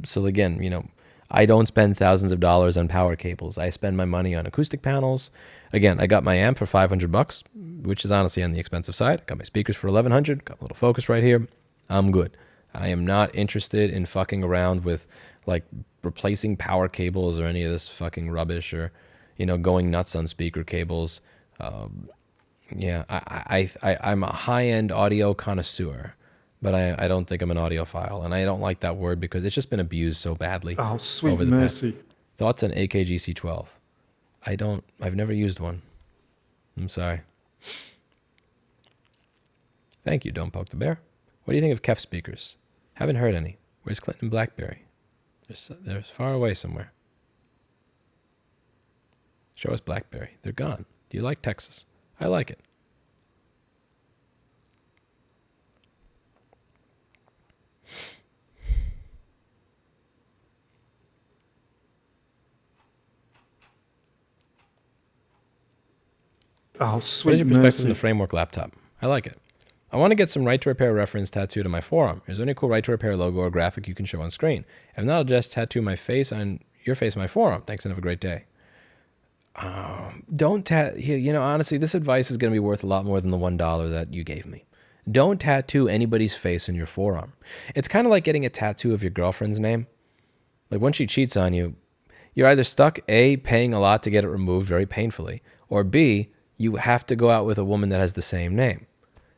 So again, I don't spend thousands of dollars on power cables. I spend my money on acoustic panels. Again, I got my amp for $500, which is honestly on the expensive side. I got my speakers for $1,100. Got a little focus right here. I'm good. I am not interested in fucking around with like replacing power cables or any of this fucking rubbish, or, you know, going nuts on speaker cables. Yeah, I'm a high-end audio connoisseur, but I don't think I'm an audiophile, and I don't like that word because it's just been abused so badly. Oh, sweet over the mercy. past. Thoughts on AKGC12? I've never used one. I'm sorry. Thank you, Don't Poke the Bear. What do you think of Kef speakers? Haven't heard any. Where's Clinton and Blackberry? They're far away somewhere. Show us Blackberry. They're gone. Do you like Texas? I like it. Oh, What is sweet your perspective on mercy. the Framework laptop? I like it. I want to get some Right to Repair reference tattooed on my forearm. Is there any cool Right to Repair logo or graphic you can show on screen? If not, I'll just tattoo my face on your face on my forearm. Thanks and have a great day. Don't you know, honestly, this advice is going to be worth a lot more than the $1 that you gave me. Don't tattoo anybody's face on your forearm. It's kind of like getting a tattoo of your girlfriend's name. Like, when she cheats on you, you're either stuck, A, paying a lot to get it removed very painfully, or B, you have to go out with a woman that has the same name.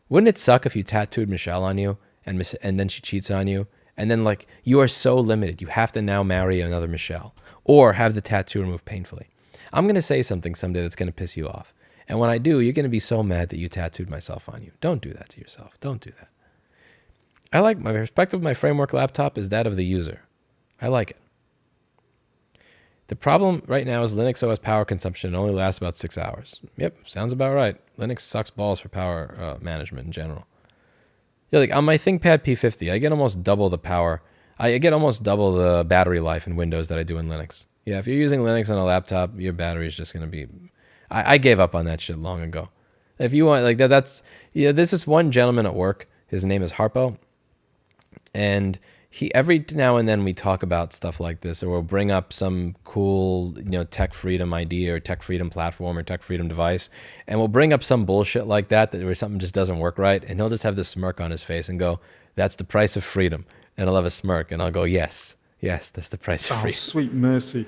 Wouldn't it suck if you tattooed Michelle on you and then she cheats on you, and then, like, you are so limited, you have to now marry another Michelle or have the tattoo removed painfully? I'm going to say something someday that's going to piss you off. And when I do, you're going to be so mad that you tattooed myself on you. Don't do that to yourself. Don't do that. I like my perspective of my Framework laptop is that of the user. I like it. The problem right now is Linux OS power consumption. It only lasts about 6 hours. Yep, sounds about right. Linux sucks balls for power management in general. Yeah, like on my ThinkPad P50, I get almost double the power. I get almost double the battery life in Windows that I do in Linux. Yeah, if you're using Linux on a laptop, your battery is just going to be... I gave up on that shit long ago. If you want, like, that's... Yeah, this is one gentleman at work. His name is Harpo. And he, every now and then we talk about stuff like this, or we'll bring up some cool, you know, tech freedom idea or tech freedom platform or tech freedom device. And we'll bring up some bullshit like that where something just doesn't work right. And he'll just have this smirk on his face and go, that's the price of freedom. And I'll have a smirk and I'll go, yes, that's the price of Oh, freedom. sweet mercy.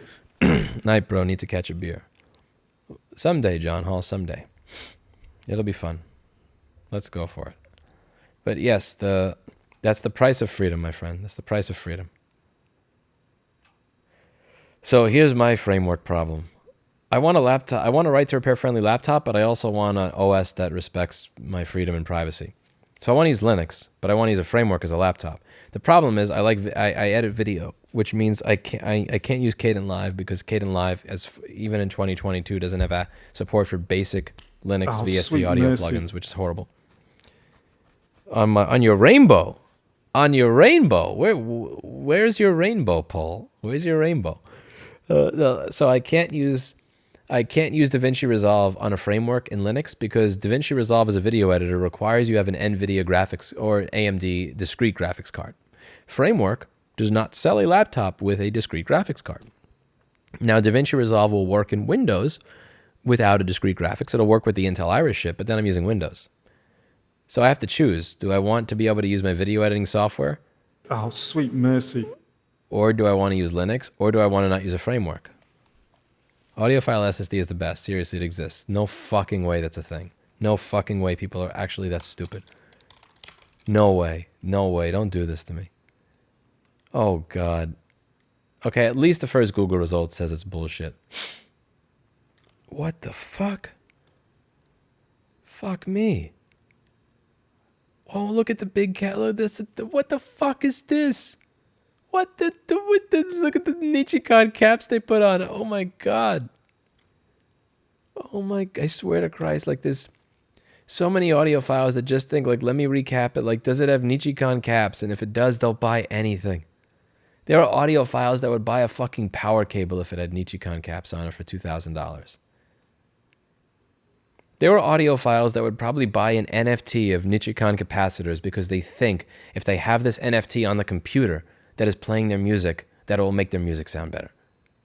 Night, bro, need to catch a beer. Someday, John Hall, someday. It'll be fun. Let's go for it. But yes, that's the price of freedom, my friend. That's the price of freedom. So here's my framework problem. I want a laptop. I want a right to repair friendly laptop, but I also want an OS that respects my freedom and privacy. So I want to use Linux, but I want to use a framework as a laptop. The problem is I edit video, which means I can't use Kdenlive because Kdenlive, even in 2022, doesn't have support for basic Linux VST audio plugins, which is horrible. On your rainbow, where's your rainbow, Paul? Where's your rainbow? So I can't use DaVinci Resolve on a framework in Linux because DaVinci Resolve as a video editor requires you have an NVIDIA graphics or AMD discrete graphics card. Framework does not sell a laptop with a discrete graphics card. Now, DaVinci Resolve will work in Windows without a discrete graphics. It'll work with the Intel Iris chip, but then I'm using Windows. So I have to choose. Do I want to be able to use my video editing software? Oh, sweet mercy. Or do I want to use Linux? Or do I want to not use a framework? Audiophile SSD is the best. Seriously, it exists. No fucking way that's a thing. No fucking way people are actually that stupid. No way. No way. Don't do this to me. Oh, God. Okay, at least the first Google result says it's bullshit. What the fuck? Fuck me. Oh, look at the big cat. Look, what the fuck is this? Look at the Nichicon caps they put on. Oh my God. Oh my, I swear to Christ, like there's so many audiophiles that just think like, let me recap it. Like, does it have Nichicon caps? And if it does, they'll buy anything. There are audiophiles that would buy a fucking power cable if it had Nichicon caps on it for $2,000. There are audiophiles that would probably buy an NFT of Nichicon capacitors because they think if they have this NFT on the computer that is playing their music, that it will make their music sound better.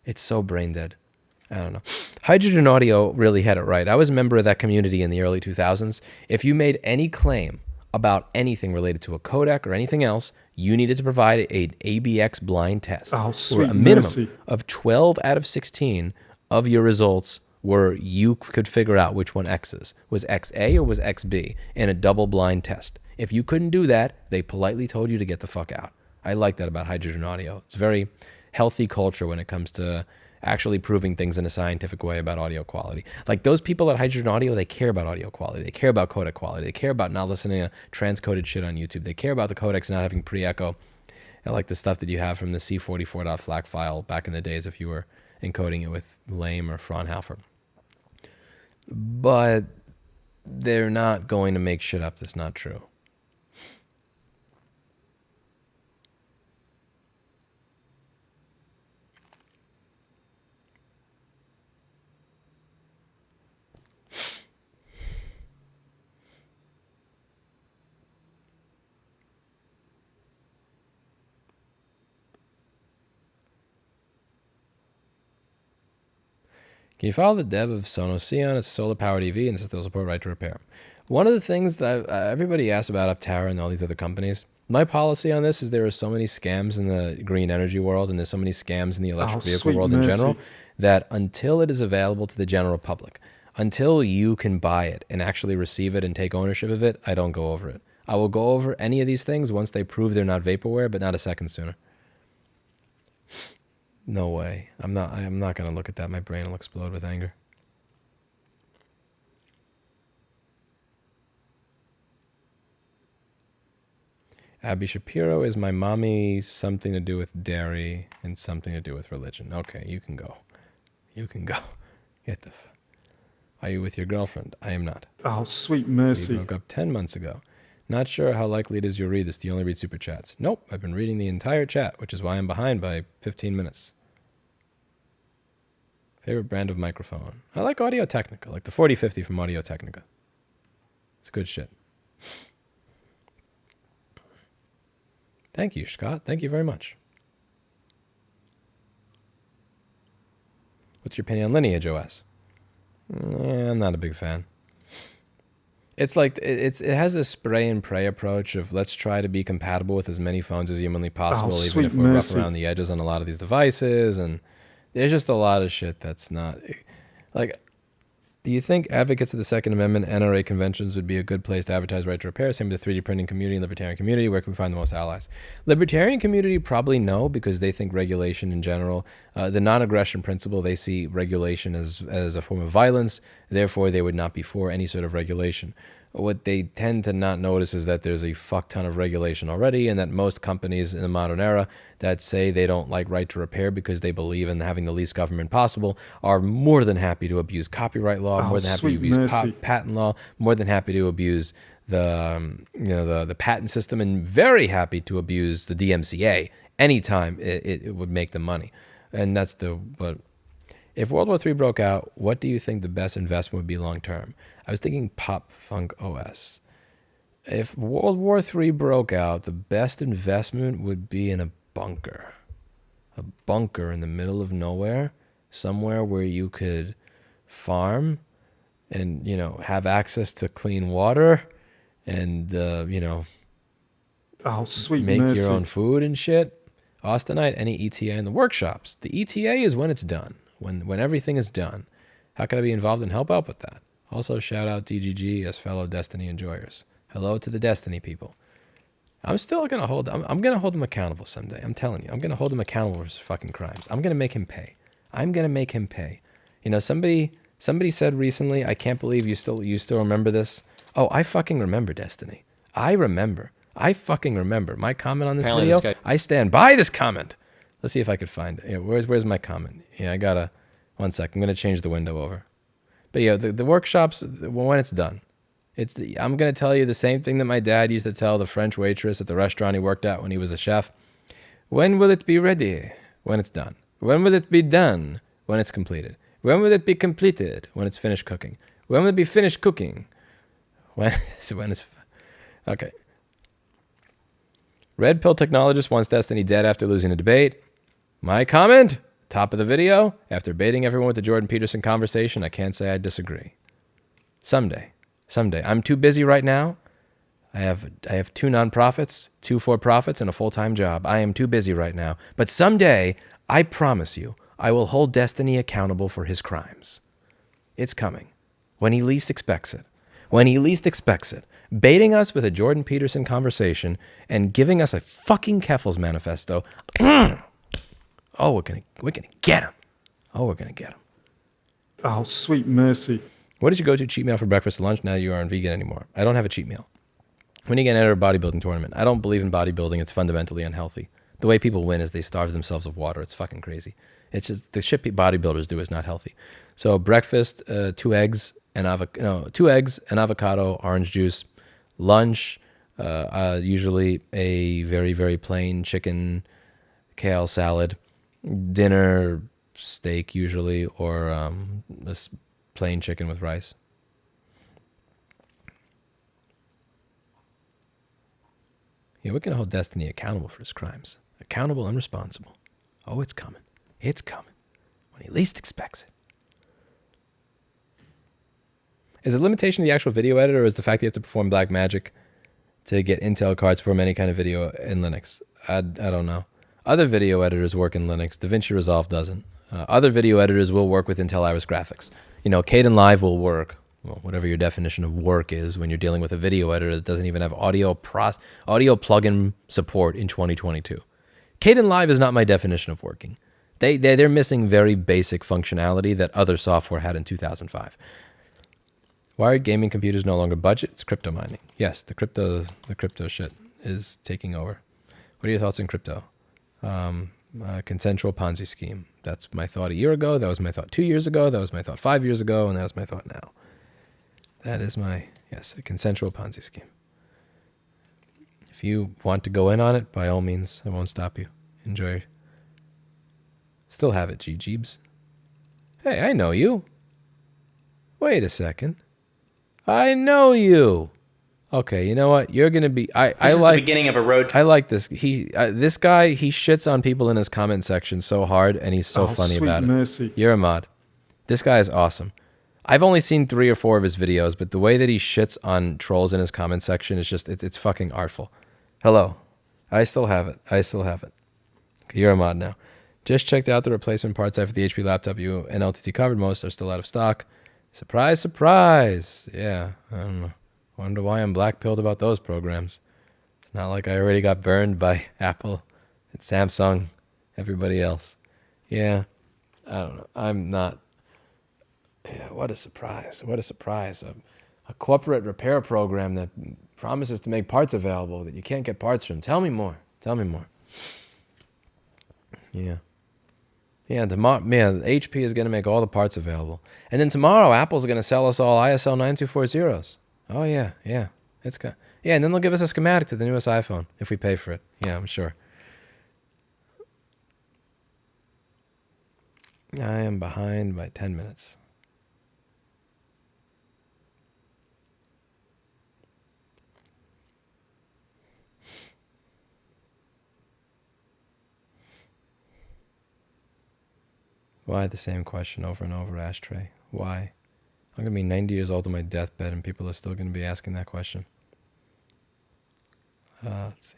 It's so brain dead. I don't know. Hydrogen Audio really had it right. I was a member of that community in the early 2000s. If you made any claim about anything related to a codec or anything else, you needed to provide an ABX blind test, Oh, where sweet a minimum mercy. of 12 out of 16 of your results were you could figure out which one X is. Was X A or was X B in a double blind test? If you couldn't do that, they politely told you to get the fuck out. I like that about hydrogen audio. It's a very healthy culture when it comes to actually proving things in a scientific way about audio quality. Like those people at Hydrogen Audio, they care about audio quality. They care about codec quality. They care about not listening to transcoded shit on YouTube. They care about the codecs not having pre-echo. I like the stuff that you have from the C44.FLAC file back in the days if you were encoding it with Lame or Fraunhofer. But they're not going to make shit up that's not true. Can you follow the dev of Sonos Xeon? It's a solar-powered EV and still support right to repair. One of the things that everybody asks about Aptara and all these other companies, my policy on this is there are so many scams in the green energy world and there's so many scams in the electric vehicle world in general that until it is available to the general public, until you can buy it and actually receive it and take ownership of it, I don't go over it. I will go over any of these things once they prove they're not vaporware, but not a second sooner. No way. I'm not going to look at that. My brain will explode with anger. Abby Shapiro, is my mommy something to do with dairy and something to do with religion? Okay, you can go. You can go. Get the Are you with your girlfriend? I am not. Oh, sweet mercy. We broke up 10 months ago. Not sure how likely it is you'll read this. Do you only read super chats? Nope, I've been reading the entire chat, which is why I'm behind by 15 minutes. Favorite brand of microphone? I like Audio Technica, like the 4050 from Audio Technica. It's good shit. Thank you, Scott. Thank you very much. What's your opinion on Lineage OS? I'm not a big fan. It's like it has this spray and pray approach of let's try to be compatible with as many phones as humanly possible, even if we're rough around the edges on a lot of these devices. And there's just a lot of shit that's not like. Do you think advocates of the Second Amendment, NRA conventions would be a good place to advertise right to repair? Same with the 3D printing community and libertarian community. Where can we find the most allies? Libertarian community probably no, because they think regulation in general, the non-aggression principle, they see regulation as a form of violence. Therefore, they would not be for any sort of regulation. What they tend to not notice is that there's a fuck ton of regulation already, and that most companies in the modern era that say they don't like right to repair because they believe in having the least government possible are more than happy to abuse copyright law, more than happy to abuse patent law, more than happy to abuse the patent system, and very happy to abuse the DMCA anytime it would make them money. And that's but if World War III broke out, what do you think the best investment would be long term? I was thinking Pop Funk OS. If World War III broke out, the best investment would be in a bunker. A bunker in the middle of nowhere, somewhere where you could farm and, have access to clean water and, oh, sweet make mercy. your own food and shit. Austenite, any ETA in the workshops. The ETA is when it's done, when everything is done. How can I be involved and help out with that? Also, shout out DGG as fellow Destiny enjoyers. Hello to the Destiny people. I'm still going to hold him accountable someday. I'm telling you, I'm going to hold him accountable for his fucking crimes. I'm going to make him pay. Somebody said recently, I can't believe you still remember this. Oh, I fucking remember Destiny. I fucking remember. My comment on this video, I stand by this comment. Let's see if I could find it. Yeah, where's my comment? Yeah, I gotta, one sec. I'm going to change the window over. But yeah, the workshops, when it's done, I'm going to tell you the same thing that my dad used to tell the French waitress at the restaurant he worked at when he was a chef. When will it be ready? When it's done. When will it be done? When it's completed. When will it be completed? When it's finished cooking. When will it be finished cooking? When it's... Okay. Red Pill Technologist wants Destiny dead after losing a debate. My comment... Top of the video, after baiting everyone with the Jordan Peterson conversation, I can't say I disagree. Someday. I'm too busy right now. I have 2 nonprofits, 2 for-profits, and a full-time job. I am too busy right now. But someday, I promise you, I will hold Destiny accountable for his crimes. It's coming. When he least expects it. When he least expects it. Baiting us with a Jordan Peterson conversation and giving us a fucking Keffel's manifesto. Oh, we're gonna get him. Oh, we're gonna get him. Oh, sweet mercy. What did you go to cheat meal for breakfast or lunch now that you aren't vegan anymore? I don't have a cheat meal. When you get enter a bodybuilding tournament, I don't believe in bodybuilding. It's fundamentally unhealthy. The way people win is they starve themselves of water. It's fucking crazy. It's just the shit bodybuilders do is not healthy. So breakfast, 2 eggs and 2 eggs and avocado, orange juice. Lunch, usually a very, very plain chicken, kale salad. Dinner, steak usually, or this plain chicken with rice. Yeah, we're going to hold Destiny accountable for his crimes. Accountable and responsible. Oh, it's coming. It's coming. When he least expects it. Is the limitation of the actual video editor, or is the fact that you have to perform black magic to get Intel cards from any kind of video in Linux? I don't know. Other video editors work in Linux. DaVinci Resolve doesn't. Other video editors will work with Intel Iris graphics. You know, Kdenlive will work. Well, whatever your definition of work is when you're dealing with a video editor that doesn't even have audio plugin support in 2022. Kdenlive is not my definition of working. They're missing very basic functionality that other software had in 2005. Why are gaming computers no longer budget? It's crypto mining. Yes, the crypto shit is taking over. What are your thoughts on crypto? Consensual Ponzi scheme. That's my thought a year ago. That was my thought 2 years ago. That was my thought 5 years ago. And that's my thought now. That is a consensual Ponzi scheme. If you want to go in on it, by all means, I won't stop you. Enjoy. Still have it, G-Jeebs. Hey, I know you. Wait a second. I know you. Okay, you know what? You're gonna be. I like the beginning of a road. I like this. This guy, he shits on people in his comment section so hard, and he's so funny about it. You're a mod. This guy is awesome. I've only seen 3 or 4 of his videos, but the way that he shits on trolls in his comment section is just it's fucking artful. Hello, I still have it. Okay, you're a mod now. Just checked out the replacement parts after the HP laptop you and LTT covered. Most are still out of stock. Surprise, surprise. Yeah, I don't know. Wonder why I'm black-pilled about those programs. It's not like I already got burned by Apple and Samsung, everybody else. Yeah, I don't know. I'm not. Yeah, what a surprise. What a surprise. A corporate repair program that promises to make parts available that you can't get parts from. Tell me more. Tell me more. Yeah. Yeah, tomorrow, man, HP is going to make all the parts available. And then tomorrow, Apple's going to sell us all ISL 9240s. Oh, yeah, yeah. It's good. Yeah, and then they'll give us a schematic to the newest iPhone if we pay for it. Yeah, I'm sure. I am behind by 10 minutes. Why the same question over and over, Ashtray? Why? I'm going to be 90 years old on my deathbed and people are still going to be asking that question. Let's see.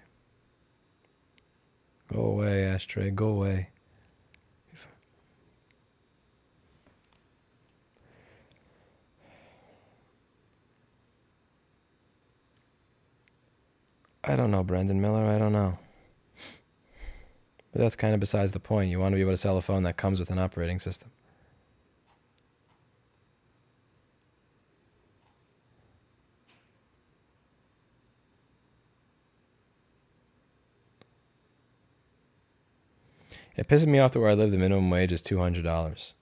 Go away, Ashtray. Go away. I don't know, Brendan Miller. I don't know. But that's kind of besides the point. You want to be able to sell a phone that comes with an operating system. It pisses me off to where I live. The minimum wage is $200.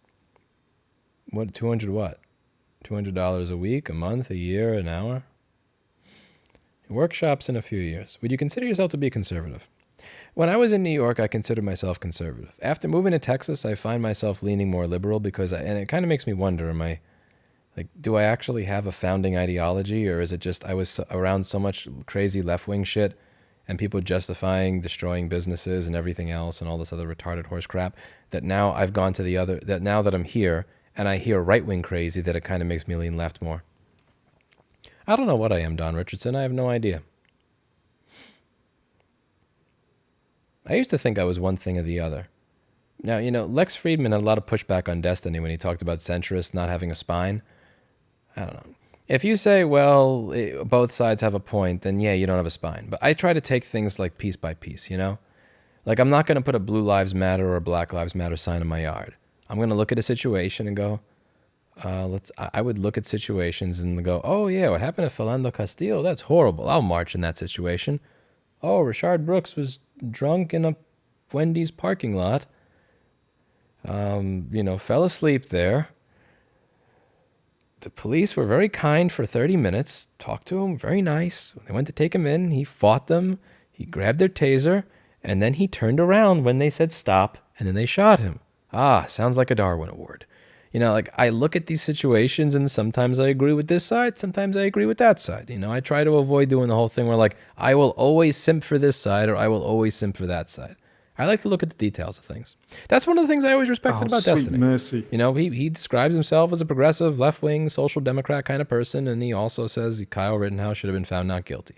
What? 200 what? $200 a week, a month, a year, an hour? Workshops in a few years. Would you consider yourself to be conservative? When I was in New York, I considered myself conservative. After moving to Texas, I find myself leaning more liberal because, and it kind of makes me wonder, do I actually have a founding ideology, or is it just I was around so much crazy left-wing shit and people justifying destroying businesses and everything else and all this other retarded horse crap that now I've gone to the other, that now that I'm here and I hear right-wing crazy, that it kind of makes me lean left more. I don't know what I am, Don Richardson. I have no idea. I used to think I was one thing or the other. Now, Lex Friedman had a lot of pushback on Destiny when he talked about centrists not having a spine. I don't know. If you say, well, both sides have a point, then yeah, you don't have a spine. But I try to take things like piece by piece, Like I'm not going to put a Blue Lives Matter or a Black Lives Matter sign in my yard. I'm going to look at a situation and go, I would look at situations and go, oh yeah, what happened to Philando Castile? That's horrible. I'll march in that situation. Oh, Rashard Brooks was drunk in a Wendy's parking lot. Fell asleep there. The police were very kind for 30 minutes, talked to him, very nice. When they went to take him in, he fought them, he grabbed their taser, and then he turned around when they said stop, and then they shot him. Sounds like a Darwin Award. I look at these situations, and sometimes I agree with this side, sometimes I agree with that side. I try to avoid doing the whole thing where, I will always simp for this side, or I will always simp for that side. I like to look at the details of things. That's one of the things I always respected about sweet Destiny. Mercy. He describes himself as a progressive, left-wing, social democrat kind of person, and he also says Kyle Rittenhouse should have been found not guilty.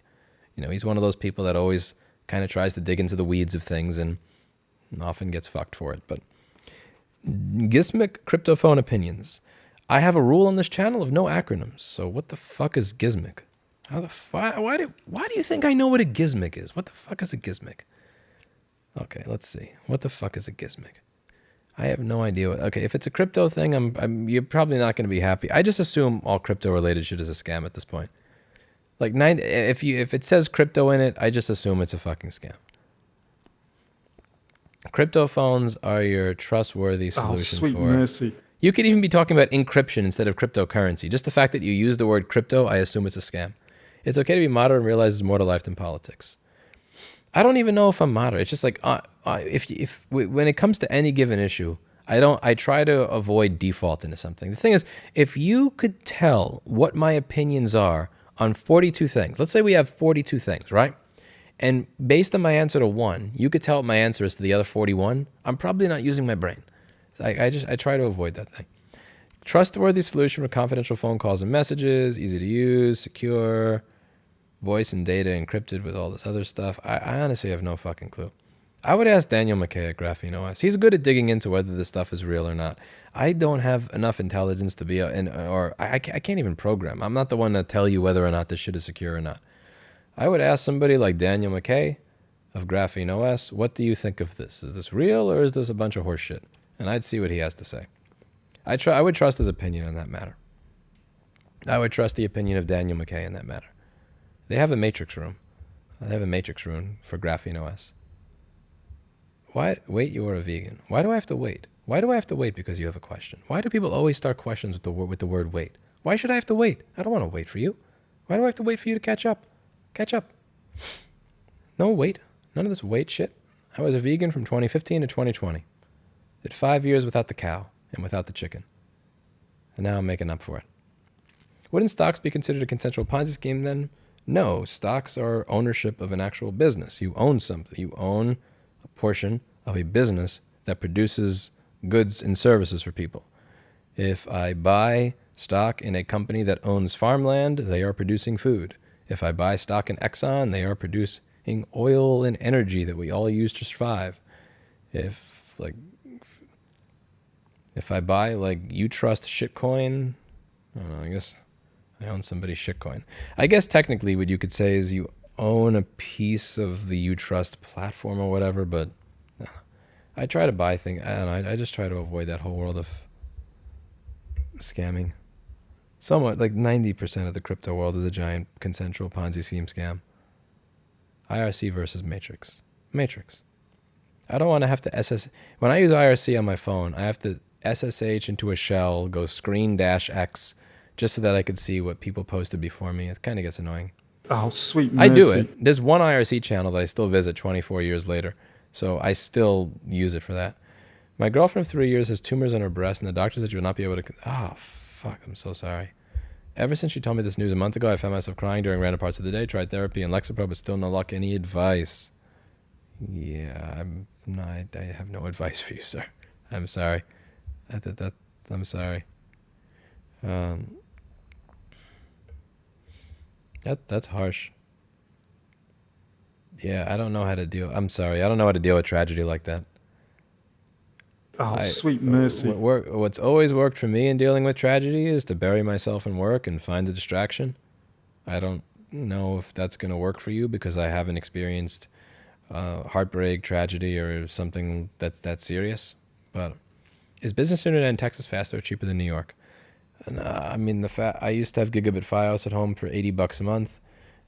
He's one of those people that always kind of tries to dig into the weeds of things and often gets fucked for it. But Gizmic Cryptophone Opinions. I have a rule on this channel of no acronyms. So what the fuck is Gizmic? Why do you think I know what a Gizmic is? What the fuck is a Gizmic? Okay, let's see. What the fuck is a Gizmic? I have no idea. Okay, if it's a crypto thing, you're probably not going to be happy. I just assume all crypto-related shit is a scam at this point. If it says crypto in it, I just assume it's a fucking scam. Crypto phones are your trustworthy solution sweet for... mercy. You could even be talking about encryption instead of cryptocurrency. Just the fact that you use the word crypto, I assume it's a scam. It's okay to be moderate and realize there's more to life than politics. I don't even know if I'm moderate. It's just when it comes to any given issue, I try to avoid default into something. The thing is, if you could tell what my opinions are on 42 things, let's say we have 42 things, right? And based on my answer to one, you could tell what my answer is to the other 41, I'm probably not using my brain. So I try to avoid that thing. Trustworthy solution for confidential phone calls and messages, easy to use, secure, voice and data encrypted with all this other stuff. I honestly have no fucking clue. I would ask Daniel McKay at Graphene OS. He's good at digging into whether this stuff is real or not. I don't have enough intelligence to be, I can't even program. I'm not the one to tell you whether or not this shit is secure or not. I would ask somebody like Daniel McKay of Graphene OS, what do you think of this? Is this real or is this a bunch of horse shit? And I'd see what he has to say. I would trust his opinion on that matter. I would trust the opinion of Daniel McKay in that matter. They have a matrix room. They have a matrix room for Graphene OS. Why? Wait, you are a vegan. Why do I have to wait? Why do I have to wait because you have a question? Why do people always start questions with the word wait? Why should I have to wait? I don't want to wait for you. Why do I have to wait for you to catch up? Catch up. No wait. None of this wait shit. I was a vegan from 2015 to 2020. Did 5 years without the cow and without the chicken. And now I'm making up for it. Wouldn't stocks be considered a consensual Ponzi scheme then? No, stocks are ownership of an actual business. You own something. You own a portion of a business that produces goods and services for people. If I buy stock in a company that owns farmland, they are producing food. If I buy stock in Exxon, they are producing oil and energy that we all use to survive. If I buy you trust shitcoin, I don't know, I guess I own somebody's shitcoin. I guess technically what you could say is you own a piece of the you trust platform or whatever, but I try to buy things. I don't know, I just try to avoid that whole world of scamming. Somewhat, 90% of the crypto world is a giant consensual Ponzi scheme scam. IRC versus Matrix. Matrix. I don't want to have to when I use IRC on my phone, I have to SSH into a shell, go screen-X, just so that I could see what people posted before me. It kind of gets annoying. Oh, sweet mercy. I do it. There's one IRC channel that I still visit 24 years later, so I still use it for that. My girlfriend of 3 years has tumors on her breast, and the doctor said she will not be able to... Oh, fuck, I'm so sorry. Ever since she told me this news a month ago, I found myself crying during random parts of the day, tried therapy and Lexapro, but still no luck. Any advice? Yeah, I have no advice for you, sir. I'm sorry. I'm sorry. That's harsh. Yeah, I don't know how to deal. I'm sorry, I don't know how to deal with tragedy like that. Oh, sweet mercy. What's always worked for me in dealing with tragedy is to bury myself in work and find a distraction. I don't know if that's going to work for you because I haven't experienced heartbreak, tragedy, or something that's serious. But is business internet in Texas faster or cheaper than New York? And, I mean, I used to have gigabit Fios at home for $80 a month.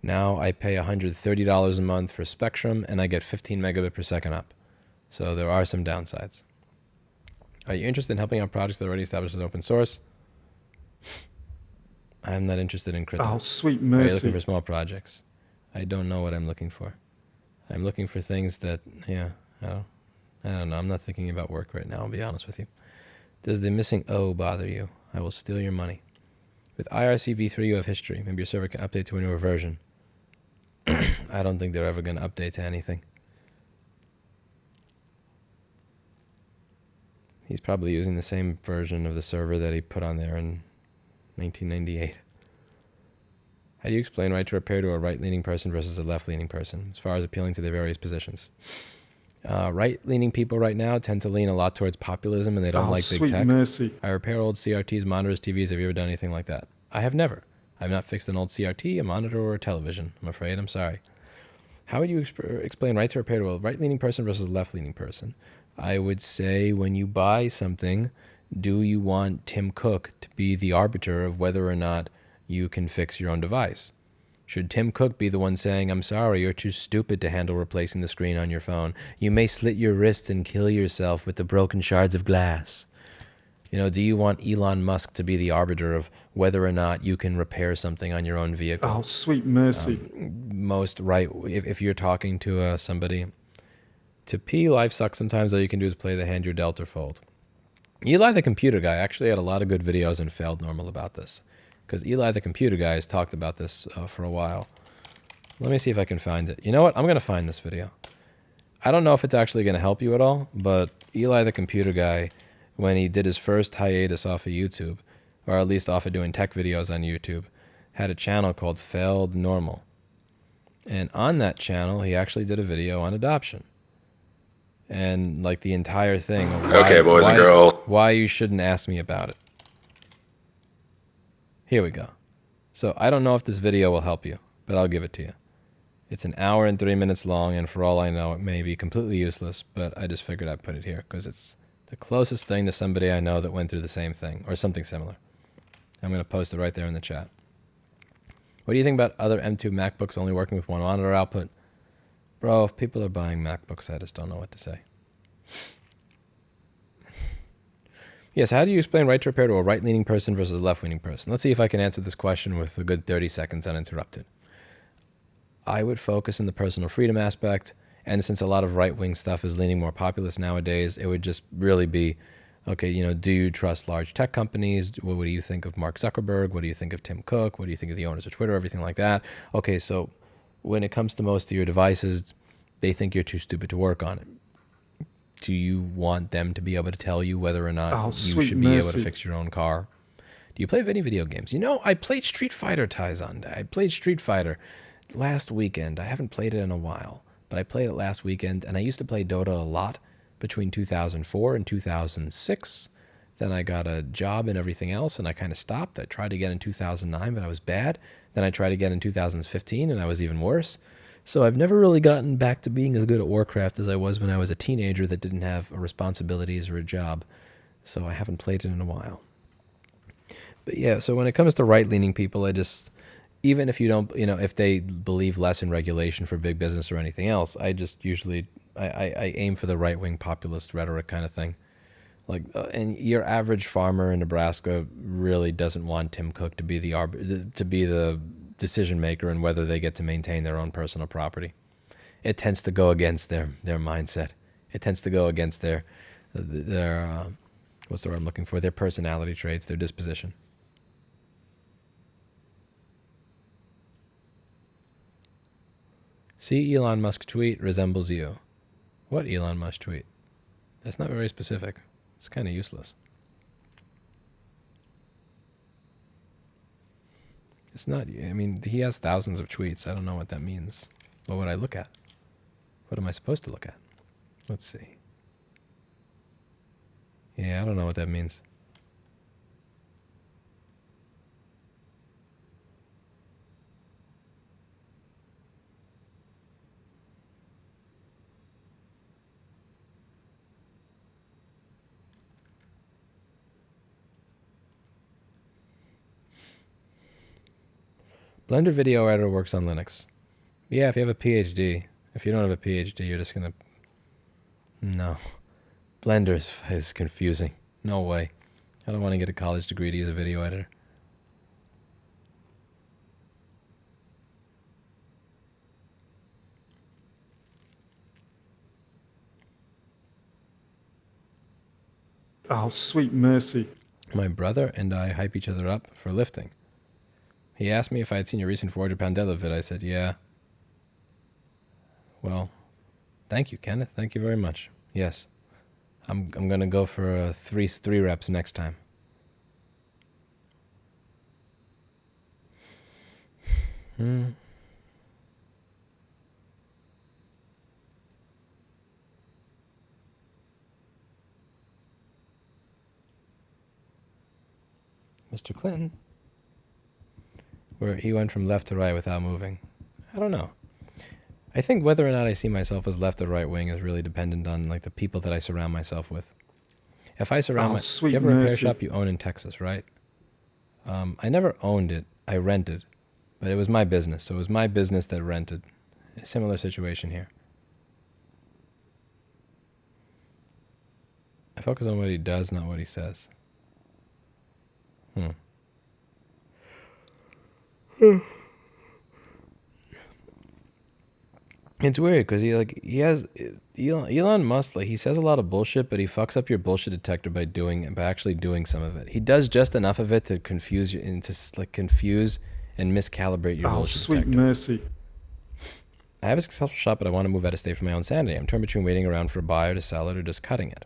Now I pay $130 a month for Spectrum, and I get 15 megabit per second up. So there are some downsides. Are you interested in helping out projects that are already established as open source? I'm not interested in crypto. Oh, sweet Are you mercy. looking for small projects? I don't know what I'm looking for. I'm looking for things that, yeah, I don't know. I'm not thinking about work right now, I'll be honest with you. Does the missing O bother you? I will steal your money. With IRC v3, you have history. Maybe your server can update to a newer version. I don't think they're ever going to update to anything. He's probably using the same version of the server that he put on there in 1998. How do you explain right to repair to a right-leaning person versus a left-leaning person, as far as appealing to their various positions? Right-leaning people right now tend to lean a lot towards populism, and they don't like big sweet tech. mercy. I repair old CRTs, monitors, TVs. Have you ever done anything like that? I have never. I've not fixed an old CRT, a monitor, or a television. I'm afraid. I'm sorry. How would you explain right to repair to a right-leaning person versus a left-leaning person? I would say when you buy something, do you want Tim Cook to be the arbiter of whether or not you can fix your own device? Should Tim Cook be the one saying, I'm sorry, you're too stupid to handle replacing the screen on your phone. You may slit your wrists and kill yourself with the broken shards of glass. You know, do you want Elon Musk to be the arbiter of whether or not you can repair something on your own vehicle? Oh, sweet mercy. Most right, if you're talking to somebody, to P, life sucks sometimes. All you can do is play the hand you're dealt or fold. Eli the computer guy actually had a lot of good videos and failed normal about this. Because Eli the computer guy has talked about this for a while. Let me see if I can find it. You know what? I'm going to find this video. I don't know if it's actually going to help you at all, but Eli the computer guy, when he did his first hiatus off of YouTube, or at least off of doing tech videos on YouTube, had a channel called Failed Normal. And on that channel, he actually did a video on adoption. And like the entire thing. Okay, boys and girls. Why you shouldn't ask me about it. Here we go. So I don't know if this video will help you, but I'll give it to you. It's an hour and 3 minutes long, and for all I know, it may be completely useless, but I just figured I'd put it here because it's the closest thing to somebody I know that went through the same thing or something similar. I'm going to post it right there in the chat. What do you think about other M2 MacBooks only working with one monitor output? Bro, if people are buying MacBooks, I just don't know what to say. Yes, how do you explain right to repair to a right-leaning person versus a left-leaning person? Let's see if I can answer this question with a good 30 seconds uninterrupted. I would focus on the personal freedom aspect, and since a lot of right-wing stuff is leaning more populist nowadays, it would just really be, okay, you know, do you trust large tech companies? What do you think of Mark Zuckerberg? What do you think of Tim Cook? What do you think of the owners of Twitter? Everything like that. Okay, so when it comes to most of your devices, they think you're too stupid to work on it. Do you want them to be able to tell you whether or not you should be able to fix your own car? Do you play any video games? You know, I played Street Fighter, Taizan. I played Street Fighter last weekend. I haven't played it in a while, but I played it last weekend, and I used to play Dota a lot between 2004 and 2006. Then I got a job and everything else, and I kind of stopped. I tried to get in 2009, but I was bad. Then I tried to get in 2015, and I was even worse. So I've never really gotten back to being as good at Warcraft as I was when I was a teenager that didn't have responsibilities or a job. So I haven't played it in a while. But yeah, so when it comes to right-leaning people, I just, even if you don't, you know, if they believe less in regulation for big business or anything else, I just usually, I aim for the right-wing populist rhetoric kind of thing. Like, and your average farmer in Nebraska really doesn't want Tim Cook to be the decision maker and whether they get to maintain their own personal property. It tends to go against their mindset. It tends to go against their what's the word I'm looking for? Their personality traits, their disposition. See Elon Musk tweet resembles you. What Elon Musk tweet? That's not very specific. It's kind of useless. It's not, I mean, he has thousands of tweets. I don't know what that means. What would I look at? What am I supposed to look at? Let's see. Yeah, I don't know what that means. Blender Video Editor works on Linux. Yeah, if you have a PhD. If you don't have a PhD, you're just gonna... No. Blender is confusing. No way. I don't want to get a college degree to use a video editor. Oh, sweet mercy. My brother and I hype each other up for lifting. He asked me if I had seen your recent 400-pound deadlift vid. I said, yeah. Well, thank you, Kenneth. Thank you very much. Yes. I'm going to go for three reps next time. Mr. Clinton, where he went from left to right without moving. I don't know. I think whether or not I see myself as left or right wing is really dependent on like the people that I surround myself with. If I surround you have a repair shop you own in Texas, right? I never owned it. I rented, but it was my business. So it was my business that rented. A similar situation here. I focus on what he does, not what he says. It's weird because he has Elon Musk, like he says a lot of bullshit, but he fucks up your bullshit detector by actually doing some of it. He does just enough of it to confuse you and to like confuse and miscalibrate your bullshit sweet detector. Mercy. I have a successful shop, but I want to move out of state for my own sanity. I'm torn between waiting around for a buyer to sell it or just cutting it.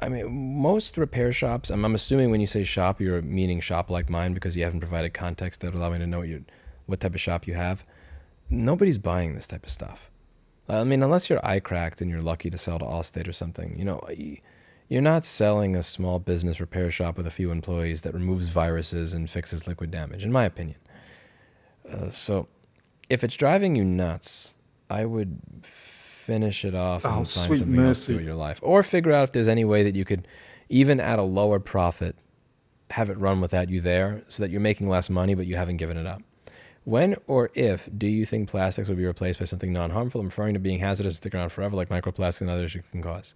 I mean, most repair shops, I'm assuming when you say shop, you're meaning shop like mine because you haven't provided context that would allow me to know what type of shop you have. Nobody's buying this type of stuff. I mean, unless you're eye cracked and you're lucky to sell to Allstate or something. You know, you're not selling a small business repair shop with a few employees that removes viruses and fixes liquid damage, in my opinion. So if it's driving you nuts, I would finish it off and find something else to do with your life. Or figure out if there's any way that you could, even at a lower profit, have it run without you there so that you're making less money but you haven't given it up. When or if do you think plastics will be replaced by something non-harmful? I'm referring to being hazardous and stick around forever like microplastics and others you can cause.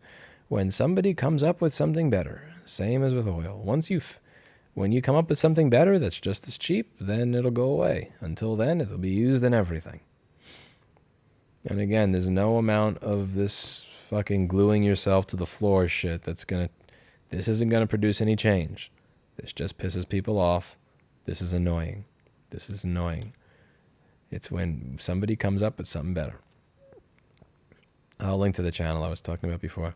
When somebody comes up with something better, same as with oil. When you come up with something better that's just as cheap, then it'll go away. Until then, it'll be used in everything. And again, there's no amount of this fucking gluing yourself to the floor shit this isn't gonna produce any change. This just pisses people off. This is annoying. This is annoying. It's when somebody comes up with something better. I'll link to the channel I was talking about before.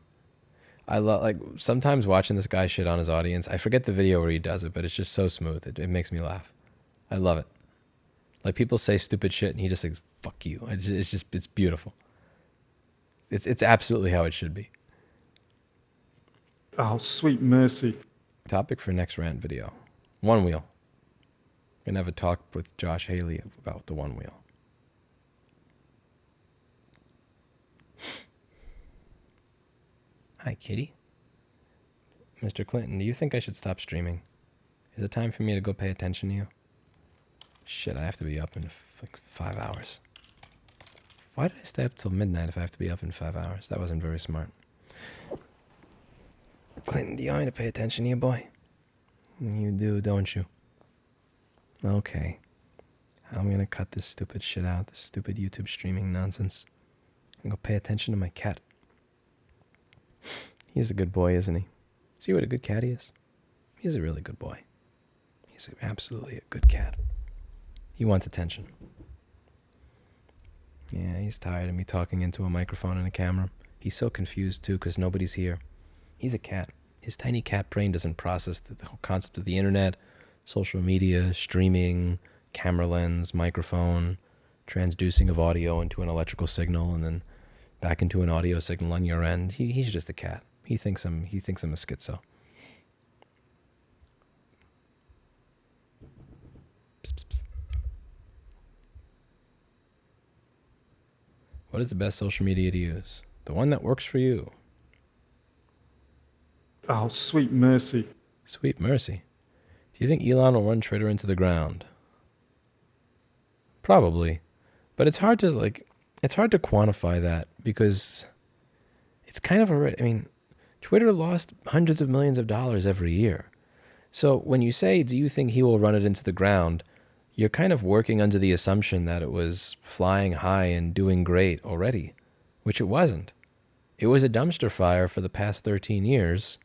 I love, like, sometimes watching this guy shit on his audience. I forget the video where he does it, but it's just so smooth. It makes me laugh. I love it. Like, people say stupid shit and he just says, fuck you. It's beautiful. It's absolutely how it should be. Oh, sweet mercy. Topic for next rant video. One wheel. Gonna have a talk with Josh Haley about the one wheel. Hi, kitty. Mr. Clinton, do you think I should stop streaming? Is it time for me to go pay attention to you? Shit, I have to be up in like 5 hours. Why did I stay up till midnight if I have to be up in 5 hours? That wasn't very smart. Clinton, do you want me to pay attention to you, boy? You do, don't you? Okay. I'm gonna cut this stupid shit out, this stupid YouTube streaming nonsense. And go pay attention to my cat. He's a good boy, isn't he? See what a good cat he is? He's a really good boy. He's absolutely a good cat. He wants attention. Yeah, he's tired of me talking into a microphone and a camera. He's so confused, too, because nobody's here. He's a cat. His tiny cat brain doesn't process the whole concept of the internet, social media, streaming, camera lens, microphone, transducing of audio into an electrical signal, and then back into an audio signal on your end. He's just a cat. He thinks I'm a schizo. Psst, psst, psst. What is the best social media to use? The one that works for you. Oh, sweet mercy. Sweet mercy. Do you think Elon will run Twitter into the ground? Probably. But it's hard to quantify that because it's kind of Twitter lost hundreds of millions of dollars every year. So when you say, do you think he will run it into the ground, you're kind of working under the assumption that it was flying high and doing great already, which it wasn't. It was a dumpster fire for the past 13 years.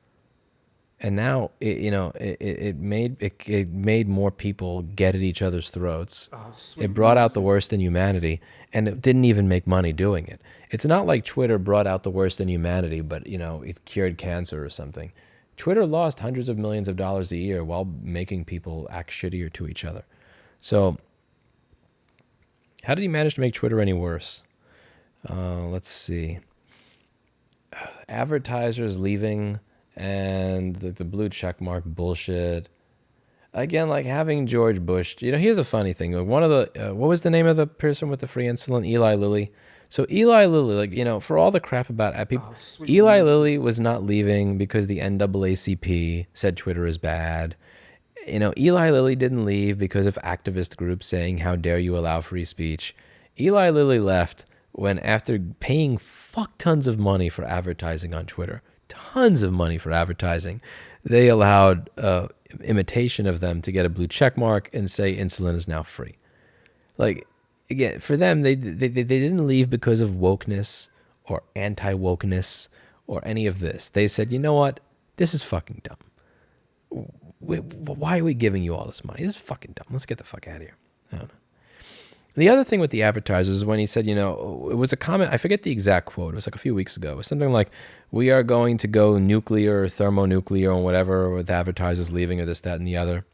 And now it made more people get at each other's throats. It brought out the worst in humanity, and it didn't even make money doing it. It's not like Twitter brought out the worst in humanity, but it cured cancer or something. Twitter lost hundreds of millions of dollars a year while making people act shittier to each other. So, how did he manage to make Twitter any worse? Let's see. Advertisers leaving. And the blue checkmark bullshit. Again, like having George Bush. Here's a funny thing. One of the what was the name of the person with the free insulin? Eli Lilly. So Eli Lilly, for all the crap about people, Eli Lilly was not leaving because the NAACP said Twitter is bad. Eli Lilly didn't leave because of activist groups saying, "How dare you allow free speech?" Eli Lilly left when, after paying fuck tons of money for advertising on Twitter. Tons of money for advertising, they allowed imitation of them to get a blue check mark and say insulin is now free. Like, again, for them, they didn't leave because of wokeness or anti-wokeness or any of this. They said, you know what? This is fucking dumb. Why are we giving you all this money? This is fucking dumb. Let's get the fuck out of here. I don't know. The other thing with the advertisers is when he said, it was a comment, I forget the exact quote, it was like a few weeks ago. It was something like, we are going to go nuclear or thermonuclear or whatever with advertisers leaving or this, that, and the other.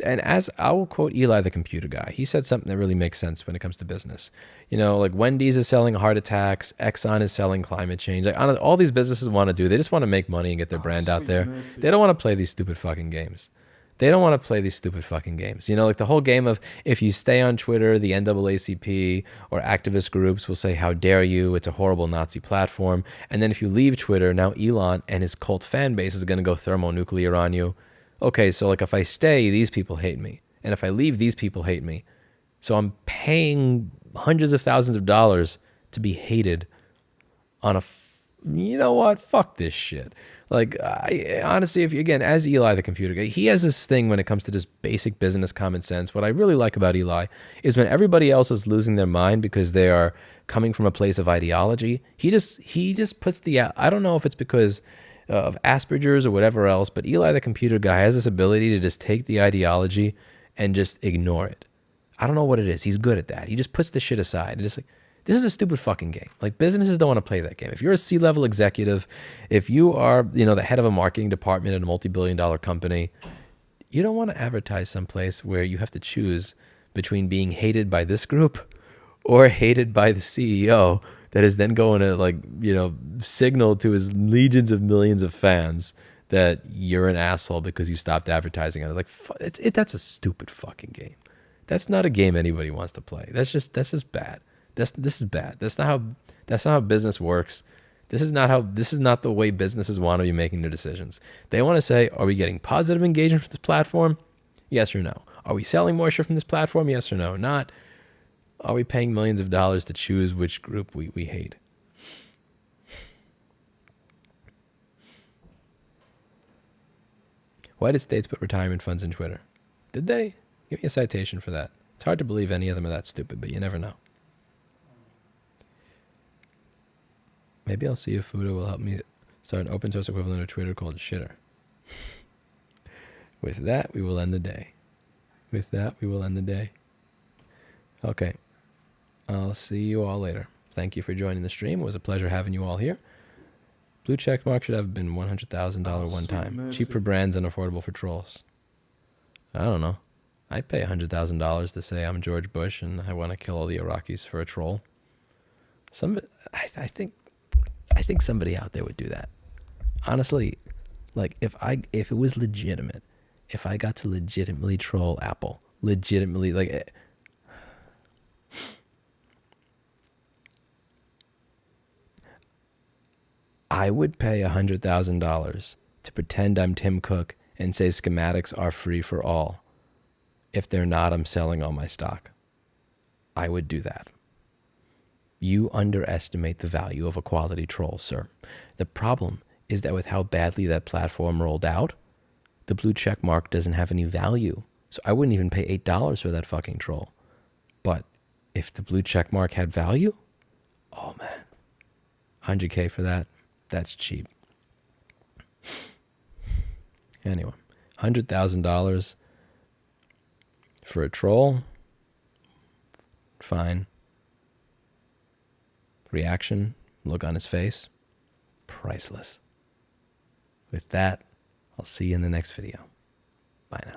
And as I will quote Eli, the computer guy, he said something that really makes sense when it comes to business. Like Wendy's is selling heart attacks, Exxon is selling climate change. Like all these businesses want to do, they just want to make money and get their brand out there. Mercy. They don't want to play these stupid fucking games. They don't want to play these stupid fucking games. Like the whole game of, if you stay on Twitter, the NAACP or activist groups will say, how dare you? It's a horrible Nazi platform. And then if you leave Twitter, now Elon and his cult fan base is going to go thermonuclear on you. Okay, so like if I stay, these people hate me. And if I leave, these people hate me. So I'm paying hundreds of thousands of dollars to be hated on you know what? Fuck this shit. Like, honestly, if you, again, as Eli, the computer guy, he has this thing when it comes to just basic business common sense. What I really like about Eli is when everybody else is losing their mind because they are coming from a place of ideology, he just puts I don't know if it's because of Asperger's or whatever else, but Eli, the computer guy, has this ability to just take the ideology and just ignore it. I don't know what it is. He's good at that. He just puts the shit aside and just like, this is a stupid fucking game. Like, businesses don't want to play that game. If you're a C-level executive, if you are, the head of a marketing department at a multi-billion-dollar company, you don't want to advertise someplace where you have to choose between being hated by this group or hated by the CEO that is then going to signal to his legions of millions of fans that you're an asshole because you stopped advertising on it. Like, that's a stupid fucking game. That's not a game anybody wants to play. That's just bad. This is bad. That's not how business works. This is not the way businesses want to be making their decisions. They want to say, are we getting positive engagement from this platform? Yes or no. Are we selling more shit from this platform? Yes or no. Not, are we paying millions of dollars to choose which group we hate? Why did states put retirement funds in Twitter? Did they? Give me a citation for that. It's hard to believe any of them are that stupid, but you never know. Maybe I'll see if Fudo will help me start an open source equivalent of Twitter called Shitter. With that, we will end the day. Okay. I'll see you all later. Thank you for joining the stream. It was a pleasure having you all here. Blue check mark should have been $100,000 one time. Mercy. Cheap for brands and affordable for trolls. I don't know. I'd pay $100,000 to say I'm George Bush and I want to kill all the Iraqis for a troll. I think somebody out there would do that. Honestly, like if it was legitimate, if I got to legitimately troll Apple, legitimately like I would pay $100,000 to pretend I'm Tim Cook and say schematics are free for all. If they're not, I'm selling all my stock. I would do that. You underestimate the value of a quality troll, sir. The problem is that with how badly that platform rolled out, the blue check mark doesn't have any value. So I wouldn't even pay $8 for that fucking troll. But if the blue check mark had value, oh man, 100K for that, that's cheap. Anyway, $100,000 for a troll, fine. Reaction, look on his face, priceless. With that, I'll see you in the next video. Bye now.